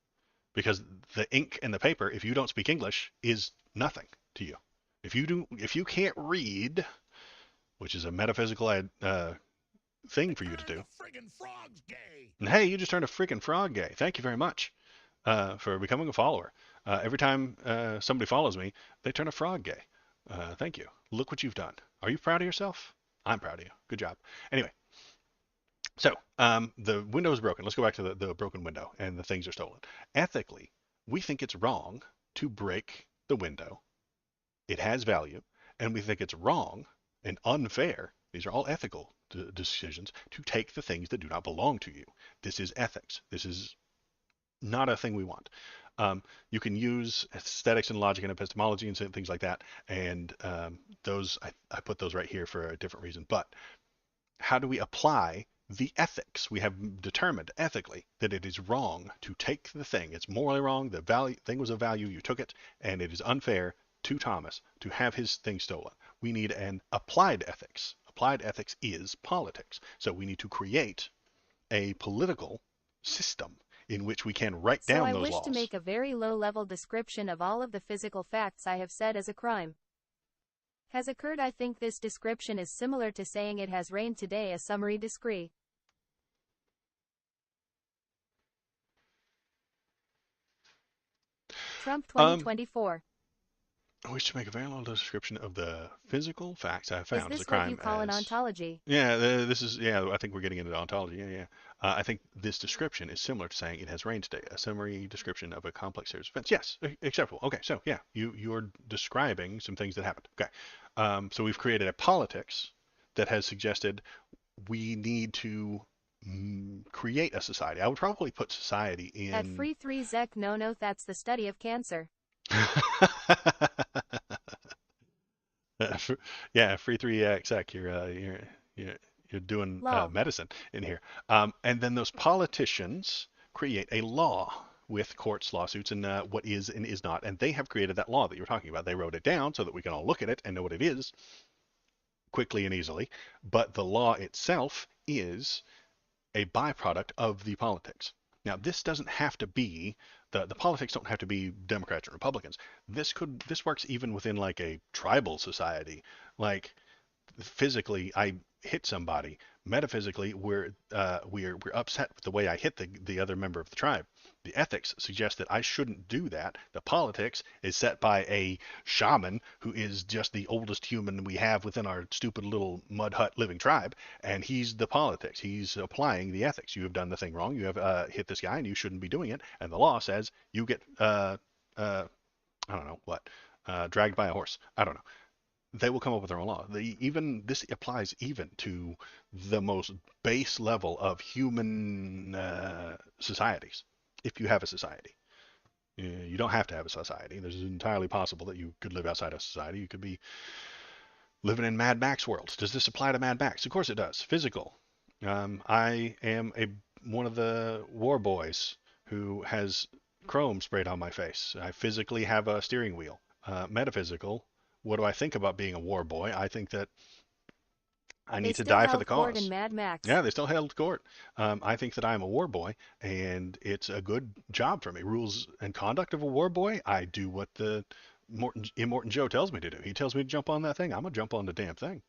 Because the ink and the paper, if you don't speak English, is nothing to you. If you can't read, which is a metaphysical thing for you to do. Friggin' frog's gay. And hey, you just turned a freaking frog gay. Thank you very much for becoming a follower. Every time somebody follows me, they turn a frog gay. Thank you. Look what you've done. Are you proud of yourself? I'm proud of you. Good job. Anyway, so the window is broken. Let's go back to the broken window and the things are stolen. Ethically, we think it's wrong to break the window. It has value, and we think it's wrong and unfair. These are all ethical decisions to take the things that do not belong to you. This is ethics. This is not a thing we want. You can use aesthetics and logic and epistemology and things like that, and those I put those right here for a different reason. But how do we apply the ethics? We have determined ethically that it is wrong to take the thing. It's morally wrong. The value thing was of value. You took it, and it is unfair to Thomas to have his thing stolen. We need an applied ethics. Applied ethics is politics. So we need to create a political system in which we can write So down I those wish laws. to make a very low-level description of all of the physical facts I have said as a crime has occurred. I think this description is similar to saying it has rained today, a summary decree. Trump Um, 2024. I wish to make a very long description of the physical facts I have Is found as a this what you crime call an as. ontology? Yeah, this is, yeah, I think we're getting into ontology. Yeah, yeah. I think this description is similar to saying it has rained today, a summary description of a complex series of events. Yes, acceptable. Okay, so yeah, you're describing some things that happened. Okay, so we've created a politics that has suggested we need to create a society. I would probably put society At in. free 3 Zek, no, that's the study of cancer. Yeah, free 3xx. You're doing Lol. medicine in here. And then those politicians create a law with courts, lawsuits, and what is and is not. And they have created that law that you're talking about. They wrote it down so that we can all look at it and know what it is quickly and easily. But the law itself is a byproduct of the politics. Now, this doesn't have to be the politics don't have to be Democrats and Republicans. This works even within like a tribal society. Like physically, I hit somebody. Metaphysically, we're upset with the way I hit the other member of the tribe. The ethics suggest that I shouldn't do that. The politics is set by a shaman who is just the oldest human we have within our stupid little mud hut living tribe, and he's the politics. He's applying the ethics. You have done the thing wrong. You have hit this guy, and you shouldn't be doing it. And the law says you get I don't know what dragged by a horse. I don't know. they will come up with their own law. Even this applies even to the most base level of human societies. If you have a society, you don't have to have a society. It's entirely possible that you could live outside of society. You could be living in Mad Max worlds. Does this apply to Mad Max? Of course it does. Physical. I am one of the war boys who has chrome sprayed on my face. I physically have a steering wheel. Metaphysical. What do I think about being a war boy? I think that I They need to still die for the held court in cause. Mad Max. Yeah, they still held court. I think that I am a war boy, and it's a good job for me. Rules and conduct of a war boy. I do what the Immortan Joe tells me to do. He tells me to jump on that thing. I'm gonna jump on the damn thing.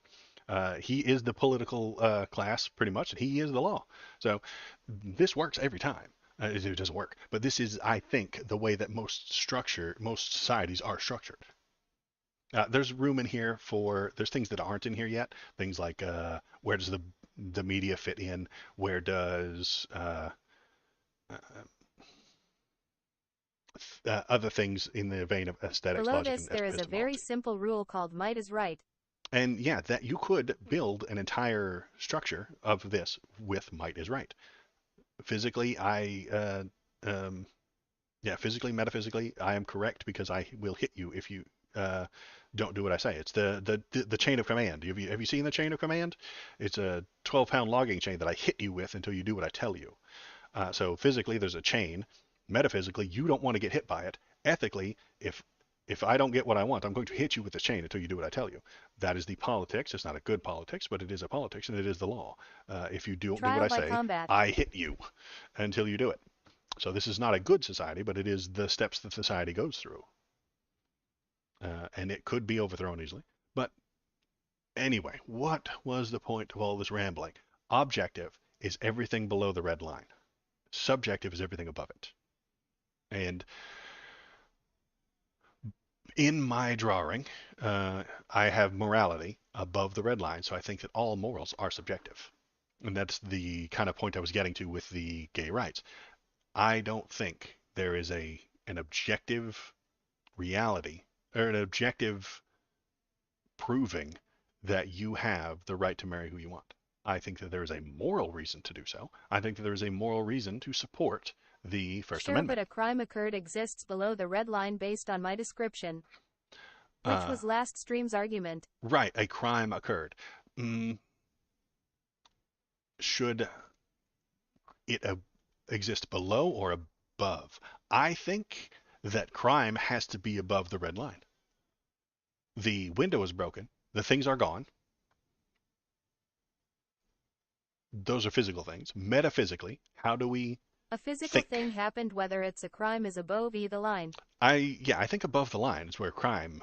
He is the political class, pretty much, and he is the law. So this works every time. It doesn't work, but this is, I think, the way that most societies are structured. There's room in here for there's things that aren't in here yet. Things like where does the media fit in? Where does other things in the vein of aesthetics, Below logic, this, and there is a very epistemology? simple rule called might is right. And yeah, that you could build an entire structure of this with might is right. Physically, um, yeah, physically, metaphysically, I am correct because I will hit you if you uh, don't do what I say. It's the chain of command. Have you seen the chain of command? It's a 12-pound logging chain that I hit you with until you do what I tell you. So physically, there's a chain. Metaphysically, you don't want to get hit by it. Ethically, if I don't get what I want, I'm going to hit you with this chain until you do what I tell you. That is the politics. It's not a good politics, but it is a politics, and it is the law. If you don't do what Trial I by say, combat. I hit you until you do it. So this is not a good society, but it is the steps that society goes through. And it could be overthrown easily. But anyway, what was the point of all this rambling? Objective is everything below the red line. Subjective is everything above it. And in my drawing, I have morality above the red line, so I think that all morals are subjective. And that's the kind of point I was getting to with the gay rights. I don't think there is an objective reality or an objective proving that you have the right to marry who you want. I think that there is a moral reason to do so. I think that there is a moral reason to support the First Sure, but Amendment. a crime occurred exists below the red line based on my description, which Uh, was last stream's argument. right, a crime occurred. Mm, should it exist below or above? I think that crime has to be above the red line. The window is broken. The things are gone. Those are physical things. Metaphysically, how do we A physical think? thing happened whether it's a crime is above the line. I think above the line is where crime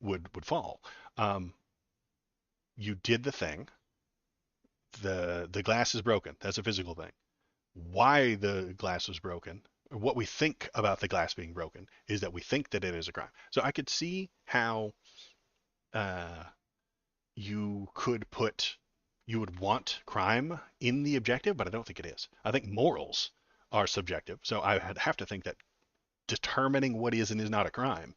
would fall. Um, you did the thing. The glass is broken. That's a physical thing. Why the glass was broken, or what we think about the glass being broken, is that we think that it is a crime. So I could see how uh, you would want crime in the objective, but I don't think it is. I think morals are subjective. So I have to think that determining what is and is not a crime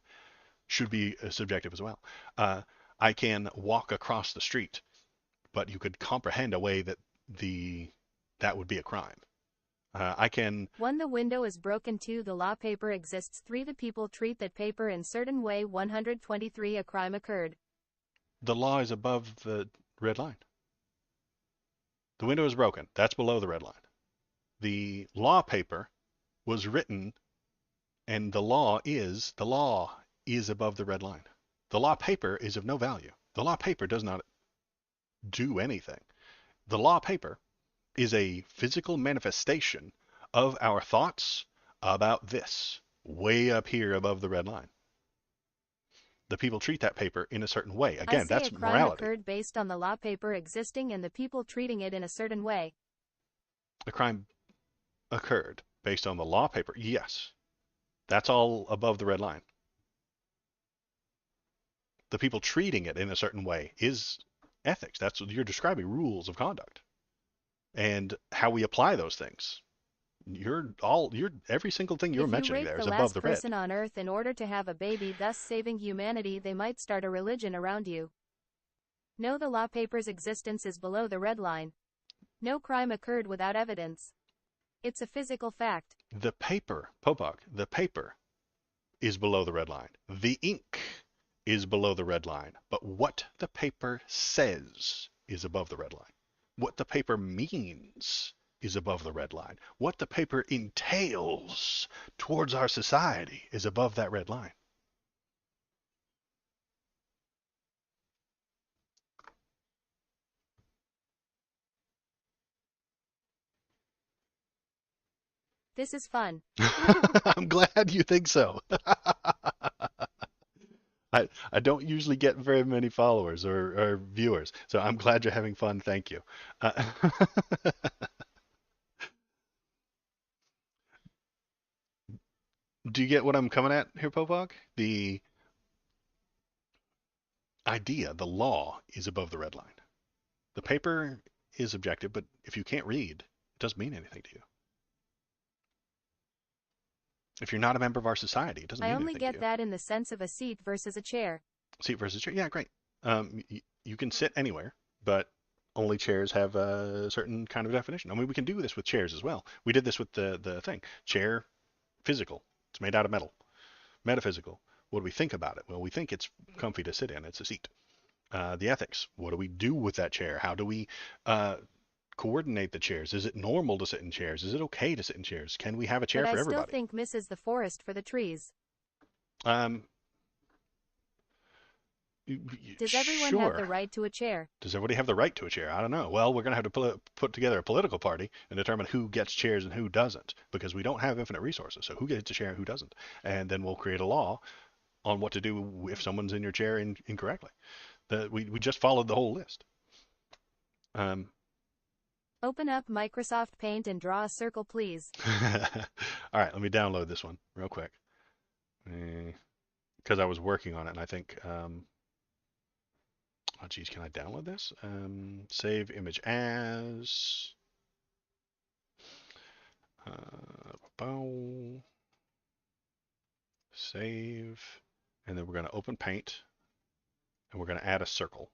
should be subjective as well. Uh, I can walk across the street, but you could comprehend a way that that would be a crime. I can. 1. The window is broken. 2. The law paper exists. 3. The people treat that paper in certain way. 123. A crime occurred. The law is above the red line. The window is broken. That's below the red line. The law paper was written, and the law is above the red line. The law paper is of no value. The law paper does not do anything. The law paper is a physical manifestation of our thoughts about this, way up here above the red line. The people treat that paper in a certain way. I Again, say that's a crime morality. occurred based on the law paper existing and the people treating it in a certain way. A crime occurred based on the law paper. Yes, that's all above the red line. The people treating it in a certain way is ethics. That's what you're describing, rules of conduct, and how we apply those things. every single thing you're If you mentioning rape there the is above last the red. person on Earth in order to have a baby, thus saving humanity, they might start a religion around you. No, the law paper's existence is below the red line. No crime occurred without evidence. It's a physical fact. The paper, Popok, the paper is below the red line. The ink is below the red line. But what the paper says is above the red line. What the paper means is above the red line. What the paper entails towards our society is above that red line. This is fun. I'm glad you think so. I don't usually get very many followers or viewers, so I'm glad you're having fun. Thank you. Do you get what I'm coming at here, Popok? The idea, the law, is above the red line. The paper is objective, but if you can't read, it doesn't mean anything to you. If you're not a member of our society, it doesn't I mean only anything to get you. that in the sense of a seat versus a chair. Seat versus chair, yeah, great. You can sit anywhere, but only chairs have a certain kind of definition. I mean, we can do this with chairs as well. We did this with the thing. Chair, physical. It's made out of metal. Metaphysical. What do we think about it? Well, we think it's comfy to sit in. It's a seat. The ethics. What do we do with that chair? How do we coordinate the chairs? Is it normal to sit in chairs? Is it okay to sit in chairs? Can we have a chair But for I still everybody? think misses the forest for the trees. Um, Does everyone sure. have the right to a chair? Does everybody have the right to a chair? I don't know. Well, we're going to have to put together a political party and determine who gets chairs and who doesn't, because we don't have infinite resources. So who gets a chair and who doesn't? And then we'll create a law on what to do if someone's in your chair incorrectly. We just followed the whole list. Um, Open up Microsoft Paint and draw a circle, please. all right, let me download this one real quick. Because I was working on it, and I think, oh geez, can I download this? Save image as. Save, and then we're going to open Paint, and we're going to add a circle.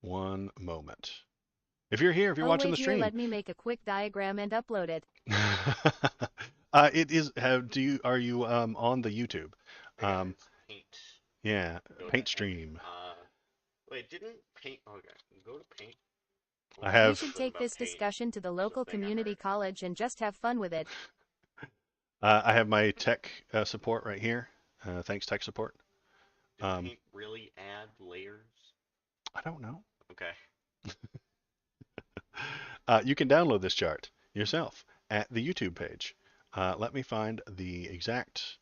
One moment. If you're here, if you're watching the wait here, stream, let me make a quick diagram and upload it. it is. Are you on the YouTube? It's Paint. Yeah, Go Paint to stream. Wait, didn't Paint? Okay, go to Paint. I We have. should take this discussion to the local community college and just have fun with it. I have my tech support right here. Thanks, tech support. Did Paint really add layers? I don't know. Okay. You can download this chart yourself at the YouTube page. Let me find the exact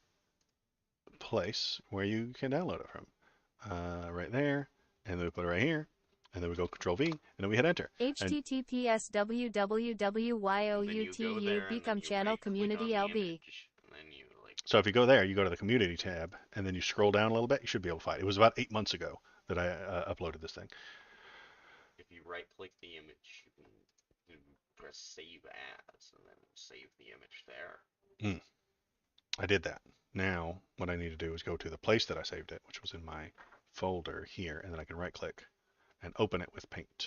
place where you can download it from. Right there, and then we put it right here, and then we go Control V, and then we hit Enter. HTTPS www.youtu become channel community LB. So if you go there, you go to the community tab, and then you scroll down a little bit, you should be able to find it. It was about 8 months ago that I uploaded this thing. If you right-click the image, you can press Save As, and then save the image there. I did that. Now, what I need to do is go to the place that I saved it, which was in my folder here, and then I can right-click and open it with Paint.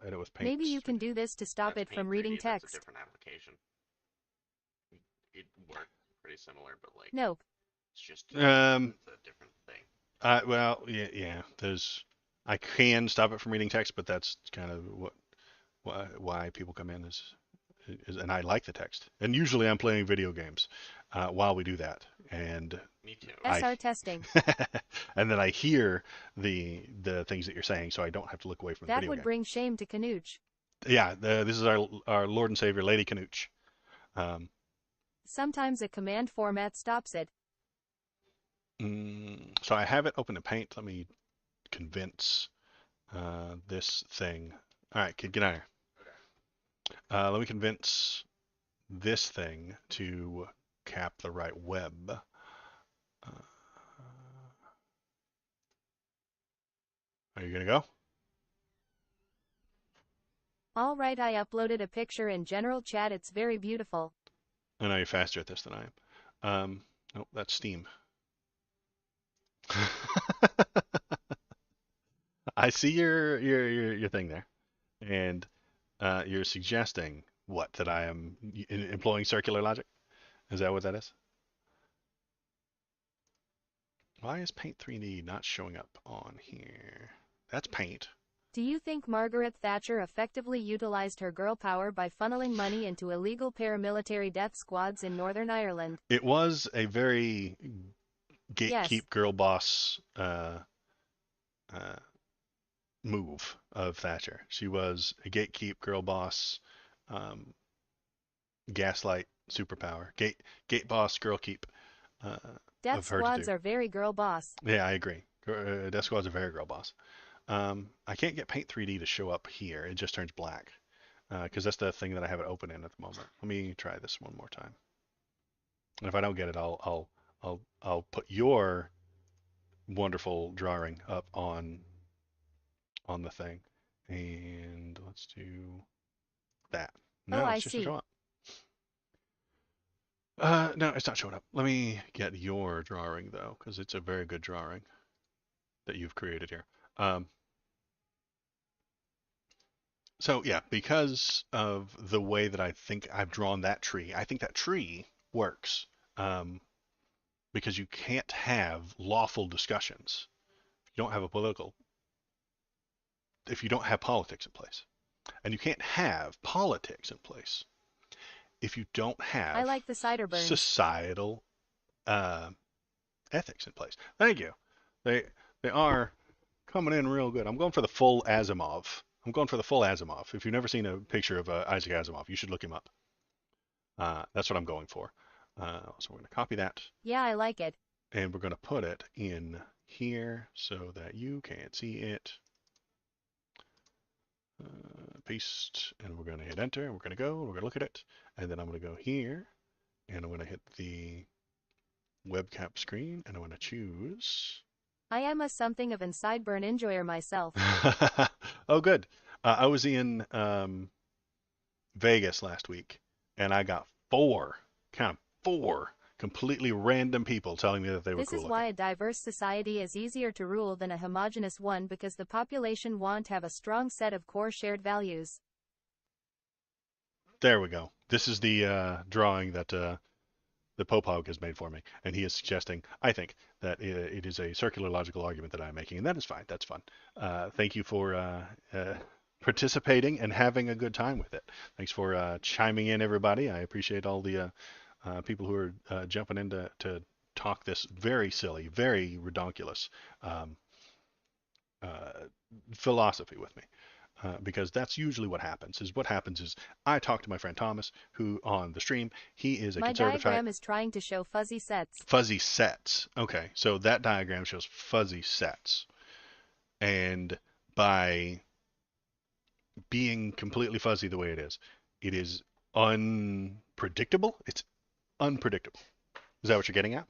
Edit with Paint. Maybe you can do this to stop it from reading text. That's a different application. It worked pretty similar, but like Nope. it's just it's a different thing. Well, yeah. I can stop it from reading text, but that's kind of why people come in is, and I like the text. And usually I'm playing video games while we do that, and me too. SR testing. and then I hear the things that you're saying, so I don't have to look away from the video game. That would bring shame to Canooch. Yeah, this is our Lord and Savior, Lady Canooch. Sometimes a command format stops it. So I have it open in Paint. Let me convince this thing. All right, kid, get out of here. Okay. Let me convince this thing to cap the right web. Are you gonna go? Alright, I uploaded a picture in general chat, it's very beautiful. I know you're faster at this than I am. Nope, that's Steam. I see your thing there, and you're suggesting what, that I am employing circular logic? Is that what that is? Why is Paint 3D not showing up on here? That's Paint. Do you think Margaret Thatcher effectively utilized her girl power by funneling money into illegal paramilitary death squads in Northern Ireland? It was a very Yes. gatekeep girl boss move of Thatcher. She was a gatekeep girl boss, um, gaslight superpower, gate boss girl keep Death of her to squads do. are very girl boss. Yeah, I agree. Death Squad's a very girl boss. I can't get Paint 3D to show up here. It just turns black because that's the thing that I have it open in at the moment. Let me try this one more time. And if I don't get it, I'll put your wonderful drawing up on the thing. And let's do that. No, Oh, I it's just see. show up. No, it's not showing up. Let me get your drawing though, because it's a very good drawing that you've created here. So yeah, because of the way that I think I've drawn that tree, I think that tree works. Because you can't have lawful discussions if you don't have if you don't have politics in place. And you can't have politics in place if you don't have I like the cider burns. societal ethics in place. Thank you. They are coming in real good. I'm going for the full Asimov. If you've never seen a picture of Isaac Asimov, you should look him up. That's what I'm going for. So we're going to copy that. Yeah, I like it. And we're going to put it in here so that you can't see it. Paste, and we're going to hit enter, and we're going to go, and we're going to look at it, and then I'm going to go here, and I'm going to hit the webcap screen, and I'm going to choose. I am a something of an sideburn enjoyer myself. Oh, good. I was in Vegas last week, and I got four completely random people telling me that they were This cool is looking. why a diverse society is easier to rule than a homogeneous one, because the population won't have a strong set of core shared values. There we go. This is the drawing that the Popog has made for me, and he is suggesting, I think, that it is a circular logical argument that I'm making, and that is fine. That's fun. Thank you for participating and having a good time with it. Thanks for chiming in, everybody. I appreciate all the people who are jumping in to talk this very silly, very redonkulous philosophy with me. Because that's usually what happens. What happens is I talk to my friend Thomas, who on the stream, he is a My conservative diagram type. is trying to show fuzzy sets. Fuzzy sets. Okay, so that diagram shows fuzzy sets. And by being completely fuzzy the way it is unpredictable. It's unpredictable. Is that what you're getting at?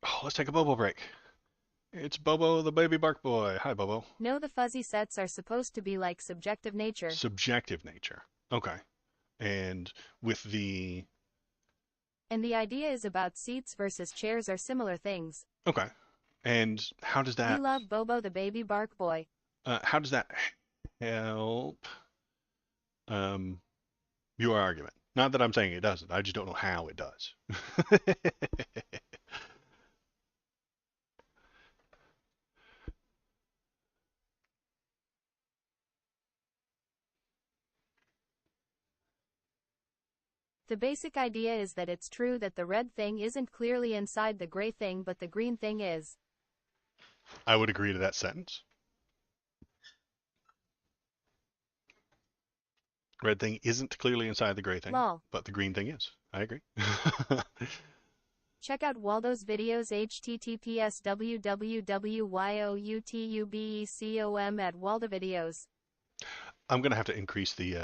Oh, let's take a Bobo break. It's Bobo the baby bark boy. Hi, Bobo. No, the fuzzy sets are supposed to be like subjective nature. Subjective nature. Okay. And with the... And the idea is about seats versus chairs are similar things. Okay. And how does that... We love Bobo the baby bark boy. How does that help your argument? Not that I'm saying it doesn't. I just don't know how it does. The basic idea is that it's true that the red thing isn't clearly inside the gray thing, but the green thing is. I would agree to that sentence. Red thing isn't clearly inside the gray thing, Lol. but the green thing is. I agree. Check out Waldo's videos, https www.youtubecom at Waldo videos. I'm gonna have to increase the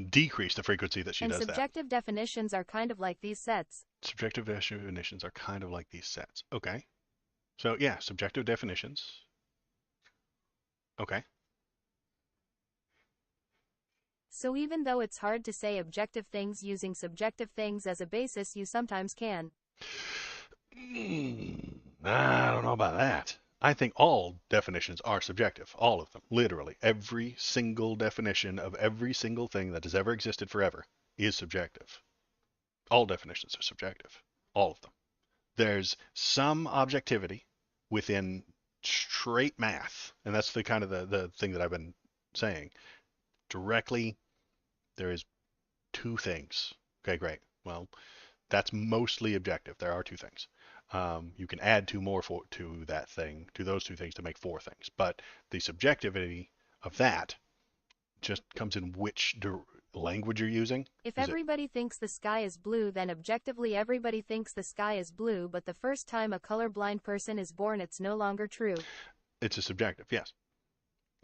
decrease the frequency that she And does that. subjective definitions are kind of like these sets. Subjective definitions are kind of like these sets. Okay. So yeah, subjective definitions. Okay. So even though it's hard to say objective things using subjective things as a basis, you sometimes can. I don't know about that. I think all definitions are subjective. All of them. Literally. Every single definition of every single thing that has ever existed forever is subjective. All definitions are subjective. All of them. There's some objectivity within straight math, and that's the kind of the thing that I've been saying. Directly, there is two things. Okay, great. Well, that's mostly objective. There are two things. You can add two more to that thing, to those two things to make four things. But the subjectivity of that just comes in which language you're using. If everybody thinks the sky is blue, then objectively everybody thinks the sky is blue, but the first time a colorblind person is born, it's no longer true. It's a subjective, yes.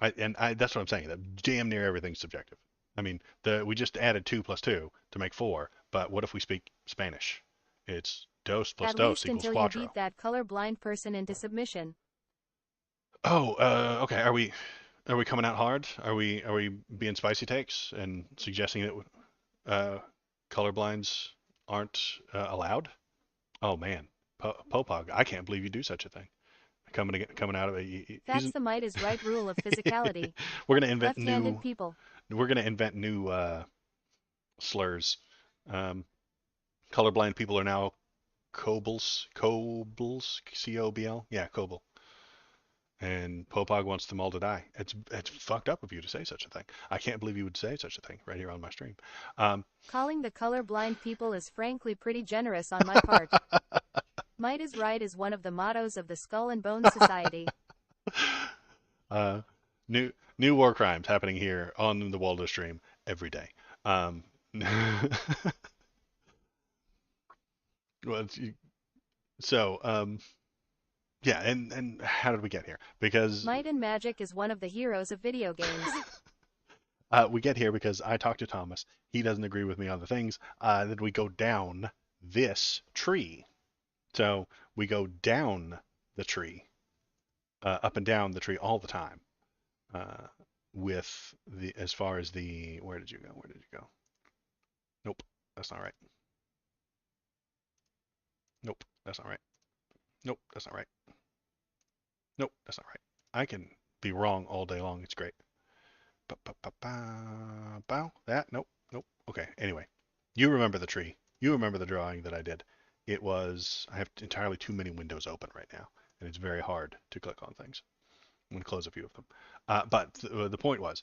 That's what I'm saying. That damn near everything's subjective. I mean, we just added 2 plus 2 to make 4, but what if we speak Spanish? It's dos plus At dos least equals until cuatro. you beat that colorblind person into submission. Oh, okay. Are we coming out hard? Are we being spicy takes and suggesting that colorblinds aren't allowed? Oh man, Popog, I can't believe you do such a thing. Coming out of it. That's the might is right rule of physicality. We're gonna invent Left-handed new. people. We're gonna invent new slurs. Colorblind people are now Kobles, Cobl. Yeah, Cobl. And Popog wants them all to die. It's fucked up of you to say such a thing. I can't believe you would say such a thing right here on my stream. Calling the colorblind people is frankly pretty generous on my part. Might is right is one of the mottos of the Skull and Bones Society. New war crimes happening here on the Waldo stream every day. Well, yeah, and how did we get here? Because Might and Magic is one of the heroes of video games. we get here because I talked to Thomas. He doesn't agree with me on the things. That we go down this tree. So we go down the tree, up and down the tree all the time. With as far as where did you go? Where did you go? Nope, that's not right. Nope, that's not right. Nope, that's not right. Nope, that's not right. I can be wrong all day long. It's great. Bow. That. Nope. Nope. Okay. Anyway, you remember the tree. You remember the drawing that I did. It was. I have entirely too many windows open right now, and it's very hard to click on things. I'm going to close a few of them. But the point was,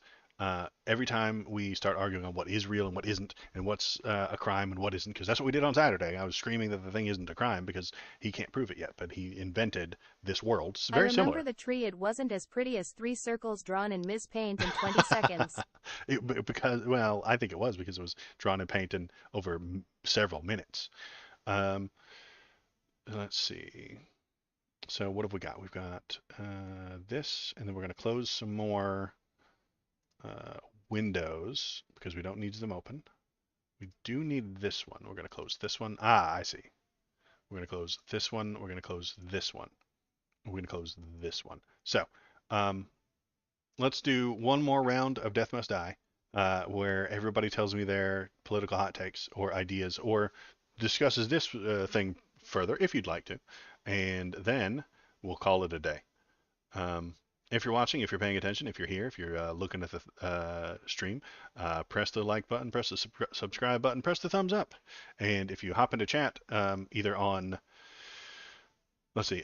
every time we start arguing on what is real and what isn't, and what's a crime and what isn't, because that's what we did on Saturday. I was screaming that the thing isn't a crime because he can't prove it yet, but he invented this world. It's very similar. I remember the tree. It wasn't as pretty as 3 circles drawn in Ms. Paint in 20 seconds. Well, I think it was because it was drawn in paint in over several minutes. Let's see. So what have we got? We've got this, and then we're going to close some more windows because we don't need them open. We do need this one. We're going to close this one. I see. We're going to close this one. We're going to close this one. We're going to close this one. So let's do one more round of Death Must Die where everybody tells me their political hot takes or ideas or discusses this thing further if you'd like to. And then we'll call it a day. If you're watching, if you're paying attention, if you're here, if you're looking at the stream, press the like button, press the subscribe button, press the thumbs up. And if you hop into chat, either on, let's see,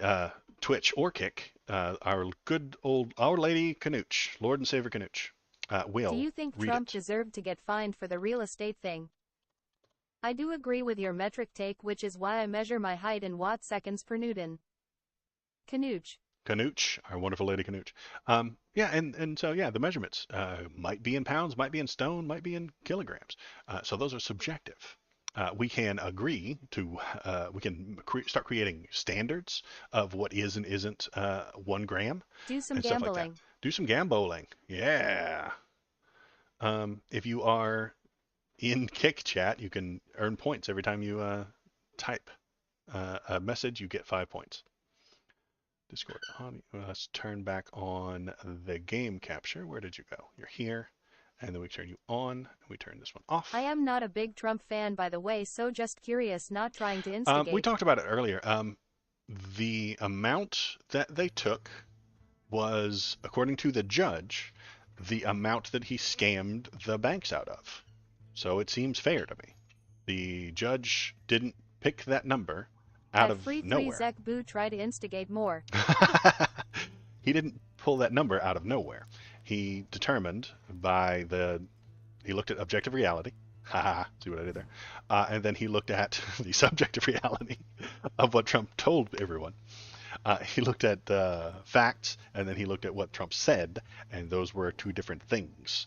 Twitch or Kick, our good old Our Lady Canooch, Lord and Savior Canooch, will Do you think read Trump it. deserved to get fined for the real estate thing? I do agree with your metric take, which is why I measure my height in watt-seconds per Newton. Canooch. Canooch, our wonderful lady Canooch. Yeah, and so yeah, the measurements might be in pounds, might be in stone, might be in kilograms. So those are subjective. We can agree to, we can start creating standards of what is and isn't 1 gram. Do some and stuff like gambling. that. Do some gambling. Yeah. If you are in Kick Chat, you can earn points every time you type a message. You get 5 points. Discord audio. Let's turn back on the game capture. Where did you go? You're here. And then we turn you on, and we turn this one off. I am not a big Trump fan, by the way, so just curious, not trying to instigate. We talked about it earlier. The amount that they took was, according to the judge, the amount that he scammed the banks out of. So it seems fair to me. The judge didn't pick that number out of free nowhere. Zek Boo try to instigate more. He didn't pull that number out of nowhere. He determined he looked at objective reality. Haha, see what I did there? And then he looked at the subjective reality of what Trump told everyone. He looked at facts, and then he looked at what Trump said, and those were two different things.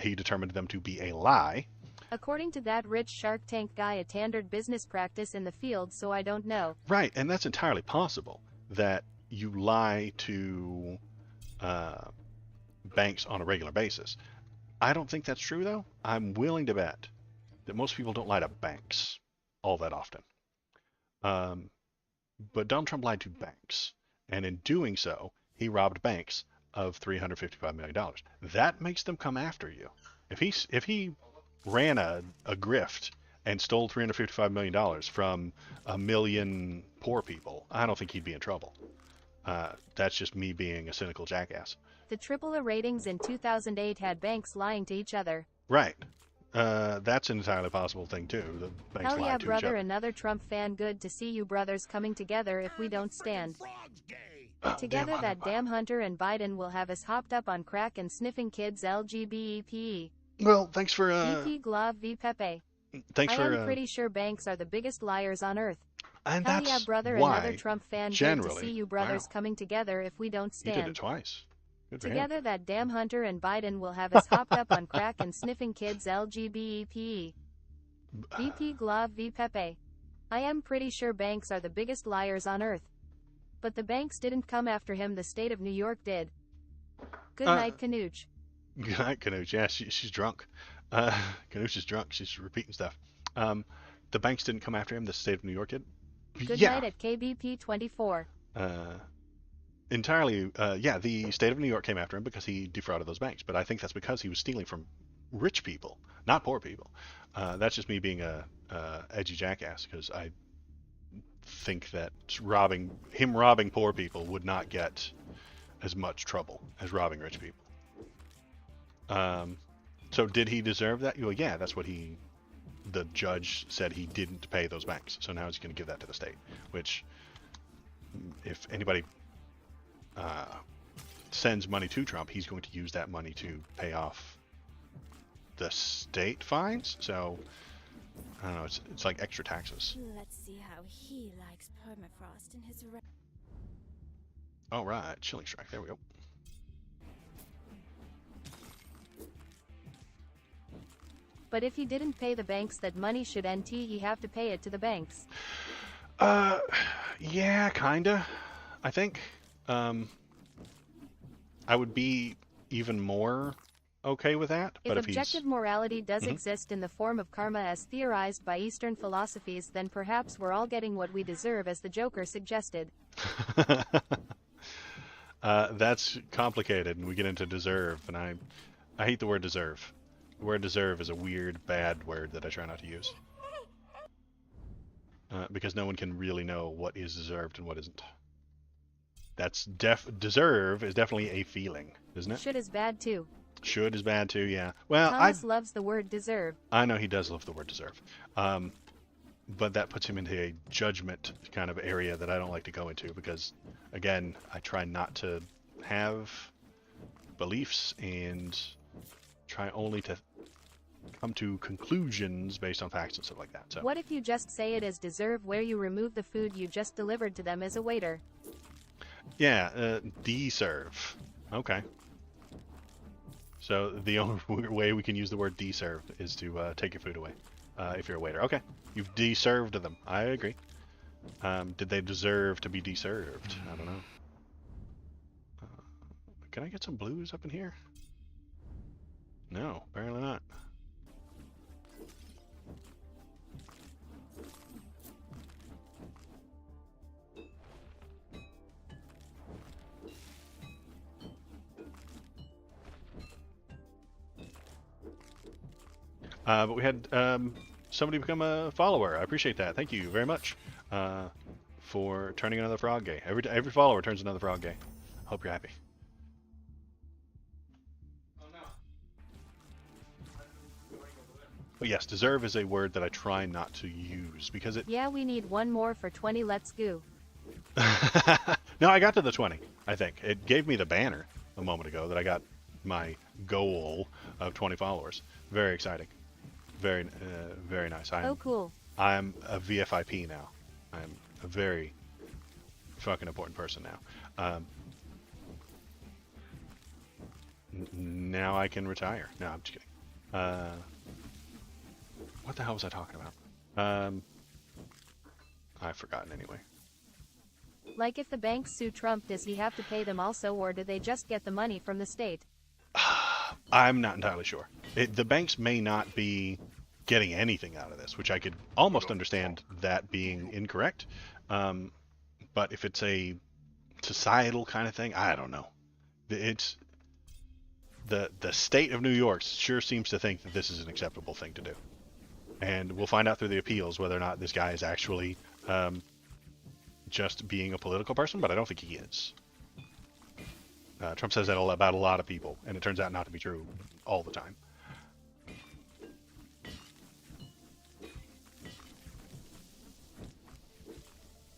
He determined them to be a lie. According to that rich Shark Tank guy, a standard business practice in the field, so I don't know. Right, and that's entirely possible, that you lie to banks on a regular basis. I don't think that's true, though. I'm willing to bet that most people don't lie to banks all that often. But Donald Trump lied to banks, and in doing so, he robbed banks of $355 million. That makes them come after you. If he ran a grift and stole $355 million from a million poor people, I don't think he'd be in trouble. That's just me being a cynical jackass. The AAA ratings in 2008 had banks lying to each other. Right. That's an entirely possible thing, too. The banks Hell lie yeah, to each brother, other. another Trump fan. Good to see you brothers coming together if we don't stand Frog's gay. together. That damn Hunter and Biden will have us hopped up on crack and sniffing kids LGBT. Well, thanks for VP Glav v Pepe. thanks I for am pretty sure banks are the biggest liars on earth. and Hell that's yeah, brother, why another Trump fan. Good to generally- see you brothers wow. coming together if we don't he did it stand twice. Good for him. together. That damn Hunter and Biden will have us hopped up on crack and sniffing kids LGBT. VP Glav v Pepe. I am pretty sure banks are the biggest liars on earth. But the banks didn't come after him, the state of New York did. Good night, Canooch. Good night, Canooch. Yeah, she's drunk. Canooch is drunk. She's repeating stuff. The banks didn't come after him. The state of New York did. Good Yeah. night at KBP 24. Entirely, yeah, the state of New York came after him because he defrauded those banks. But I think that's because he was stealing from rich people, not poor people. That's just me being a edgy jackass, because I think that him robbing poor people would not get as much trouble as robbing rich people. So did he deserve that? Well, yeah, that's what the judge said. He didn't pay those banks, so now he's going to give that to the state, which, if anybody sends money to Trump, he's going to use that money to pay off the state fines. So I don't know, it's like extra taxes. Let's see how he likes permafrost in his All right, chilling strike, there we go. But if he didn't pay the banks that money, should he have to pay it to the banks? Yeah, kinda. I think I would be even more okay with that. If But if objective morality does exist in the form of karma as theorized by Eastern philosophies, then perhaps we're all getting what we deserve, as the Joker suggested. that's complicated, and we get into deserve, and I hate the word deserve. The word deserve is a weird, bad word that I try not to use. Because no one can really know what is deserved and what isn't. That's deserve is definitely a feeling, isn't it? Should is bad too. Should is bad too, yeah. Well, Thomas loves the word deserve. I know he does love the word deserve. But that puts him into a judgment kind of area that I don't like to go into, because, again, I try not to have beliefs and try only to come to conclusions based on facts and stuff like that. So What if you just say it as deserve, where you remove the food you just delivered to them as a waiter? yeah, deserve. Okay. So the only way we can use the word deserve is to take your food away if you're a waiter. Okay, you've deserved them. I agree. Did they deserve to be deserved? I don't know. Can I get some blues up in here? No, apparently not. But we had somebody become a follower. I appreciate that. Thank you very much for turning another frog gay. Every follower turns another frog gay. Hope you're happy. But yes, deserve is a word that I try not to use because it. Yeah, we need one more for 20. Let's go. No, I got to the 20. I think it gave me the banner a moment ago that I got my goal of 20 followers. Very exciting. Very nice. Oh, cool. I'm a VFIP now. I'm a very fucking important person now. Now I can retire. No, I'm just kidding. What the hell was I talking about? I've forgotten anyway. Like if the banks sue Trump, does he have to pay them also, or do they just get the money from the state? I'm not entirely sure. The banks may not be getting anything out of this, which I could almost understand that being incorrect. But if it's a societal kind of thing, I don't know. It's the state of New York sure seems to think that this is an acceptable thing to do. And we'll find out through the appeals whether or not this guy is actually just being a political person, but I don't think he is. Trump says that about a lot of people, and it turns out not to be true all the time.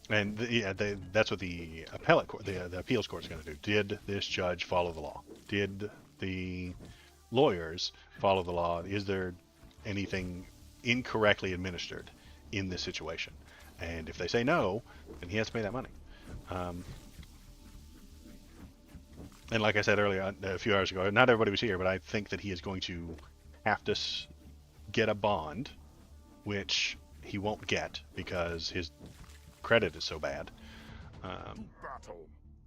And that's what the appellate court, the appeals court is going to do. Did this judge follow the law? Did the lawyers follow the law? Is there anything incorrectly administered in this situation? And if they say no, then he has to pay that money. And like I said earlier, a few hours ago, not everybody was here, but I think that he is going to have to get a bond, which he won't get because his credit is so bad.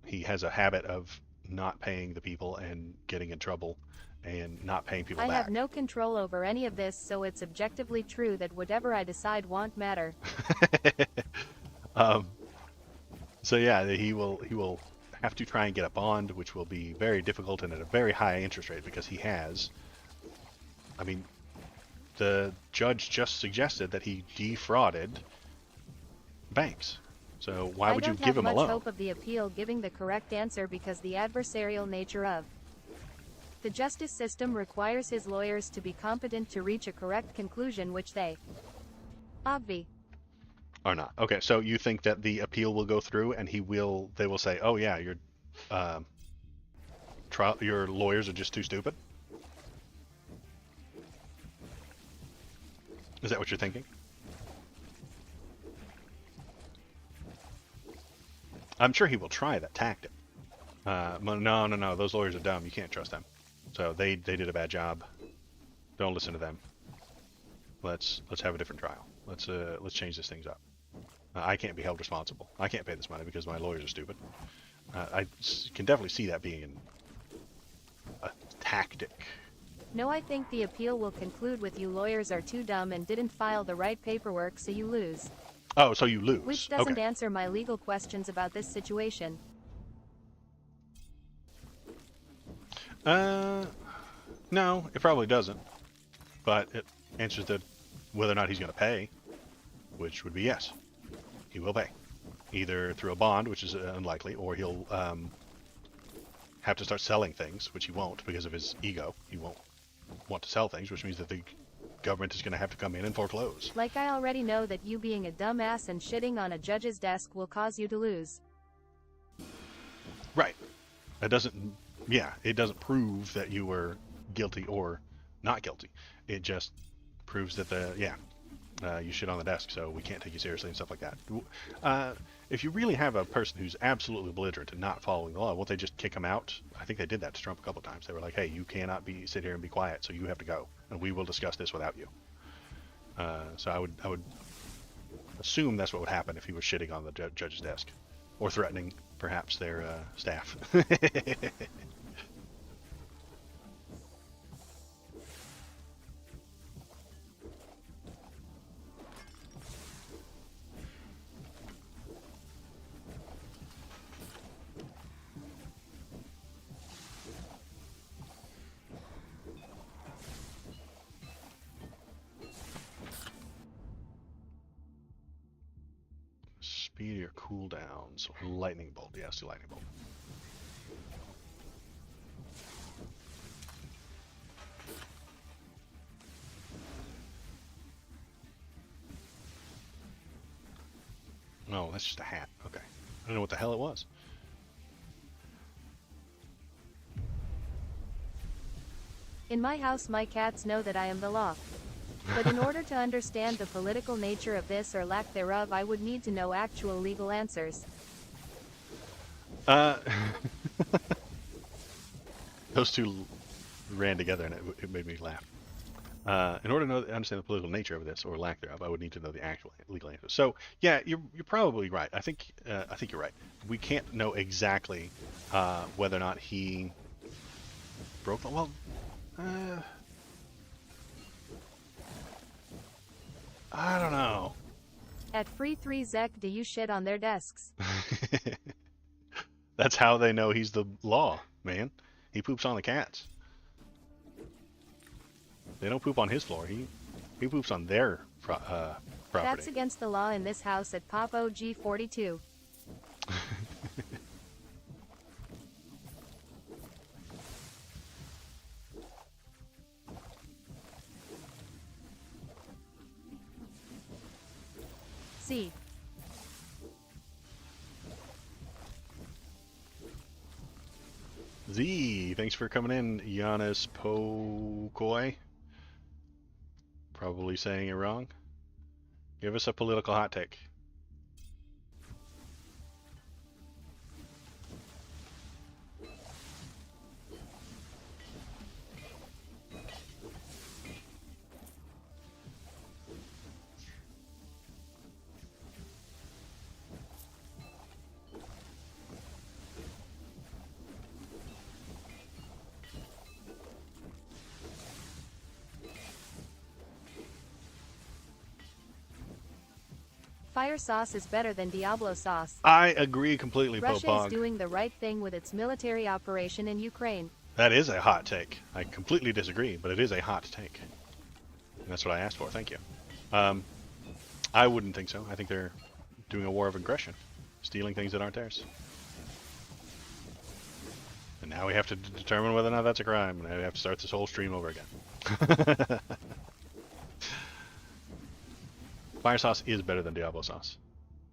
He has a habit of not paying the people and getting in trouble and not paying people back. I have no control over any of this, so it's objectively true that whatever I decide won't matter. So yeah, he will have to try and get a bond, which will be very difficult and at a very high interest rate because he has. I mean, the judge just suggested that he defrauded banks. So why would you give him a loan? I don't have much hope of the appeal giving the correct answer because the adversarial nature of the justice system requires his lawyers to be competent to reach a correct conclusion, which they are not. Okay, so you think that the appeal will go through and they will say, oh yeah, your lawyers are just too stupid? Is that what you're thinking? I'm sure he will try that tactic. No, those lawyers are dumb. You can't trust them. So they did a bad job. Don't listen to them. Let's have a different trial. Let's change these things up. I can't be held responsible. I can't pay this money because my lawyers are stupid. I can definitely see that being a tactic. No, I think the appeal will conclude with you lawyers are too dumb and didn't file the right paperwork, so you lose. Oh, so you lose. Which doesn't okay. answer my legal questions about this situation. No, it probably doesn't. But it answers whether or not he's going to pay, which would be yes. He will pay. Either through a bond, which is unlikely, or he'll have to start selling things, which he won't because of his ego. He won't want to sell things, which means that the government is going to have to come in and foreclose. Like I already know that you being a dumbass and shitting on a judge's desk will cause you to lose. Right. It doesn't prove that you were guilty or not guilty. It just proves that you shit on the desk, so we can't take you seriously and stuff like that. If you really have a person who's absolutely belligerent and not following the law, won't they just kick him out? I think they did that to Trump a couple of times. They were like, hey, you cannot sit here and be quiet, so you have to go, and we will discuss this without you. So I would assume that's what would happen if he was shitting on the judge's desk, or threatening, perhaps, their staff. Meteor cooldown. So lightning bolt. Yeah, let's do lightning bolt. No, that's just a hat. Okay. I don't know what the hell it was. In my house my cats know that I am the law. But in order to understand the political nature of this or lack thereof, I would need to know actual legal answers. Those two ran together and it made me laugh. In order to understand the political nature of this or lack thereof, I would need to know the actual legal answer. So yeah, you're probably right. I think you're right. We can't know exactly whether or not he broke the well. I don't know. At Free 3 Zek, do you shit on their desks? That's how they know he's the law, man. He poops on the cats. They don't poop on his floor. He poops on their property. That's against the law in this house at Pop OG 42. See. Z, thanks for coming in, Giannis Pokoi. Probably saying it wrong. Give us a political hot take. Fire sauce is better than Diablo sauce. I agree completely, Russia Popog. is doing the right thing with its military operation in Ukraine. That is a hot take. I completely disagree, but it is a hot take. And that's what I asked for. Thank you. I wouldn't think so. I think they're doing a war of aggression, stealing things that aren't theirs. And now we have to determine whether or not that's a crime. And we have to start this whole stream over again. Fire sauce is better than Diablo sauce.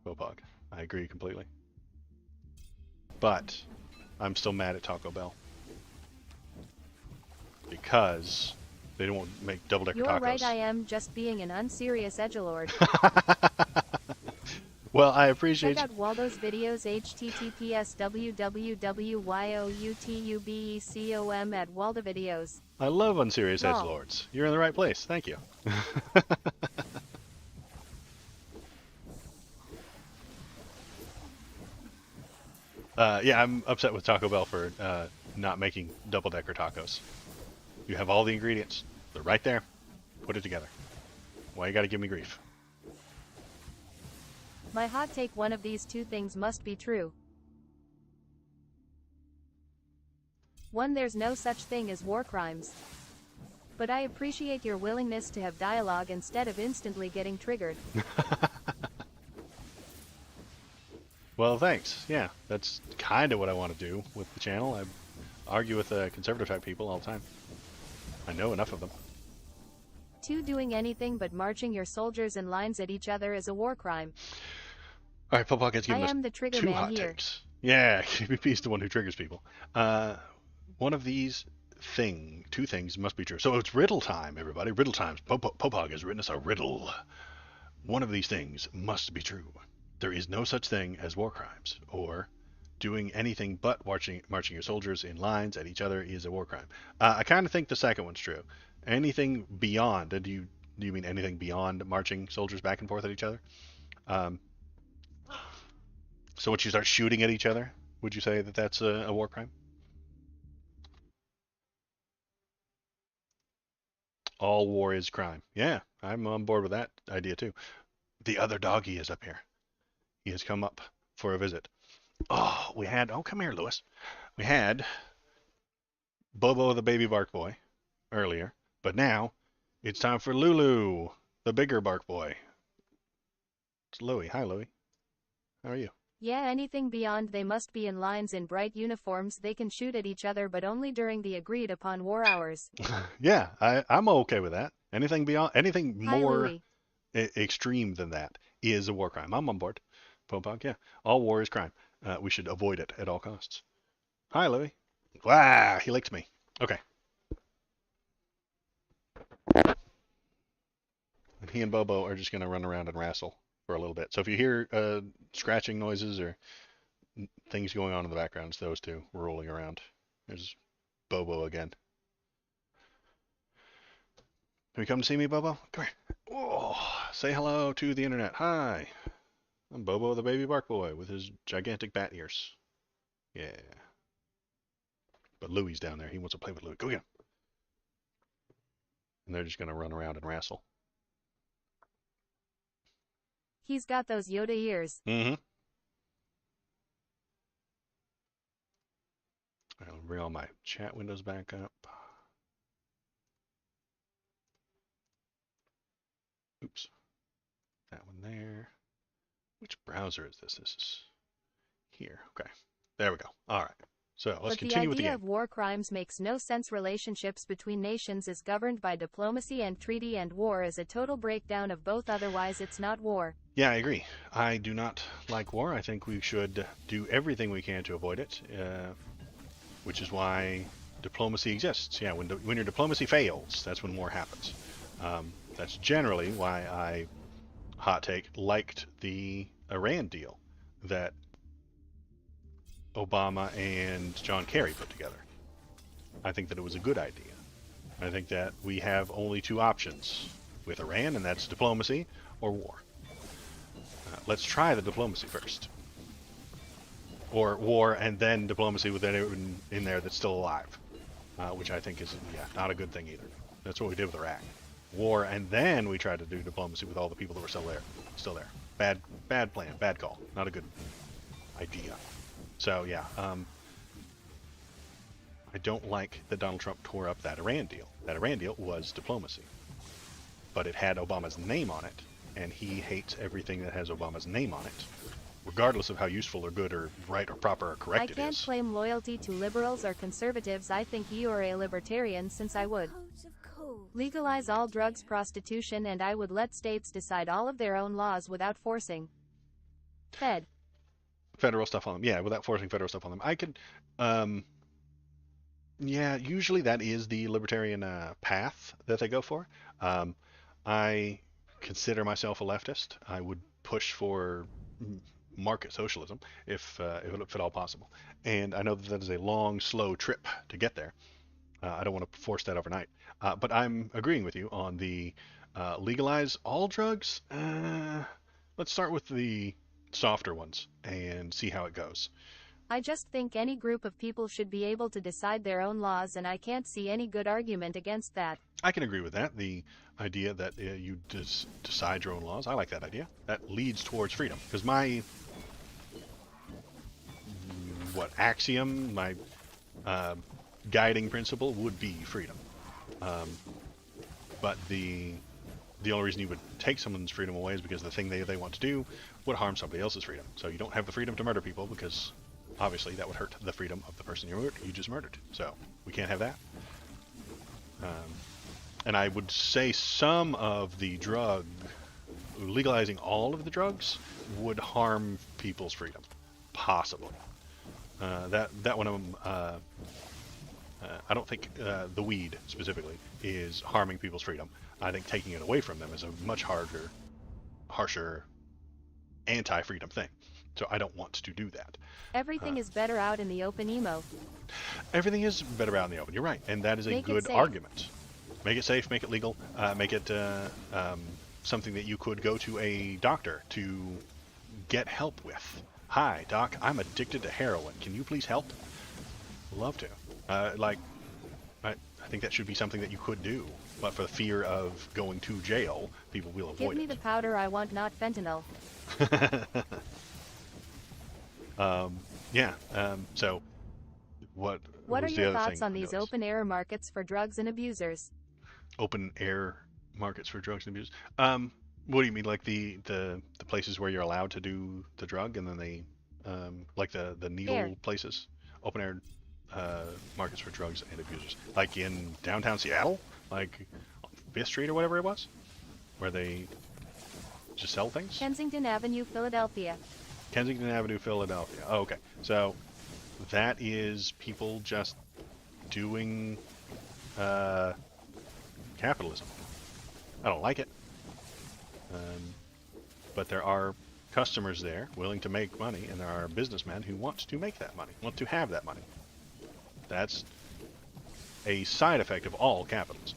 Popog. I agree completely. But I'm still mad at Taco Bell. Because they don't make double-decker tacos. You're right, I am just being an unserious edgelord. Well, I appreciate Check out Waldo's videos https www.youtubecom at Waldo videos. I love unserious Lol. edgelords. You're in the right place. Thank you. Yeah, I'm upset with Taco Bell for not making double-decker tacos. You have all the ingredients. They're right there. Put it together. Why you gotta give me grief? My hot take: one of these two things must be true. 1. There's no such thing as war crimes. But I appreciate your willingness to have dialogue instead of instantly getting triggered. Well, thanks. Yeah, that's kind of what I want to do with the channel. I argue with conservative type people all the time. I know enough of them. 2. Doing anything but marching your soldiers in lines at each other is a war crime. All right, Popok has given I us am the trigger two man hot here. takes. Yeah, KBP is the one who triggers people. One of these two things must be true. So it's riddle time, everybody. Riddle times. Popog has written us a riddle. One of these things must be true. There is no such thing as war crimes, or doing anything but marching your soldiers in lines at each other is a war crime. I kind of think the second one's true. Anything beyond, do you mean anything beyond marching soldiers back and forth at each other? So once you start shooting at each other, would you say that that's a war crime? All war is crime. Yeah, I'm on board with that idea too. The other doggy is up here. He has come up for a visit. Oh, come here, Lewis. We had Bobo the baby bark boy earlier, but now it's time for Lulu, the bigger bark boy. It's Louie. Hi, Louie. How are you? Yeah, anything beyond they must be in lines in bright uniforms. They can shoot at each other, but only during the agreed upon war hours. Yeah, I'm okay with that. Anything Hi, more Louie. extreme than that is a war crime. I'm on board. Popog, yeah. All war is crime. We should avoid it at all costs. Hi, Louie. Wow, he licked me. Okay. And he and Bobo are just going to run around and wrestle for a little bit. So if you hear scratching noises or things going on in the background, it's those two rolling around. There's Bobo again. Can you come to see me, Bobo? Come here. Whoa. Say hello to the internet. Hi. I'm Bobo the baby bark boy with his gigantic bat ears. Yeah. But Louie's down there. He wants to play with Louie. Go get him. And they're just going to run around and wrestle. He's got those Yoda ears. Mm-hmm. I'll bring all my chat windows back up. Oops. That one there. Which browser is this? This is here. Okay. There we go. All right. So let's But the continue with the idea game. of war crimes makes no sense. Relationships between nations is governed by diplomacy and treaty, and war is a total breakdown of both. Otherwise, it's not war. Yeah, I agree. I do not like war. I think we should do everything we can to avoid it, which is why diplomacy exists. Yeah, when your diplomacy fails, that's when war happens. That's generally why I, hot take, liked the Iran deal that Obama and John Kerry put together. I think that it was a good idea. I think that we have only two options with Iran, and that's diplomacy or war. Let's try the diplomacy first. Or war and then diplomacy with anyone in there that's still alive. Which I think is, not a good thing either. That's what we did with Iraq. War and then we tried to do diplomacy with all the people that were still there. Bad plan, bad call. Not a good idea. So yeah, I don't like that Donald Trump tore up that Iran deal. That Iran deal was diplomacy. But it had Obama's name on it, and he hates everything that has Obama's name on it, regardless of how useful or good or right or proper or correct I it is. can't claim loyalty to liberals or conservatives. I think you are a libertarian, since I would Coat of cold. legalize all drugs, prostitution, and I would let states decide all of their own laws without forcing Federal stuff on them. Yeah, without forcing federal stuff on them. I could, yeah, usually that is the libertarian path that they go for. I consider myself a leftist. I would push for market socialism if at all possible. And I know that is a long, slow trip to get there. I don't want to force that overnight. But I'm agreeing with you on the legalize all drugs. Let's start with the softer ones and see how it goes. I just think any group of people should be able to decide their own laws, and I can't see any good argument against that. I can agree with that. The idea that you decide your own laws, I like that idea. That leads towards freedom. Because my axiom, my guiding principle would be freedom. But the only reason you would take someone's freedom away is because the thing they want to do would harm somebody else's freedom. So you don't have the freedom to murder people because obviously that would hurt the freedom of the person you just murdered. So we can't have that. And I would say some of the legalizing all of the drugs would harm people's freedom, possibly. That one of them, I don't think the weed specifically is harming people's freedom. I think taking it away from them is a much harsher anti-freedom thing. So I don't want to do that. Everything is better out in the open, emo. Everything is better out in the open. You're right, and that is a good argument. Make it safe, make it legal, make it something that you could go to a doctor to get help with. Hi, doc, I'm addicted to heroin. Can you please help? Love to. I think that should be something that you could do, but for the fear of going to jail, people will avoid it. Give me the powder I want, not fentanyl. So what are was the your other thoughts thing on I these noticed? open air markets for drugs and abusers? Open air markets for drugs and abuse? What do you mean, like the places where you're allowed to do the drug, and then they, like the needle Air. places, open air markets for drugs and abusers, like in downtown Seattle, like Fifth Street or whatever it was, where they just sell things. Kensington Avenue, Philadelphia. Kensington Avenue, Philadelphia. Oh, okay, so that is people just doing capitalism. I don't like it. But there are customers there willing to make money, and there are businessmen who want to make that money, want to have that money. That's a side effect of all capitalism.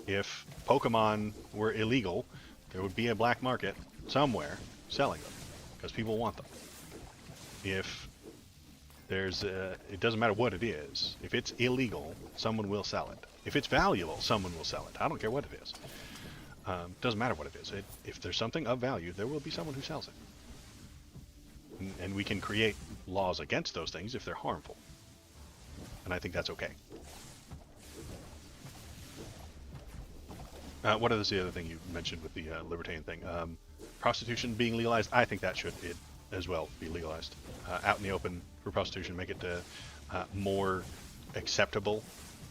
If Pokemon were illegal, there would be a black market somewhere selling them, because people want them. If there's it doesn't matter what it is. If it's illegal, someone will sell it. If it's valuable, someone will sell it. I don't care what it is. Doesn't matter what it is. If there's something of value, there will be someone who sells it. And we can create laws against those things if they're harmful. And I think that's okay. What is the other thing you mentioned with the libertarian thing? Prostitution being legalized. I think that should as well be legalized. Out in the open for prostitution, make it more acceptable.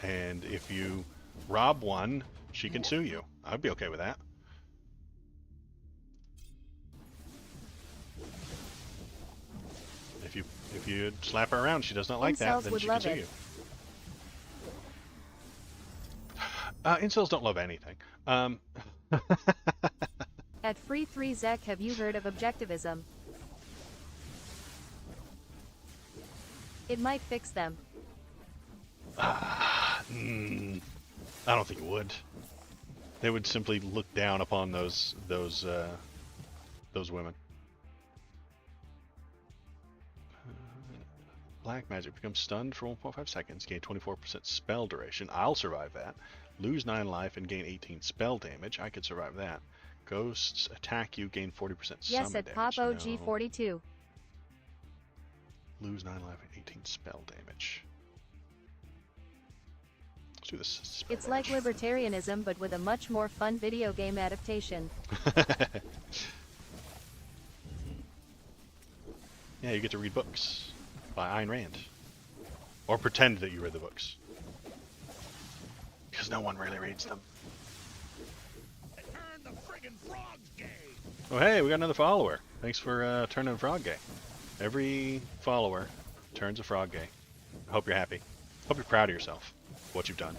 And if you rob one, she can sue you. I'd be okay with that. If you slap her around, she does not like that, Incels then would she can love sue it. you. Incels don't love anything. At Free3Zek, have you heard of objectivism? It might fix them. I don't think it would. They would simply look down upon those women. Black magic becomes stunned for 1.5 seconds, gain 24% spell duration. I'll survive that. Lose 9 life and gain 18 spell damage. I could survive that. Ghosts attack you, gain 40% Yes, summon at damage. Pop OG42. Lose 9 life and 18 spell damage. Let's do this. Spell It's like damage. libertarianism, but with a much more fun video game adaptation. Yeah, you get to read books by Ayn Rand. Or pretend that you read the books. Because no one really reads them. Turn the friggin' frogs gay. Oh hey, we got another follower. Thanks for turning a frog gay. Every follower turns a frog gay. I hope you're happy. Hope you're proud of yourself. What you've done.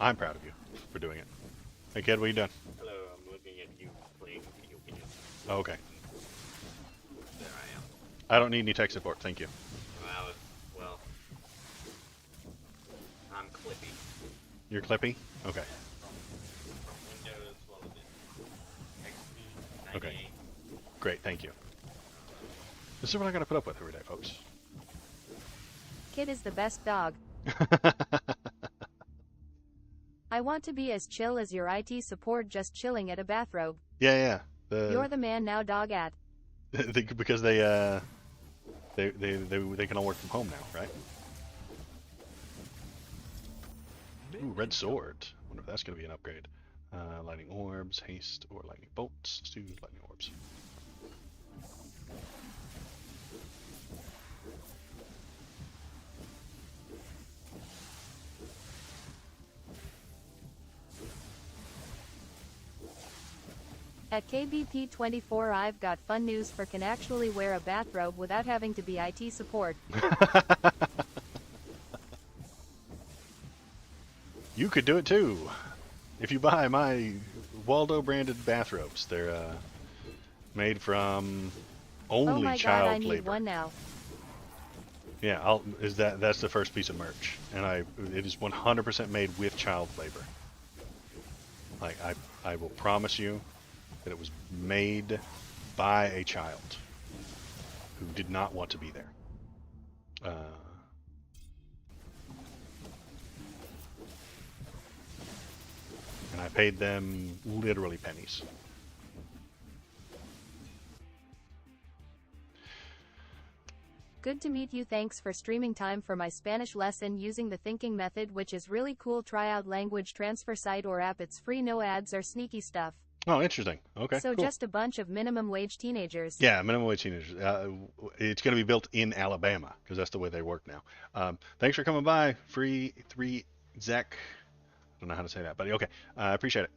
I'm proud of you for doing it. Hey kid, what are you doing? Hello, I'm looking at you playing video games. Oh, okay. There I am. I don't need any tech support, thank you. Well, I'm Clippy. You're Clippy? Okay. From Windows, what was it? XP, Okay. 98. Great, thank you. This is what I gotta put up with every day, folks. Kid is the best dog. I want to be as chill as your IT support, just chilling at a bathrobe. Yeah. You're the man now, dog at. Because they can all work from home now, right? Ooh, red sword. Wonder if that's gonna be an upgrade. Lightning orbs, haste, or lightning bolts. Let's do lightning orbs. At KBP24, I've got fun news for can actually wear a bathrobe without having to be IT support. You could do it too. If you buy my Waldo branded bathrobes, they're made from only Oh my child god, I need labor. one now. Yeah, that's the first piece of merch, and it is 100% made with child labor. Like I will promise you that it was made by a child who did not want to be there. And I paid them literally pennies. Good to meet you. Thanks for streaming time for my Spanish lesson using the thinking method, which is really cool. Try out language transfer site or app. It's free, no ads or sneaky stuff. Oh, interesting. Okay, So cool. just a bunch of minimum wage teenagers. Yeah, minimum wage teenagers. It's going to be built in Alabama because that's the way they work now. Thanks for coming by. Free 3 Zach. I don't know how to say that, but okay. I appreciate it.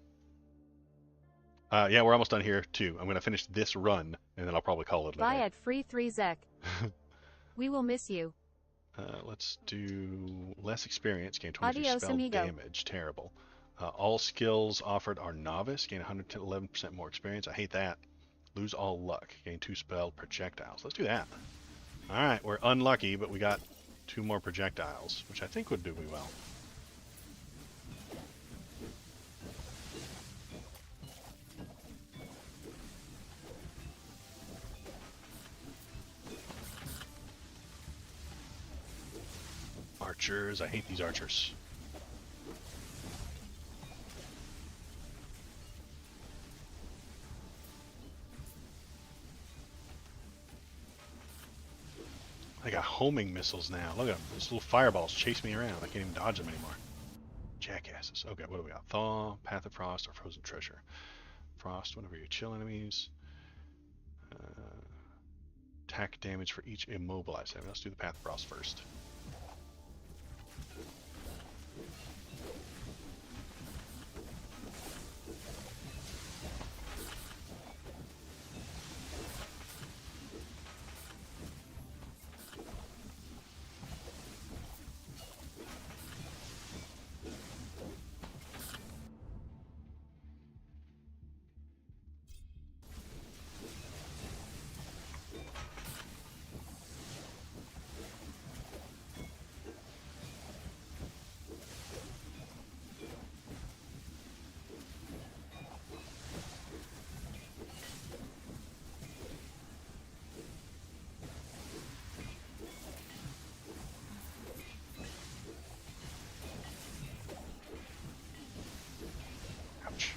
Yeah, we're almost done here too. I'm going to finish this run and then I'll probably call it a Bye day. at free 3 Zek. We will miss you. Let's do less experience. Gain 23 Adios, spell amigo. damage. Terrible. All skills offered are novice. Gain 111% more experience. I hate that. Lose all luck. Gain 2 spell projectiles. Let's do that. All right, we're unlucky, but we got 2 more projectiles, which I think would do me well. Archers. I hate these archers. I got homing missiles now. Look at them. Those little fireballs chase me around. I can't even dodge them anymore. Jackasses. Okay, what do we got? Thaw, Path of Frost, or Frozen Treasure. Frost, whenever you chill enemies. Attack damage for each immobilized enemy. Let's do the Path of Frost first. Ouch.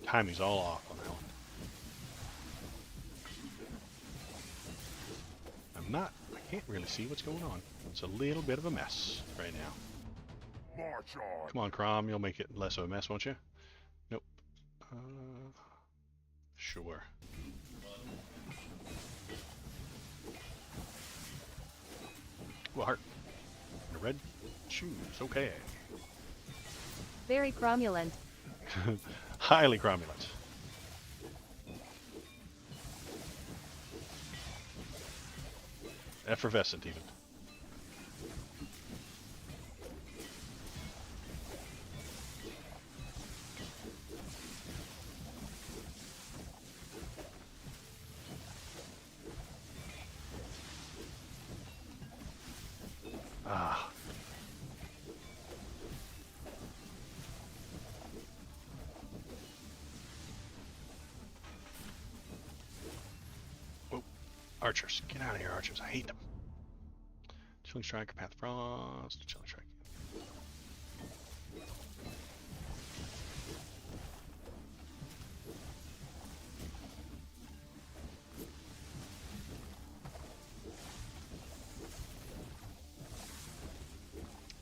Timing's all off on that one. I can't really see what's going on. It's a little bit of a mess right now. March on. Come on, Crom, you'll make it less of a mess, won't you? Nope. Sure. Well, heart. Red shoes, okay. Very cromulent. Highly cromulent. Effervescent, even. Ah. Whoa. Archers. Get out of here, archers. I hate them. Chilling Strike, Path of Frost, Chilling Strike.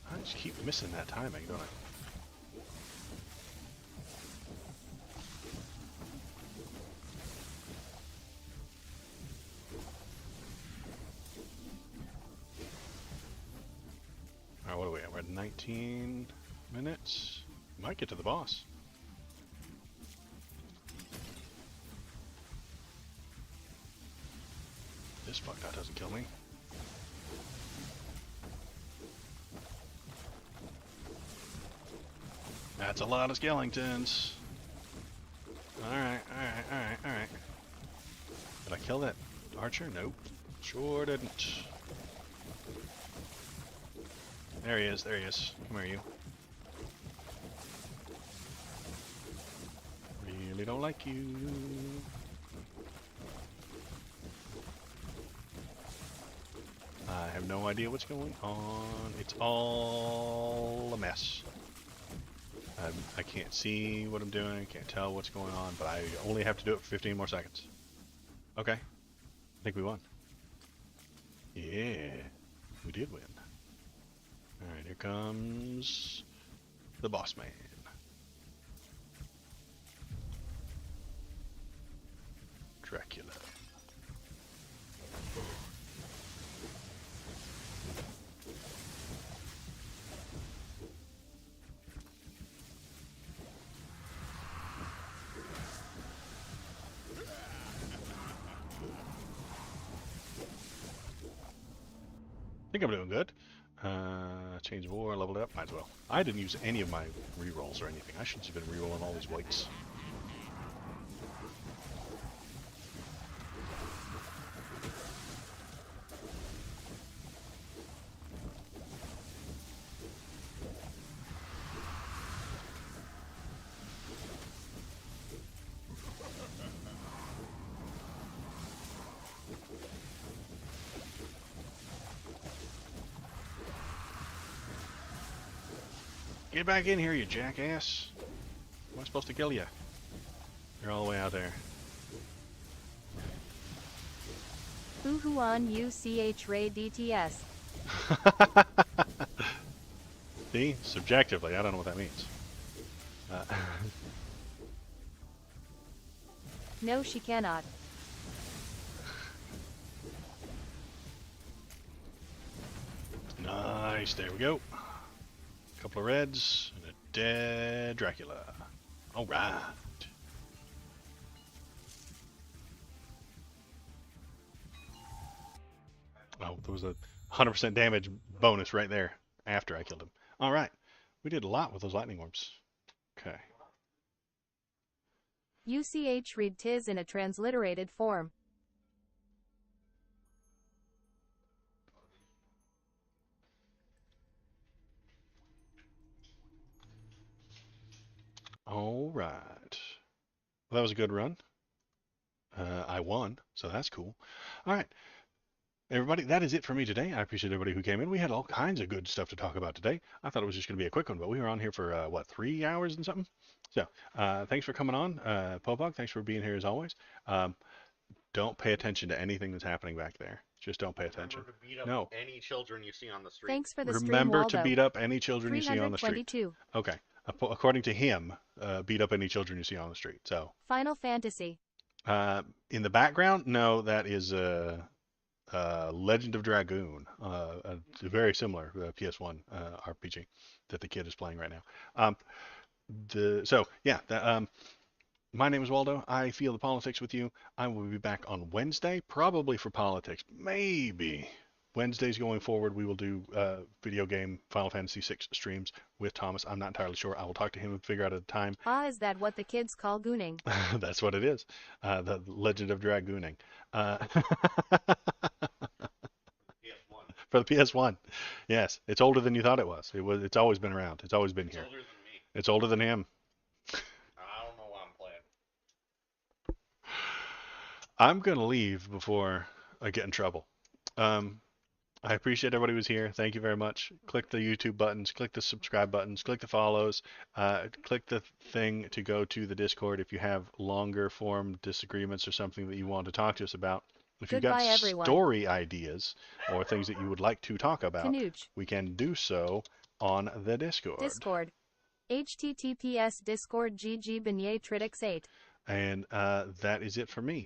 I just keep missing that timing, don't I? Alright, what are we at? We're at 19 minutes. Might get to the boss. This fucked out doesn't kill me. That's a lot of skeletons. Alright. Did I kill that archer? Nope. Sure didn't. There he is. Come here, you. Really don't like you. I have no idea what's going on. It's all a mess. I can't see what I'm doing. I can't tell what's going on, but I only have to do it for 15 more seconds. Okay. I think we won. Yeah, we did win. Alright, here comes the boss man. Dracula. I think I'm doing good. Change of war, leveled up, might as well. I didn't use any of my rerolls or anything. I should have been rerolling all these whites. Get back in here, you jackass. Am I supposed to kill you? You're all the way out there. Huhuan UCH Ray DTS. See? Subjectively, I don't know what that means. No, she cannot. Nice, there we go. Couple of reds and a dead Dracula. Alright. Oh, there was a 100% damage bonus right there after I killed him. Alright. We did a lot with those lightning orbs. Okay. UCH read tis in a transliterated form. Alright. Well, that was a good run. I won, so that's cool. Alright. Everybody, that is it for me today. I appreciate everybody who came in. We had all kinds of good stuff to talk about today. I thought it was just going to be a quick one, but we were on here for, what, 3 hours and something? So, thanks for coming on. Popog, thanks for being here as always. Don't pay attention to anything that's happening back there. Just don't pay attention. Remember to beat up No. any children you see on the street. Thanks for the stream, Remember Waldo. to beat up any children you see on the street. 322. Okay. According to him, beat up any children you see on the street. So, Final Fantasy. in the background, no, that is Legend of Dragoon, very similar PS1 RPG that the kid is playing right now. My name is Waldo. I feel the politics with you. I will be back on Wednesday, probably for politics. Maybe Wednesdays going forward, we will do video game Final Fantasy VI streams with Thomas. I'm not entirely sure. I will talk to him and figure out a time. Is that what the kids call gooning? That's what it is. The Legend of Dragooning. For the PS1. Yes, it's older than you thought it was. It's always been around. It's always been here. Older than me. It's older than him. I don't know why I'm playing. I'm going to leave before I get in trouble. I appreciate everybody who was here. Thank you very much. Click the YouTube buttons, click the subscribe buttons, click the follows, click the thing to go to the Discord if you have longer form disagreements or something that you want to talk to us about. If you've got Goodbye, everyone. story ideas or things that you would like to talk about, Canooch. we can do so on the Discord. Discord. HTTPS Discord GG Beignet Tritix 8. And that is it for me.